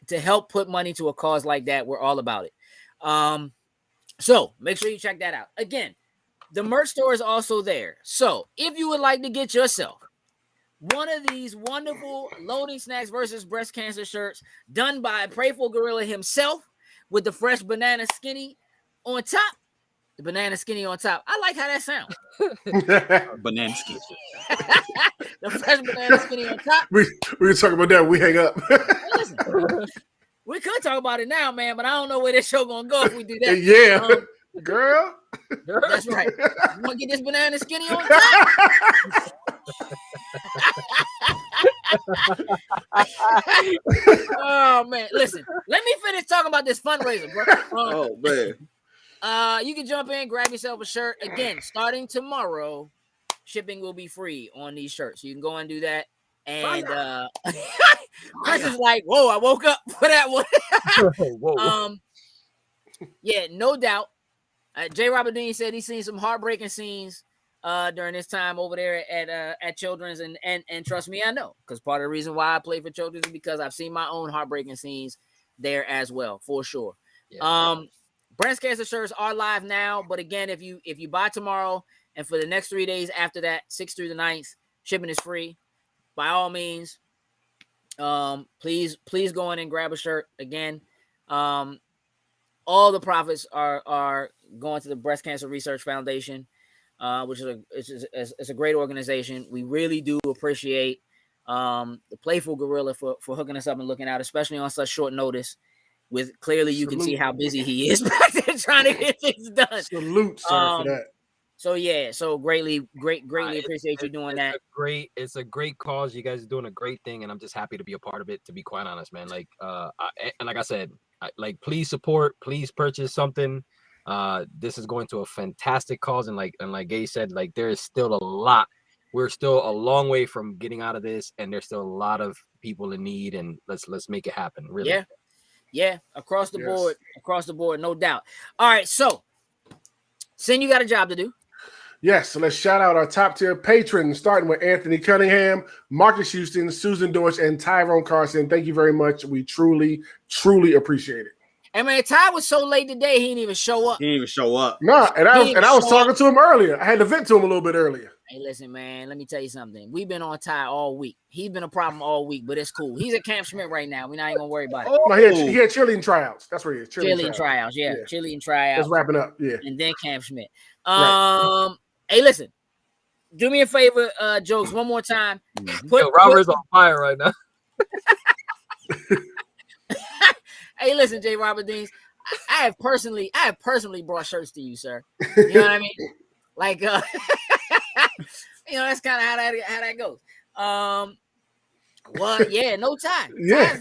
Speaker 2: to help put money to a cause like that, we're all about it. So make sure you check that out. Again, the merch store is also there. So if you would like to get yourself one of these wonderful Loading Snacks versus Breast Cancer shirts done by Playful Gorilla himself with the fresh banana skinny on top. The banana skinny on top. I like how that sounds.
Speaker 1: Banana skinny.
Speaker 2: The fresh banana skinny on top.
Speaker 3: We can talk about that when we hang up.
Speaker 2: Listen, we could talk about it now, man, but I don't know where this show gonna go if we do that.
Speaker 3: Yeah, girl.
Speaker 2: That's right. You want to get this banana skinny on top? Oh man, listen. Let me finish talking about this fundraiser, bro.
Speaker 1: Oh man.
Speaker 2: You can jump in, grab yourself a shirt. Again, starting tomorrow, shipping will be free on these shirts. So you can go and do that. And Chris is like, whoa, I woke up for that one.
Speaker 4: Whoa.
Speaker 2: Yeah, no doubt. J. Robert Dean said he's seen some heartbreaking scenes during this time over there at Children's, and trust me, I know, because part of the reason why I play for Children's is because I've seen my own heartbreaking scenes there as well, for sure. Yeah. Breast cancer shirts are live now, but again, if you buy tomorrow and for the next 3 days after that, 6th through the 9th, shipping is free. By all means, please go in and grab a shirt. Again, all the profits are going to the Breast Cancer Research Foundation, which is a great organization. We really do appreciate the Playful Gorilla for hooking us up and looking out, especially on such short notice. With clearly, you can see how busy he is back there trying to get things done.
Speaker 3: Salute, sir, for that.
Speaker 2: So yeah, so greatly appreciate you doing that.
Speaker 4: It's a great cause. You guys are doing a great thing, and I'm just happy to be a part of it. To be quite honest, man. Like, and like I said, please support, please purchase something. This is going to a fantastic cause, and like Gay said, like there is still a lot. We're still a long way from getting out of this, and there's still a lot of people in need, and let's make it happen. Really.
Speaker 2: Yeah, across the board, no doubt. All right, so Sin, you got a job to do.
Speaker 3: Yes, so let's shout out our top tier patrons, starting with Anthony Cunningham, Marcus Houston, Susan Deutsch, and Tyrone Carson. Thank you very much. We truly, truly appreciate it.
Speaker 2: And man, Ty was so late today, he didn't even show up.
Speaker 3: Nah, and I was talking to him earlier. I had to vent to him a little bit earlier.
Speaker 2: Hey, listen, man, let me tell you something. We've been on Ty all week. He's been a problem all week, but it's cool. He's at Camp Schmidt right now. We're not even gonna worry about it.
Speaker 3: No, he had cheerleading tryouts. That's where he is.
Speaker 2: Cheerleading tryouts, yeah. Cheerleading tryouts.
Speaker 3: That's wrapping up, yeah.
Speaker 2: And then Camp Schmidt.
Speaker 3: Right.
Speaker 2: Hey, listen. Do me a favor, Jokes, one more time.
Speaker 4: Robert's on fire right now.
Speaker 2: Hey, listen, J. Robert Deans. I have personally brought shirts to you, sir. You know what I mean? Like, you know, that's kind of how that goes. Well, yeah, no time.
Speaker 3: Yeah.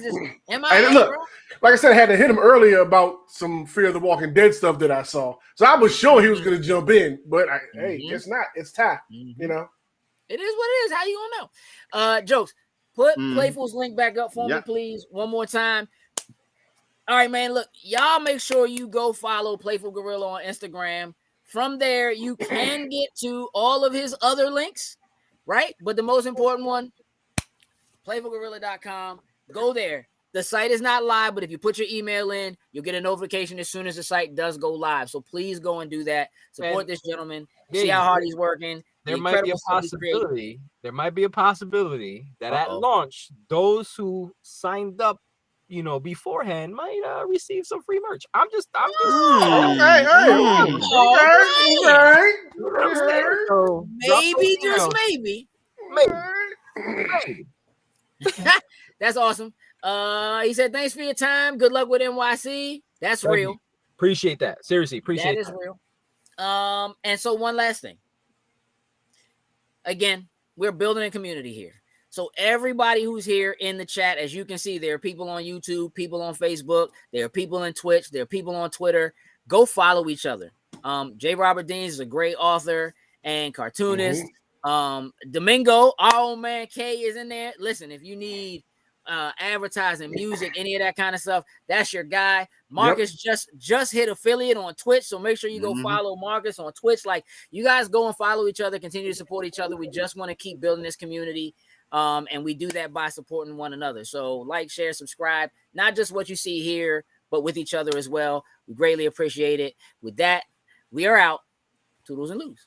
Speaker 2: And
Speaker 3: look, like I said, I had to hit him earlier about some Fear of the Walking Dead stuff that I saw. So I was sure he was going to jump in, but hey, it's not. It's Ty. You know,
Speaker 2: it is what it is. How you gonna know? Jokes. Put Playful's link back up for me, please, one more time. All right, man. Look, y'all make sure you go follow Playful Gorilla on Instagram. From there, you can get to all of his other links, right? But the most important one, playfulgorilla.com. Go there. The site is not live, but if you put your email in, you'll get a notification as soon as the site does go live. So please go and do that. Support this gentleman. See how hard he's working.
Speaker 4: There might be a possibility. There might be a possibility that at launch, those who signed up, you know, beforehand might receive some free merch. I'm just
Speaker 3: okay.
Speaker 4: So,
Speaker 2: maybe, just maybe. That's awesome. He said, thanks for your time. Good luck with NYC. That's real.
Speaker 4: Appreciate that. Seriously, appreciate that.
Speaker 2: That is real. And so one last thing. Again, we're building a community here. So everybody who's here in the chat, as you can see, there are people on YouTube, people on Facebook, there are people on Twitch, there are people on Twitter. Go follow each other. J. Robert Deans is a great author and cartoonist. Domingo, our old man K, is in there. Listen, if you need advertising, music, any of that kind of stuff, that's your guy. Marcus just hit affiliate on Twitch, so make sure you go follow Marcus on Twitch. Like, you guys go and follow each other, continue to support each other. We just want to keep building this community. And we do that by supporting one another. So like, share, subscribe, not just what you see here, but with each other as well. We greatly appreciate it. With that, we are out. Toodles and loos.